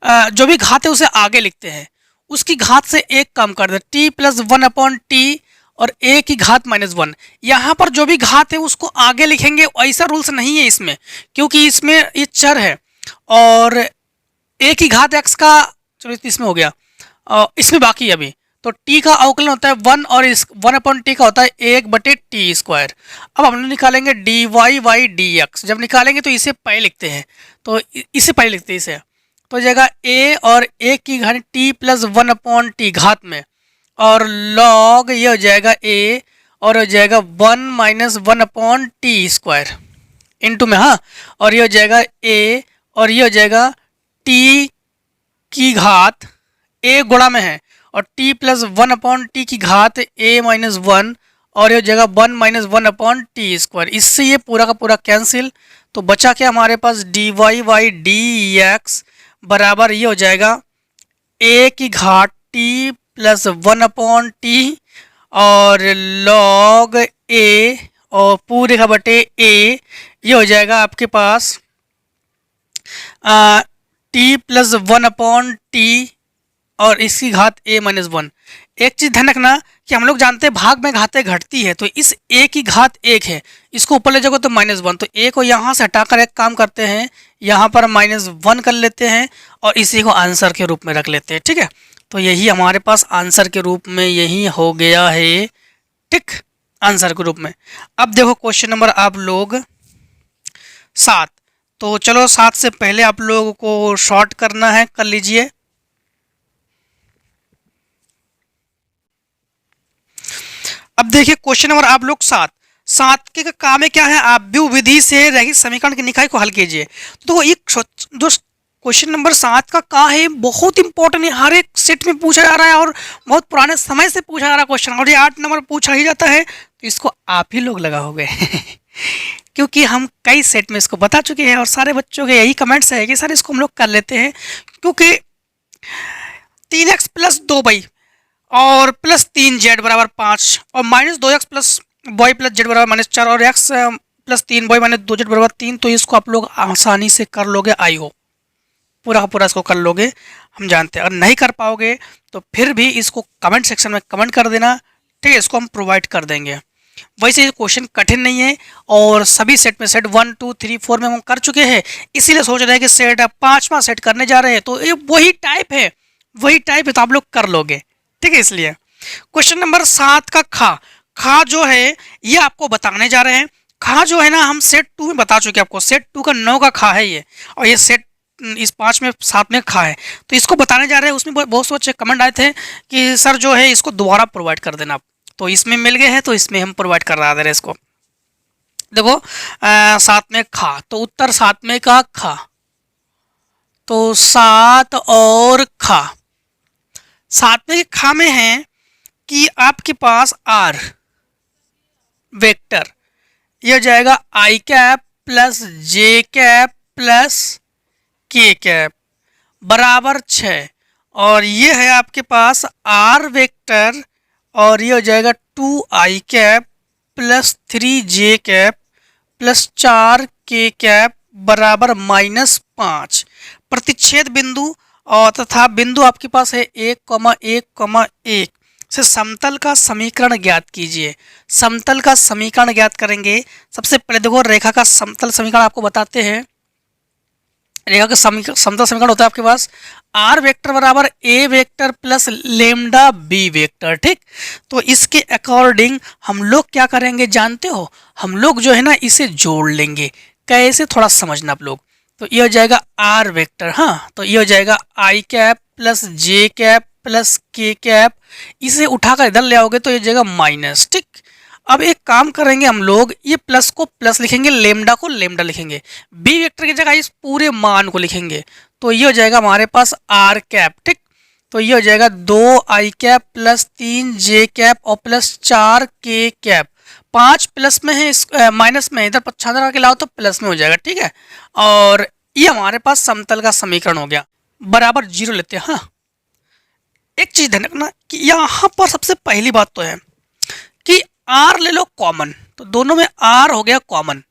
जो भी घात है उसे आगे लिखते हैं, उसकी घात से एक कम कर दे, t प्लस 1/t और a की घात -1। यहाँ पर जो भी घात है उसको आगे लिखेंगे, ऐसा रूल्स नहीं है इसमें, क्योंकि इसमें ये चर है और a की घात x का, चलो इसमें हो गया, इसमें बाकी है अभी, तो t का अवकलन होता है 1 और इस 1/t का होता है 1/t²। अब हम लोग निकालेंगे dy बाई dx, जब निकालेंगे तो इसे पहले लिखते हैं, तो इसे पहले लिखते हैं इसे, तो हो जाएगा a और a की घात t प्लस 1/t घात में, और लॉग ये हो जाएगा a और हो जाएगा 1 - 1/t² इंटू में, हाँ, और ये हो जाएगा a और ये हो जाएगा t की घात a गुणा में है और t प्लस 1/t की घात a-1 और ये हो जाएगा 1 - 1/t²। इससे ये पूरा का पूरा कैंसिल, तो बचा क्या हमारे पास dy बाई dx बराबर ये हो जाएगा a की घात t प्लस 1/t और लॉग a और पूरे का बटे a, ये हो जाएगा आपके पास t प्लस 1/t और इसकी घात a-1। एक चीज़ ध्यान रखना कि हम लोग जानते हैं भाग में घातें घटती है, तो इस a की घात 1 है, इसको ऊपर ले जाओगे तो -1, तो a को यहाँ से हटाकर एक काम करते हैं, यहाँ पर -1 कर लेते हैं और इसी को आंसर के रूप में रख लेते हैं। ठीक है, तो यही हमारे पास आंसर के रूप में यही हो गया है। ठीक, आंसर के रूप में। अब देखो क्वेश्चन नंबर आप लोग 7, तो चलो 7 से पहले आप लोगों को शॉर्ट करना है, कर लीजिए। अब देखिए क्वेश्चन नंबर आप लोग 7 के काम में क्या है, आप भी विधि से रैखिक समीकरण के निकाय को हल कीजिए। तो एक जो क्वेश्चन नंबर 7 का है बहुत इंपॉर्टेंट है, हर एक सेट में पूछा जा रहा है और बहुत पुराने समय से पूछा जा रहा है क्वेश्चन, और ये 8 नंबर पूछा ही जाता है, तो इसको आप ही लोग लगाओगे क्योंकि हम कई सेट में इसको बता चुके हैं और सारे बच्चों के यही कमेंट्स है कि सर इसको हम लोग कर लेते हैं, क्योंकि 3x प्लस 2y और प्लस 3z बराबर 5 और -2x plus y plus z बराबर -4 और x प्लस 3y -2z बराबर 3, तो इसको आप लोग आसानी से कर लोगे। आई हो पूरा का पूरा इसको कर लोगे, हम जानते हैं। अगर नहीं कर पाओगे तो फिर भी इसको कमेंट सेक्शन में कमेंट कर देना, ठीक है, इसको हम प्रोवाइड कर देंगे। वैसे ये क्वेश्चन कठिन नहीं है और सभी सेट में सेट 1 2 3 4 में हम कर चुके हैं, इसीलिए सोच रहे हैं कि सेट 5वां सेट करने जा रहे हैं, तो ये वही टाइप है तो आप लोग कर लोगे। ठीक है, इसलिए क्वेश्चन नंबर 7 का खा जो है ये आपको बताने जा रहे हैं। खा जो है ना, हम सेट 2 में बता चुके हैं आपको, सेट 2 का 9 का खा है ये, और ये सेट इस 5 में 7 में खा है, तो इसको बताने जा रहे हैं। उसमें बहुत से अच्छे कमेंट आए थे कि सर जो है इसको दोबारा प्रोवाइड कर देना आप, तो इसमें मिल गए हैं तो इसमें हम प्रोवाइड कर रहा है इसको। देखो 7 में खा, तो उत्तर 7 में का खा, तो 7 और खा। 7 में के खा में है कि आपके पास आर वेक्टर, ये हो जाएगा I cap plus J cap plus के कैप बराबर 6, और ये है आपके पास आर वेक्टर और ये हो जाएगा 2i cap plus 3j cap plus 4k cap बराबर -5। प्रतिच्छेद बिंदु और तथा बिंदु आपके पास है 1,1,1 से समतल का समीकरण ज्ञात कीजिए। समतल का समीकरण ज्ञात करेंगे। सबसे पहले देखो रेखा का समतल समीकरण आपको बताते हैं। रेखा का समतल समीकरण होता है आपके पास आर वेक्टर बराबर A vector plus lambda B vector. ठीक, तो इसके अकॉर्डिंग हम लोग क्या करेंगे जानते हो, हम लोग जो है ना इसे जोड़ लेंगे। कैसे, थोड़ा समझना आप लोग। तो ये हो जाएगा आर वेक्टर, हाँ, तो ये हो जाएगा I cap plus J cap plus के कैप, इसे उठाकर इधर ले आओगे तो ये जाएगा माइनस। ठीक, अब एक काम करेंगे हम लोग, ये प्लस को प्लस लिखेंगे, लेमडा को लेमडा लिखेंगे, बी वेक्टर की जगह इस पूरे मान को लिखेंगे, तो ये हो जाएगा हमारे पास आर कैप। ठीक, तो ये हो जाएगा 2 आई कैप प्लस 3 जे कैप और प्लस 4 के कैप। 5 प्लस में है, इस माइनस में है, इधर पच्छादर के लाओ तो प्लस में हो जाएगा। ठीक है, और ये हमारे पास समतल का समीकरण हो गया। बराबर 0 लेते हैं। हाँ, एक चीज ध्यान रखना कि यहाँ पर सबसे पहली बात तो है कि आर ले लो कॉमन, तो दोनों में आर हो गया कॉमन,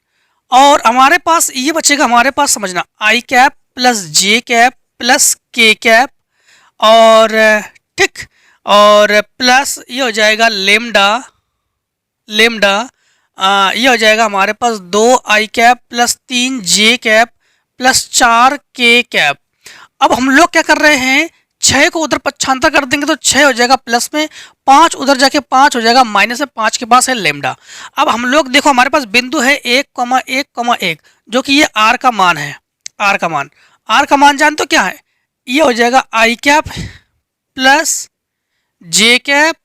और हमारे पास ये बचेगा, हमारे पास समझना आई cap plus J cap plus के कैप, और ठीक, और प्लस ये हो जाएगा लेमडा लेमडा, ये हो जाएगा हमारे पास 2 आई कैप प्लस 3 जे कैप प्लस 4 के कैप। अब हम लोग क्या कर रहे हैं, 6 को उधर पक्षांतर कर देंगे तो 6 हो जाएगा प्लस में, 5 उधर जाके 5 हो जाएगा माइनस में, 5 के पास है लेमडा। अब हम लोग देखो हमारे पास बिंदु है 1,1,1 जो कि ये आर का मान है, आर का मान जानते हो क्या है, ये हो जाएगा I cap plus J cap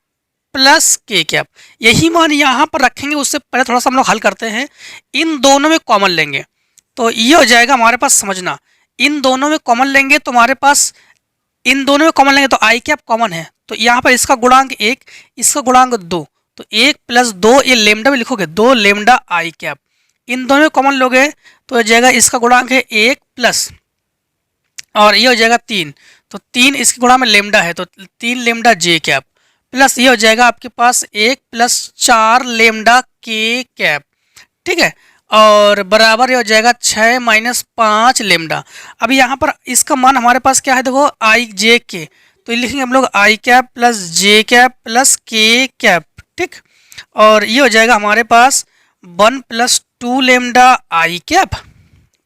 plus के कैप। यही मान यहाँ पर रखेंगे, उससे पहले थोड़ा सा हम लोग हल करते हैं, इन दोनों में कॉमन लेंगे तो ये हो जाएगा हमारे पास, समझना इन दोनों में कॉमन लेंगे तो हमारे पास, इन दोनों में कॉमन लेंगे तो आई कैप कॉमन है, तो यहाँ पर इसका गुणांक 1, इसका गुणांक 2, तो 1 प्लस 2, ये लेमडा में लिखोगे 2 लेमडा आई कैप, इन दोनों में कॉमन लोगे तो हो जाएगा इसका गुणांक है 1 प्लस, और ये हो जाएगा 3, तो 3 इसके गुणा में लेमडा है तो 3 लेमडा जे कैप, प्लस ये हो जाएगा आपके पास 1 प्लस 4 लेमडा के कैप। ठीक है, और बराबर ये हो जाएगा 6 माइनस 5 लेमडा। अब यहाँ पर इसका मान हमारे पास क्या है, देखो आई जे के, तो ये लिखेंगे हम लोग आई cap plus J cap plus के कैप। ठीक, और ये हो जाएगा हमारे पास 1 plus 2 lambda I cap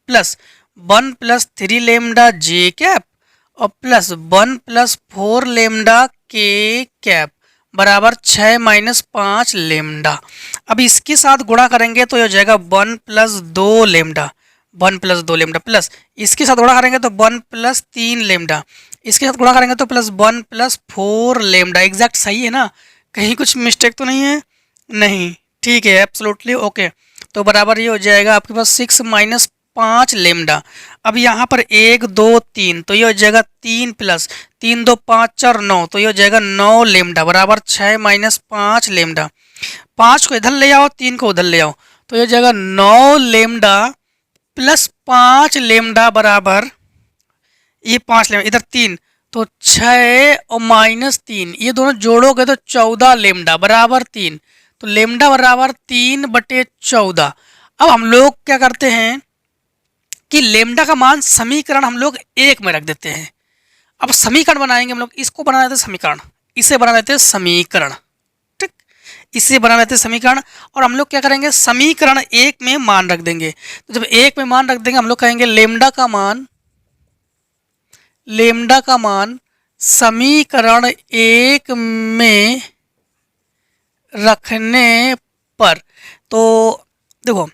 plus 1 plus 3 lambda J cap और प्लस 1 प्लस 4 लेमडा के कैप बराबर 6 माइनस 5 लेमडा। अब इसके साथ गुणा करेंगे तो ये हो जाएगा 1 plus 2 lambda, 1 plus 2 lambda, plus इसके साथ गुणा करेंगे तो 1 प्लस 3 लेमडा, इसके साथ गुणा करेंगे तो प्लस 1 प्लस 4 लेमडा। एग्जैक्ट सही है ना, कहीं कुछ मिस्टेक तो नहीं है? नहीं, ठीक है, एब्सोल्युटली ओके। तो बराबर ये हो जाएगा आपके पास 6 माइनस 5 लेमडा। अब यहाँ पर 1 2 3, तो ये हो जाएगा 3 प्लस 3 2 5 4 9, तो ये हो जाएगा 9 लेमडा बराबर 6 माइनस 5 लेमडा। 5 को इधर ले आओ, 3 को उधर ले आओ, तो ये हो जाएगा 9 लेमडा प्लस 5 लेमडा बराबर ये 5 लेमडा, इधर 3, तो 6 और माइनस 3, ये दोनों जोड़ोगे तो 14 लेमडा बराबर 3, तो लेमडा बराबर 3/14। अब हम लोग क्या करते हैं कि लेमडा का मान समीकरण हम लोग 1 में रख देते हैं। अब समीकरण बनाएंगे हम लोग, इसको बना देते हैं समीकरण, इसे बना देते हैं समीकरण। ठीक, इसे बना देते हैं समीकरण, और हम लोग क्या करेंगे, समीकरण 1 में मान रख देंगे। तो जब 1 में मान रख देंगे हम लोग कहेंगे लेमडा का मान समीकरण 1 में रखने पर, तो देखो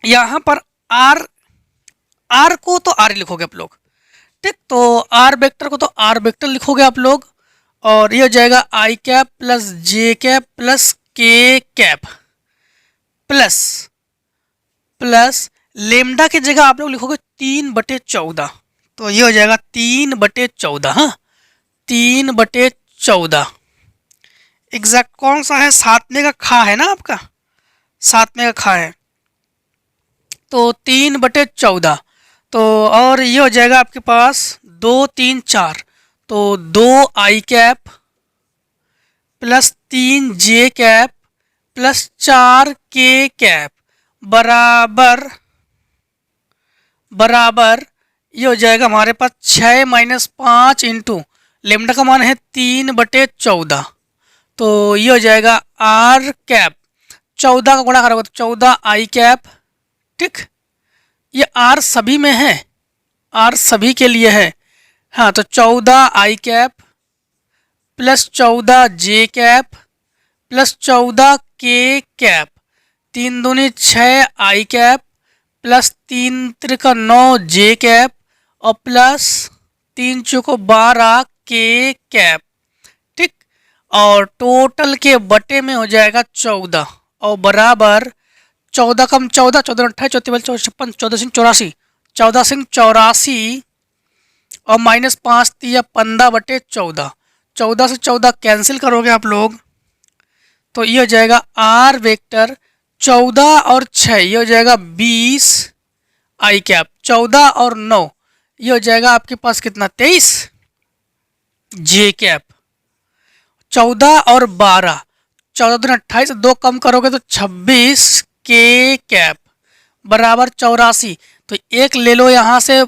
यहाँ पर आर को तो आर लिखोगे आप लोग, ठीक, तो आर वेक्टर को तो आर वेक्टर लिखोगे आप लोग, और ये हो जाएगा I cap plus J cap plus के कैप प्लस लेमडा की जगह आप लोग लिखोगे 3/14, तो ये हो जाएगा 3/14। हाँ, 3/14 एग्जैक्ट कौन सा है, 7वें का खा है ना आपका, 7वें का खा है, तो 3/14, तो और ये हो जाएगा आपके पास 2 3 4, तो 2 आई कैप प्लस 3 जे कैप प्लस 4 के कैप बराबर ये हो जाएगा हमारे पास 6 माइनस 5 इंटू लेमडा का मान है 3/14, तो ये हो जाएगा आर कैप, 14 का गुणा करोगे तो 14 आई कैप। ठीक, ये आर सभी में है, आर सभी के लिए है, हाँ, तो 14 आई कैप प्लस 14 जे कैप प्लस 14 के कैप, 3 दूनी 6 आई कैप प्लस 3 त्रिका 9 जे कैप और प्लस 3 चौको 12 के कैप। ठीक, और टोटल के बटे में हो जाएगा 14 और बराबर 14 कम 14, 14 28 चौतीस 56 14 सिंह 84, 14 सिंह 84 और माइनस 5 तिया 15 बटे 14, 14 से 14 कैंसिल करोगे आप लोग तो ये हो जाएगा आर वेक्टर 14 और 6 ये हो जाएगा 20 आई कैप, 14 और 9 ये हो जाएगा आपके पास कितना 23 जे कैप, 14 और 12 14 दूनी 28 2 कम करोगे तो 26 के कैप बराबर 84। तो एक ले लो यहाँ से,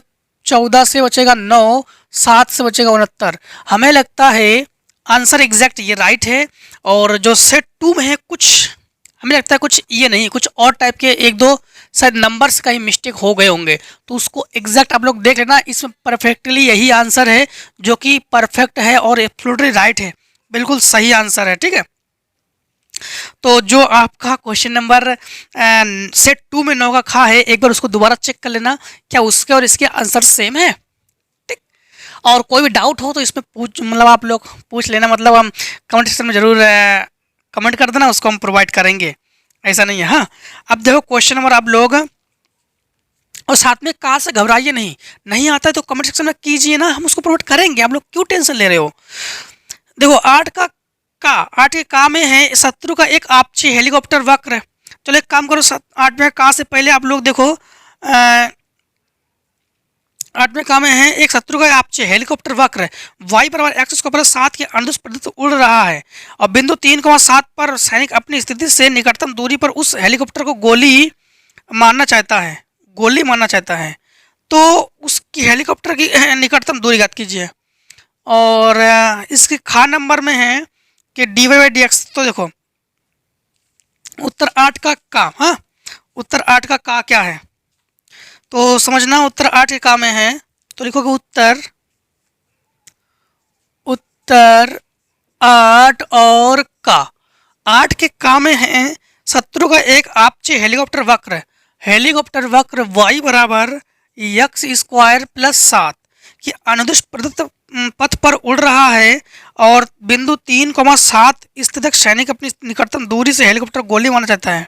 14 से बचेगा 9, 7 से बचेगा 69। हमें लगता है आंसर एग्जैक्ट ये राइट है। और जो सेट 2 में है कुछ हमें लगता है कुछ ये नहीं, कुछ और टाइप के एक दो शायद नंबर्स का ही मिस्टेक हो गए होंगे, तो उसको एग्जैक्ट आप लोग देख लेना। इसमें परफेक्टली यही आंसर है जो कि परफेक्ट है और एब्सोल्युटली राइट है, बिल्कुल सही आंसर है। ठीक है, तो जो आपका क्वेश्चन नंबर सेट 2 में 9 का खा है, एक बार उसको दोबारा चेक कर लेना क्या उसके और इसके आंसर सेम है। ठीक, और कोई भी डाउट हो तो इसमें मतलब आप लोग पूछ लेना, मतलब हम कमेंट सेक्शन में ज़रूर कमेंट कर देना, उसको हम प्रोवाइड करेंगे, ऐसा नहीं है। हाँ, अब देखो क्वेश्चन नंबर आप लोग, और साथ में कहाँ से घबराइए नहीं, नहीं आता है तो कमेंट सेक्शन में कीजिए ना, हम उसको प्रोवाइड करेंगे, आप लोग क्यों टेंशन ले रहे हो। देखो 8 के का में है शत्रु का एक आपसी हेलीकॉप्टर वक्र। चलो एक काम करो, 8वें का से पहले आप लोग देखो 8वें का में है एक शत्रु का आपसी हेलीकॉप्टर वक्र y बराबर x स्क्वायर प्लस 7 के अनुदिश प्रदत्त उड़ रहा है और बिंदु 3,7 पर सैनिक अपनी स्थिति से निकटतम दूरी पर उस हेलीकॉप्टर को गोली मारना चाहता है। तो उसकी हेलीकॉप्टर की निकटतम दूरी ज्ञात कीजिए। और इसके खा नंबर में है कि dy/dx। तो देखो उत्तर 8 का हाँ, उत्तर 8 का क्या है तो समझना, उत्तर 8 के का में है तो लिखोगे उत्तर 8 और का। 8 के का में है शत्रु का एक आपसी हेलीकॉप्टर वक्र y बराबर x स्क्वायर प्लस 7 की अनुदिश प्रदत्त पथ पर उड़ रहा है और बिंदु 3,7 स्थित सैनिक अपनी निकटतम दूरी से हेलीकॉप्टर गोली मारना चाहता है।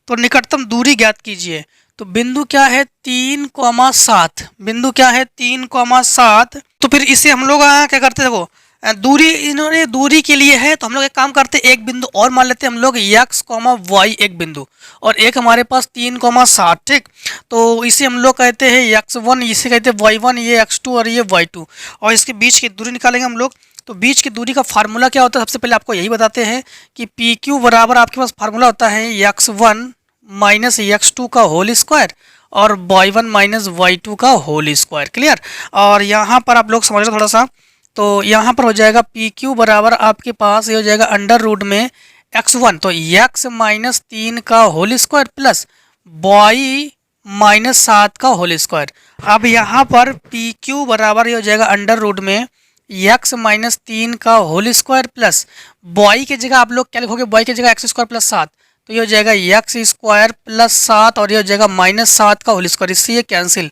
तो निकटतम दूरी ज्ञात कीजिए। तो बिंदु क्या है 3,7, बिंदु क्या है 3,7। तो फिर इसे हम लोग क्या करते हैं, देखो दूरी इन्होंने दूरी के लिए है तो हम लोग एक काम करते हैं, एक बिंदु और मान लेते हैं हम लोग x, y एक बिंदु और एक हमारे पास 3,7। ठीक, तो इसे हम लोग कहते हैं x1, इसे कहते हैं y1, ये x2 और ये y2 और इसके बीच की दूरी निकालेंगे हम लोग। तो बीच की दूरी का फार्मूला क्या होता है, सबसे पहले आपको यही बताते हैं कि PQ बराबर आपके पास फार्मूला होता है x1 माइनस x2 का होल स्क्वायर और y1 माइनस y2 का होल स्क्वायर। क्लियर। और यहाँ पर आप लोग समझ लो थोड़ा सा, तो यहाँ पर हो जाएगा PQ बराबर आपके पास ये हो जाएगा अंडर रूट में x1 तो x माइनस 3 का whole square plus y minus 7 का होल स्क्वायर। अब यहाँ पर PQ बराबर ये हो जाएगा अंडर रूट में x माइनस 3 का होल स्क्वायर प्लस y की जगह आप लोग क्या लिखोगे, y की जगह x स्क्वायर प्लस 7 तो ये हो जाएगा x स्क्वायर प्लस 7 और ये हो जाएगा माइनस 7 का होल स्क्वायर, इससे ये कैंसिल।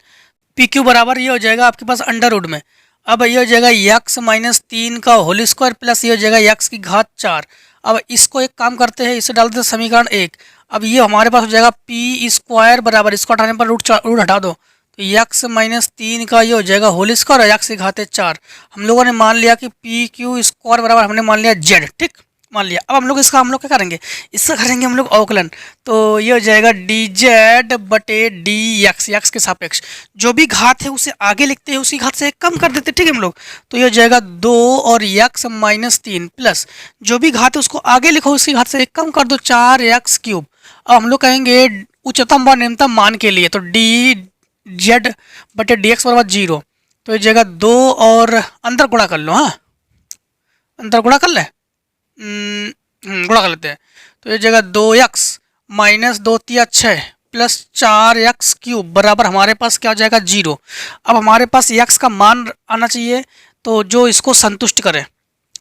PQ बराबर ये हो जाएगा आपके पास अंडर रूट में, अब ये हो जाएगा x माइनस 3 का होल स्क्वायर प्लस ये हो जाएगा x की घात 4। अब इसको एक काम करते हैं, इसे डाल देते हैं समीकरण 1। अब ये हमारे पास हो जाएगा p स्क्वायर बराबर, इसको हटाने पर रूट हटा दो तो x माइनस 3 का ये हो जाएगा होल स्क्वायर और x की घात 4। हम लोगों ने मान लिया कि PQ स्क्वायर बराबर हमने मान लिया z। ठीक, मान लिया। अब हम लोग क्या करेंगे, इसका करेंगे हम लोग अवकलन। तो ये हो जाएगा dz बटे dx, x के सापेक्ष जो भी घात है उसे आगे लिखते हैं, उसी घात से कम कर देते हैं। ठीक है हम लोग, तो ये हो जाएगा 2 और x माइनस 3 प्लस जो भी घात है उसको आगे लिखो, उसी घात से कम कर दो 4x क्यूब। अब हम लोग कहेंगे उच्चतम व निम्नतम मान के लिए, तो dz बटे dx बराबर 0 तो ये जाएगा 2 और अंदर गुणा कर लो। हाँ, अंदर गुणा कर ले, गुणा कर लेते हैं तो ये जगह 2x माइनस 2 तिया 6 प्लस 4x³ बराबर हमारे पास क्या हो जाएगा 0। अब हमारे पास x का मान आना चाहिए तो जो इसको संतुष्ट करे,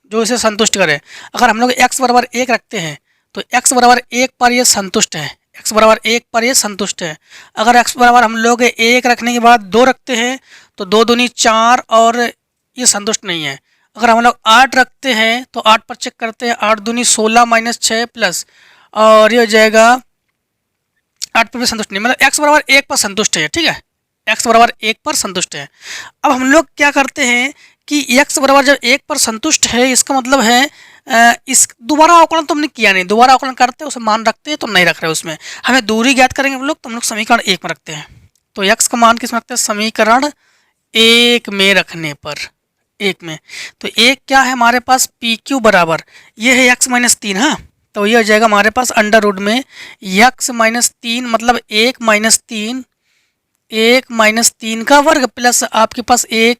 जो इसे संतुष्ट करे। अगर हम लोग x बराबर 1 रखते हैं तो x बराबर 1 पर ये संतुष्ट है, x बराबर 1 पर ये संतुष्ट है। अगर x बराबर हम लोग 1 रखने के बाद 2 रखते हैं तो 2 दूनी 4 और ये संतुष्ट नहीं है। अगर हम लोग 8 रखते हैं तो 8 पर चेक करते हैं, 8 दूनी 16 माइनस 6 प्लस, और ये हो जाएगा 8 पर भी संतुष्ट नहीं, मतलब x बराबर 1 पर संतुष्ट है। ठीक है, x बराबर 1 पर संतुष्ट है। अब हम लोग क्या करते हैं कि x बराबर जब 1 पर संतुष्ट है, इसका मतलब है इस दोबारा अवकलन तो हमने किया नहीं, दोबारा अवकलन करते हैं उसे मान रखते हैं तो नहीं रख रहे उसमें, हमें दूरी ज्ञात करेंगे हम लोग, तो हम लोग समीकरण 1 में रखते हैं। तो x का मान किस में रखते हैं, समीकरण 1 में रखने पर, 1 में। तो 1 क्या है हमारे पास, PQ बराबर ये है x माइनस 3। हाँ, तो ये हो जाएगा हमारे पास अंडर रूट में x माइनस 3 मतलब 1 माइनस 3, 1 माइनस 3 का वर्ग प्लस आपके पास 1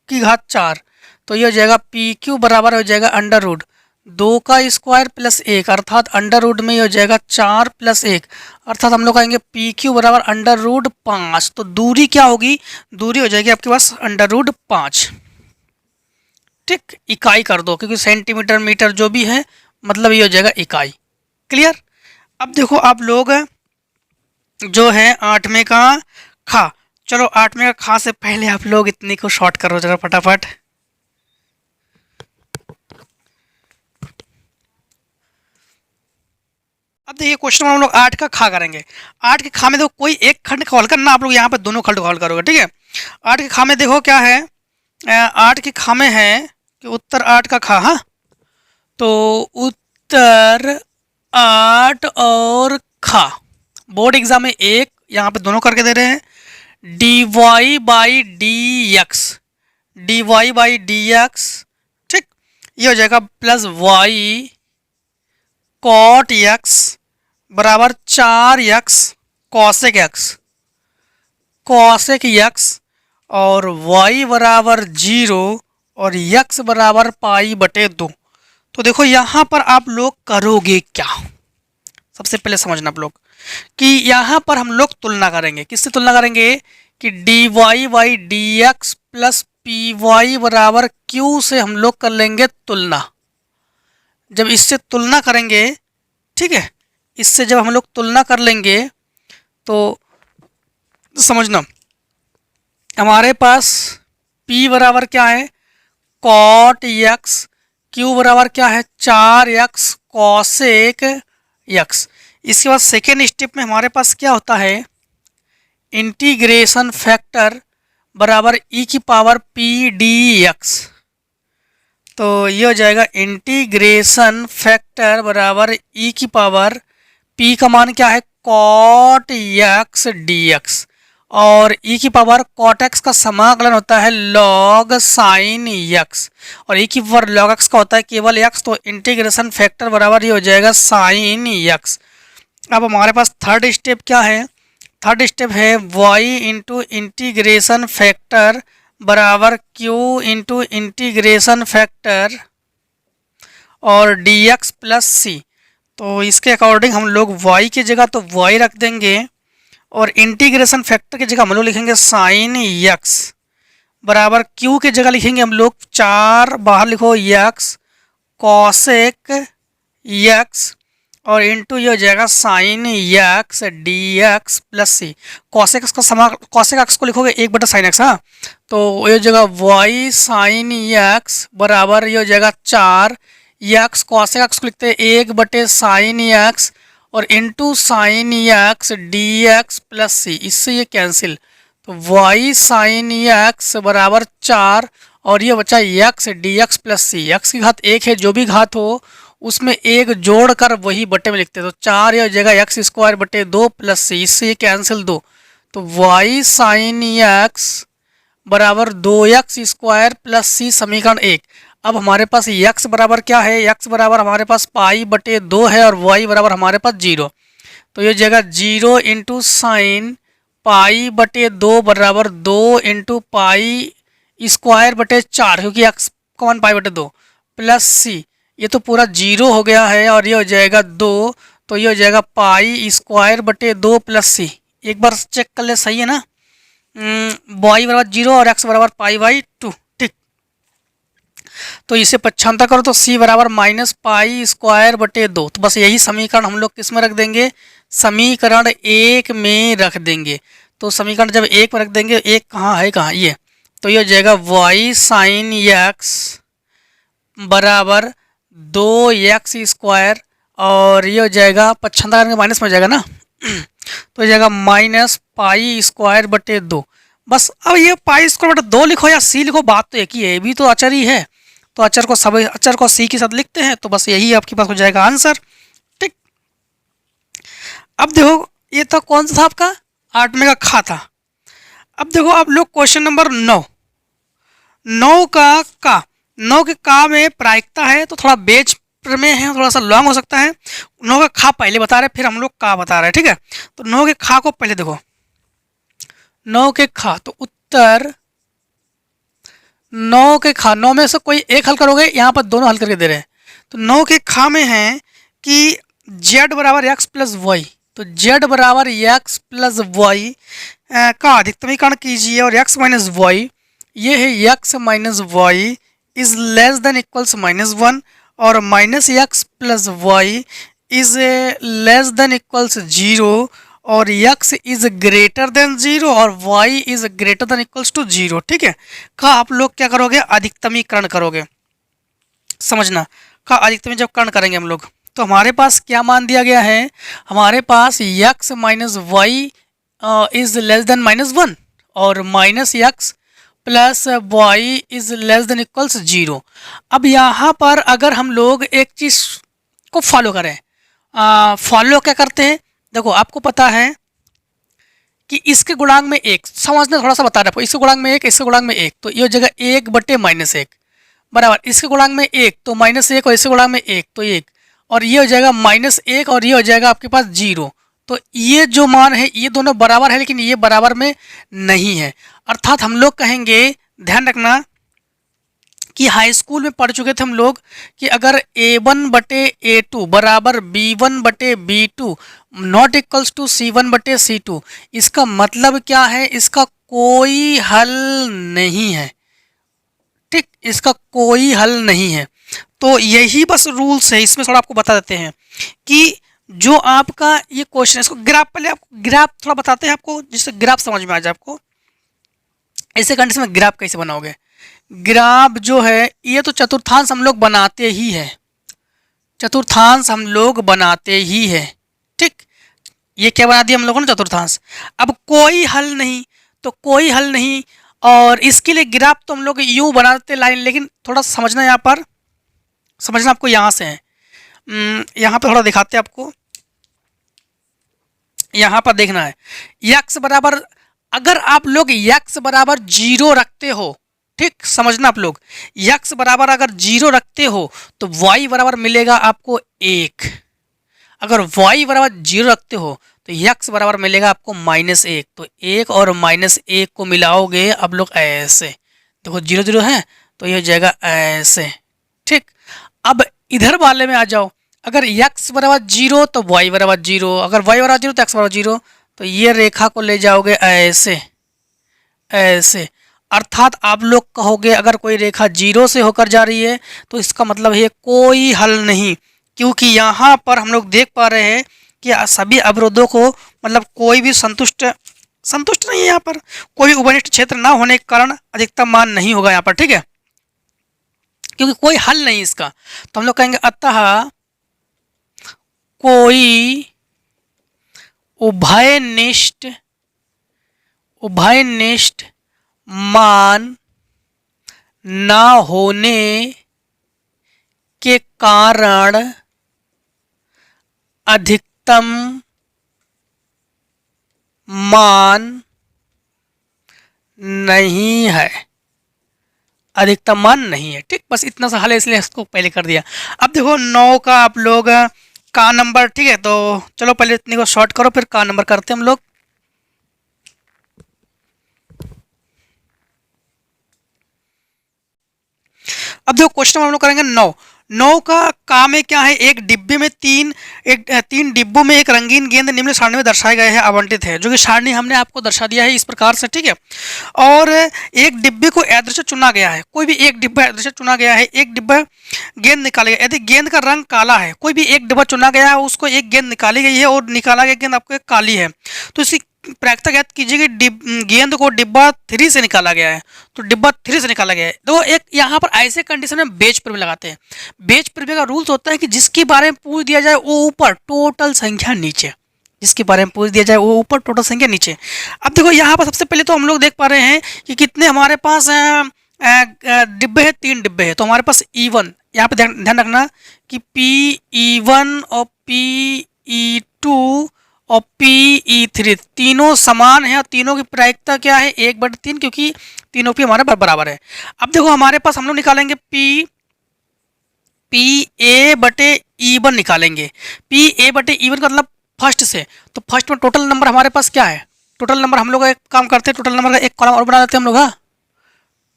की घात 4। तो ये हो जाएगा PQ बराबर हो जाएगा अंडर रूट 2 का स्क्वायर प्लस 1, अर्थात अंडर रूट में ये हो जाएगा 4 प्लस 1, अर्थात हम लोग कहेंगे PQ बराबर अंडर रूट 5। तो दूरी क्या होगी, दूरी हो जाएगी आपके पास अंडर रूट 5। ठीक, इकाई कर दो क्योंकि सेंटीमीटर मीटर जो भी है मतलब ये हो जाएगा इकाई। क्लियर। अब देखो आप लोग जो है 8वें का खा, चलो 8वें का खा से पहले आप लोग इतनी को शॉर्ट करो जरा फटाफट। अब देखिए क्वेश्चन हम लोग 8 का खा करेंगे। 8 के खा में देखो कोई एक खंड का हल करना, आप लोग यहाँ पे दोनों खंड का हल करोगे। ठीक है, 8 के खा में देखो क्या है, 8 के खा में है कि उत्तर 8 का खा। हाँ, तो उत्तर 8 और खा, बोर्ड एग्जाम में एक यहाँ पे दोनों करके दे रहे हैं, dy बाई डी एक्स। ठीक, ये हो जाएगा प्लस y कॉट x बराबर 4x कॉसेक x और y बराबर 0 और x बराबर π/2। तो देखो यहाँ पर आप लोग करोगे क्या, सबसे पहले समझना आप लोग कि यहाँ पर हम लोग तुलना करेंगे। किससे तुलना करेंगे कि dy by d x plus py बराबर q से हम लोग कर लेंगे तुलना। जब इससे तुलना करेंगे, ठीक है, इससे जब हम लोग तुलना कर लेंगे तो समझना हमारे पास p बराबर क्या है कॉट x, q बराबर क्या है 4x कॉसेक x। इसके बाद सेकेंड स्टेप में हमारे पास क्या होता है, इंटीग्रेशन फैक्टर बराबर e की पावर p dx। तो ये हो जाएगा इंटीग्रेशन फैक्टर बराबर e की पावर p का मान क्या है कॉट x dx, और e की पावर कॉट x का समाकलन होता है log साइन x, और e की पावर log x का होता है केवल x। तो इंटीग्रेशन फैक्टर बराबर ये हो जाएगा साइन x। अब हमारे पास थर्ड स्टेप क्या है, थर्ड स्टेप है y इंटू इंटीग्रेशन फैक्टर बराबर q इंटू इंटीग्रेशन फैक्टर और dx प्लस c। तो इसके अकॉर्डिंग हम लोग y की जगह तो y रख देंगे और इंटीग्रेशन फैक्टर की जगह हम लोग लिखेंगे साइन x बराबर q की जगह लिखेंगे हम लोग 4 बाहर लिखो x कॉसेक x और इंटू ये हो जाएगा साइन x dx प्लस सी। कॉसेक एक्स को लिखोगे 1/sin x। हाँ, तो ये हो जाएगा y साइन x बराबर ये हो जाएगा 4 x कॉसेक एक्स को लिखते हैं 1/sin x और into sine x dx plus C, इससे ये कैंसिल। तो y साइन x बराबर 4 और ये बचा x dx प्लस सी। x की घात 1 है, जो भी घात हो उसमें एक जोड़कर वही बटे में लिखते हैं। तो 4 ये हो जाएगा x²/2 प्लस सी, इससे ये कैंसिल 2। तो y साइन x बराबर 2x² प्लस सी समीकरण 1। अब हमारे पास x बराबर क्या है, x बराबर हमारे पास π/2 है और y बराबर हमारे पास 0। तो ये जगह 0 इंटू साइन π/2 बराबर 2 इंटू π²/4 क्योंकि x का मान π/2 प्लस सी, ये तो पूरा 0 हो गया है और ये हो जाएगा 2। तो ये हो जाएगा पाई स्क्वायर बटे 2 प्लस सी। एक बार चेक कर ले, सही है ना। वाई बराबर 0 और एक्स बराबर पाई बाई 2। ठीक, तो इसे पक्षांतर करो तो सी बराबर माइनस पाई स्क्वायर बटे 2। तो बस यही समीकरण हम लोग किस में रख देंगे, समीकरण 1 में रख देंगे। तो समीकरण जब 1 में रख देंगे, 1 कहाँ है, कहाँ ये, तो ये हो जाएगा वाई साइन एक्स बराबर 2 एक्स स्क्वायर, और ये हो जाएगा पक्षांतर करके माइनस में हो जाएगा ना तो हो जाएगा माइनस पाई स्क्वायर बटे 2। बस अब ये पाई स्क्वायर बटे 2 लिखो या सी लिखो, बात तो एक ही है, ये भी तो अचर ही है। तो अचर को सब अचर को सी के साथ लिखते हैं, तो बस यही आपके पास हो जाएगा आंसर। ठीक, अब देखो ये तो कौन सा था आपका, 8वें का खा था। अब देखो आप लोग क्वेश्चन नंबर 9 का 9 के का में प्रायिकता है, तो थोड़ा बेच में है, थोड़ा सा लॉन्ग हो सकता है। 9 का खा पहले बता रहे, फिर हम लोग का बता रहे हैं, ठीक है। तो 9 के खा को पहले देखो, 9 के खा, तो उत्तर 9 के खा, 9 में से कोई एक हल करोगे, यहाँ पर दोनों हल करके दे रहे हैं। तो 9 के खा में है कि z बराबर एक्स प्लस वाई, तो z बराबर एक्स प्लस वाई का अधिकतमीकरण कीजिए, और x माइनस वाई, ये है x minus y is less than equals -1, और minus x plus y is less than equals 0, और x इज ग्रेटर देन 0 और y is greater than equals to 0। ठीक है, का आप लोग क्या करोगे, अधिकतमीकरण करोगे। समझना, का अधिकतमी जब करण करेंगे हम लोग, तो हमारे पास क्या मान दिया गया है, हमारे पास x minus y is less than -1, और minus x plus y is less than equals 0। अब यहाँ पर अगर हम लोग एक चीज़ को फॉलो करें, फॉलो क्या करते हैं, देखो आपको पता है कि इसके गुणांक में 1, समझना थोड़ा सा बता रहा है, इसके गुणांक में 1, इसके गुणांक में 1, तो ये जगह 1 बटे -1 बराबर, इसके गुणांक में 1 तो -1, और इसके गुणांक में 1 तो 1, और ये हो जाएगा -1, और ये हो जाएगा आपके पास 0। तो ये जो मान है ये दोनों बराबर है, लेकिन ये बराबर में नहीं है। अर्थात हम लोग कहेंगे, ध्यान रखना कि हाई स्कूल में पढ़ चुके थे हम लोग कि अगर a1 बटे a2 बराबर b1 बटे b2 not equals to c1 बटे c2, इसका मतलब क्या है, इसका कोई हल नहीं है। ठीक, इसका कोई हल नहीं है। तो यही बस रूल्स है, इसमें थोड़ा आपको बता देते हैं कि जो आपका ये क्वेश्चन है, इसको ग्राफ, पहले आपको ग्राफ थोड़ा बताते हैं आपको, जिससे ग्राफ समझ में आ जाए आपको। ऐसे कंडीशन में ग्राफ कैसे बनाओगे, ग्राफ जो है ये तो चतुर्थांश हम लोग बनाते ही है, चतुर्थांश हम लोग बनाते ही है। ठीक, ये क्या बना दिया हम लोगों ने, चतुर्थांश। अब कोई हल नहीं, तो कोई हल नहीं, और इसके लिए ग्राफ तो हम लोग यूं बनाते लाइन, लेकिन थोड़ा समझना, यहाँ पर समझना आपको, यहाँ से है, यहाँ पर थोड़ा दिखाते हैं आपको, यहाँ पर देखना है x बराबर, अगर आप लोग x बराबर 0 रखते हो, ठीक समझना आप लोग, x बराबर अगर 0 रखते हो तो y बराबर मिलेगा आपको 1, अगर y बराबर 0 रखते हो तो x बराबर मिलेगा आपको -1। तो 1 और -1 को मिलाओगे अब लोग ऐसे, देखो 0 0 है तो ये हो जाएगा ऐसे। ठीक, अब इधर वाले में आ जाओ, अगर x बराबर 0 तो y बराबर 0, अगर y बराबर 0 तो x बराबर 0, तो ये रेखा को ले जाओगे ऐसे ऐसे। अर्थात आप लोग कहोगे अगर कोई रेखा 0 से होकर जा रही है तो इसका मतलब है कोई हल नहीं, क्योंकि यहाँ पर हम लोग देख पा रहे हैं कि सभी अवरोधों को, मतलब कोई भी संतुष्ट नहीं है, यहाँ पर कोई भी उभयनिष्ठ क्षेत्र ना होने के कारण अधिकतम मान नहीं होगा यहाँ पर। ठीक है, क्योंकि कोई हल नहीं इसका, तो हम लोग कहेंगे अतः कोई उभयनिष्ठ मान ना होने के कारण अधिकतम मान नहीं है, अधिकतम मान नहीं है। ठीक, बस इतना सा हल है, इसलिए इसको पहले कर दिया। अब देखो 9 का आप लोग का नंबर, ठीक है, तो चलो पहले इतने को शॉर्ट करो, फिर का नंबर करते हैं हम लोग। अब देखो क्वेश्चन हम लोग करेंगे 9 9 का काम है क्या है, एक डिब्बे में तीन डिब्बों में एक रंगीन गेंद निम्न सारणी में दर्शाए गए हैं आवंटित है, जो कि सारणी हमने आपको दर्शा दिया है इस प्रकार से, ठीक है। और एक डिब्बे को यादृच्छिक चुना गया है, कोई भी एक डिब्बा यादृच्छिक चुना गया है, एक डिब्बा गेंद निकाला गया, यदि गेंद का रंग काला है, कोई भी एक डिब्बा चुना गया है, उसको एक गेंद निकाली गई है और निकाला गया गेंद आपको काली है, तो इसकी प्रायिकता ज्ञात कीजिए कि गेंद को डिब्बा 3 से निकाला गया है, तो डिब्बा 3 से निकाला गया है। तो एक यहाँ पर ऐसे कंडीशन में बेच प्रीमियम लगाते हैं। बेच प्रीमियम का रूल्स होता है कि जिसके बारे में पूछ दिया जाए वो ऊपर, टोटल संख्या नीचे, जिसके बारे में पूछ दिया जाए वो ऊपर, टोटल संख्या नीचे। अब देखो यहाँ पर सबसे पहले तो हम लोग देख पा रहे हैं कि कितने हमारे पास डिब्बे हैं, 3 डिब्बे हैं, तो हमारे पास E1, यहाँ पे ध्यान रखना कि PE1 और PE2 और PE3 तीनों समान है, और तीनों की प्रायिकता क्या है 1/3, क्योंकि तीनों P हमारे बराबर है। अब देखो हमारे पास हम लोग निकालेंगे PA/E1 निकालेंगे। PA/E1 का मतलब फर्स्ट से, तो फर्स्ट में टोटल नंबर हमारे पास क्या है, टोटल नंबर हम लोग एक काम करते हैं, टोटल नंबर का एक कॉलम और बना देते हैं हम लोग, हाँ,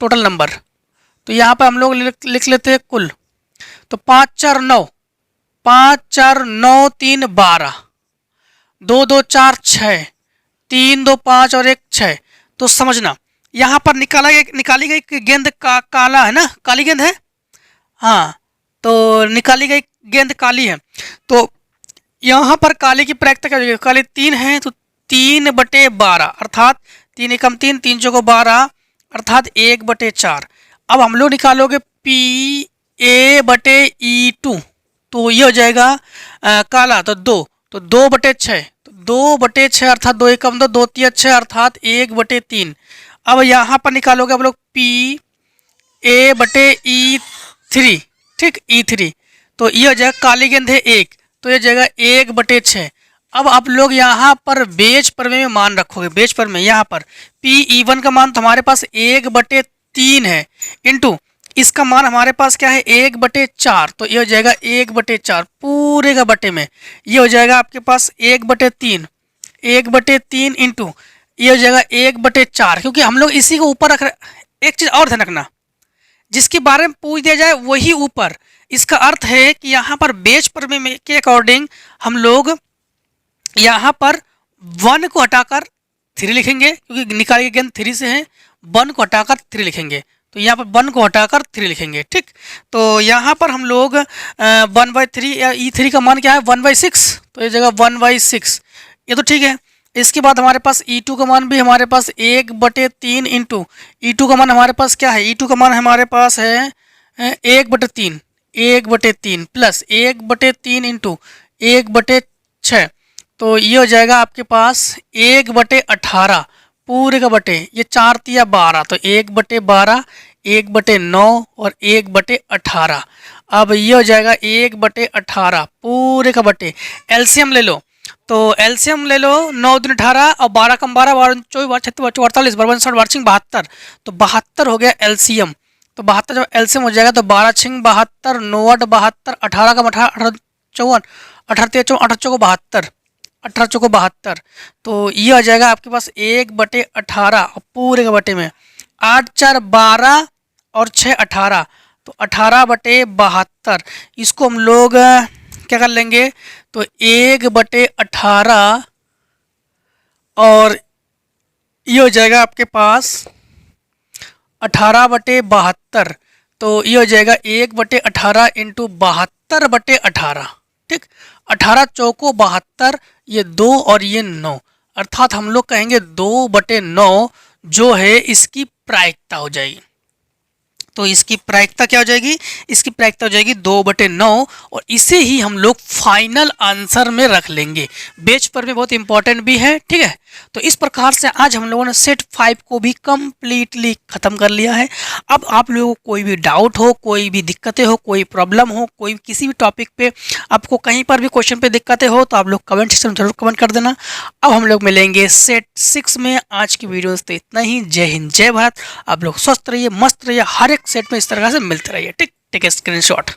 टोटल नंबर। तो यहाँ पर हम लोग लिख लेते हैं कुल, तो 5 4 9, 5 4 9 3 12, 2 2 4 6, 3 2 5 और 1 6। तो समझना यहाँ पर निकाली गई गेंद काला है ना, काली गेंद है, हाँ, तो निकाली गई गेंद काली है, तो यहाँ पर काले की प्रायिकता क्या होगी, काले 3 है, तो 3/12 अर्थात 3 एकम 3, 3 चौको 12 अर्थात 1/4। अब हम लोग निकालोगे PA/E2, तो ये हो जाएगा काला, तो 2, तो 2/6, तो 2/6 अर्थात 2 एकम 2, 2 3 6 अर्थात 1/3। अब यहाँ पर निकालोगे आप लोग PA/E3, ठीक, E3, तो ये हो जाएगा काली गेंद है 1, तो ये जाएगा 1/6। अब आप लोग यहाँ पर बेच प्रमेय में मान रखोगे, बेच प्रमेय यहाँ पर PE1 का मान तो हमारे पास 1/3 है, इंटू इसका मान हमारे पास क्या है 1/4, तो ये हो जाएगा 1/4 पूरे का बटे में, ये हो जाएगा आपके पास 1/3, 1/3 इंटू ये हो जाएगा 1/4, क्योंकि हम लोग इसी को ऊपर रख रहे। एक चीज़ और ध्यान रखना, जिसके बारे में पूछ दिया जाए वही ऊपर, इसका अर्थ है कि यहाँ पर बेच प्रमेय के अकॉर्डिंग हम लोग यहाँ पर 1 को हटाकर 3 लिखेंगे, क्योंकि निकाली गई गेंद 3 से है, 1 को हटाकर 3 लिखेंगे, तो यहाँ पर 1 को हटाकर 3 लिखेंगे, ठीक। तो यहाँ पर हम लोग 1/3 या E3 का मान क्या है 1/6, तो ये जगह 1/6, ये तो ठीक है। इसके बाद हमारे पास E2 का मान भी हमारे पास 1/3 इंटू E2 का मान हमारे पास क्या है, E2 का मान हमारे पास है 1/3, 1/3 प्लस 1/3 इंटू 1/6, तो ये हो जाएगा आपके पास 1/18 पूरे का बटे, ये 4 तिया 12, तो 1/12, 1/9 और 1/18। अब ये हो जाएगा 1/18 पूरे का बटे, एलसीएम ले लो, तो एलसीएम ले लो, 9 दूनी 18 और 12 कम 12, 12 24 36 48 52 60 72, तो 72 हो गया एलसीएम। तो 72 जब एलसीएम हो जाएगा तो 12 6 72, 9 8 72, 18 कम 18 18 54, 18 3 4 18 चौको 72, 18 चौको 72, तो ये आ जाएगा आपके पास 1/18 और पूरे के बटे में 8 4 12 और 6 18, तो 18/72। इसको हम लोग क्या कर लेंगे, तो 1/18 और ये हो जाएगा आपके पास 18/72, तो ये हो जाएगा 1/18 इंटू 72/18, ठीक। 18 चौको 72, ये 2 और ये 9, अर्थात हम लोग कहेंगे 2/9 जो है इसकी प्रायिकता हो जाएगी। तो इसकी प्रायिकता क्या हो जाएगी, इसकी प्रायिकता हो जाएगी 2/9, और इसे ही हम लोग फाइनल आंसर में रख लेंगे। बेच पर में बहुत इंपॉर्टेंट भी है, ठीक है। तो इस प्रकार से आज हम लोगों ने सेट 5 को भी कंप्लीटली ख़त्म कर लिया है। अब आप लोगों को कोई भी डाउट हो, कोई भी दिक्कतें हो, कोई प्रॉब्लम हो, कोई किसी भी टॉपिक पे आपको कहीं पर भी क्वेश्चन पे दिक्कतें हो, तो आप लोग कमेंट सेक्शन में जरूर कमेंट कर देना। अब हम लोग मिलेंगे सेट 6 में। आज की वीडियो तो इतना ही। जय हिंद, जय भारत। आप लोग स्वस्थ रहिए, मस्त रहिए, हर एक सेट में इस तरह से मिलते रहिए, ठीक। Take a screenshot.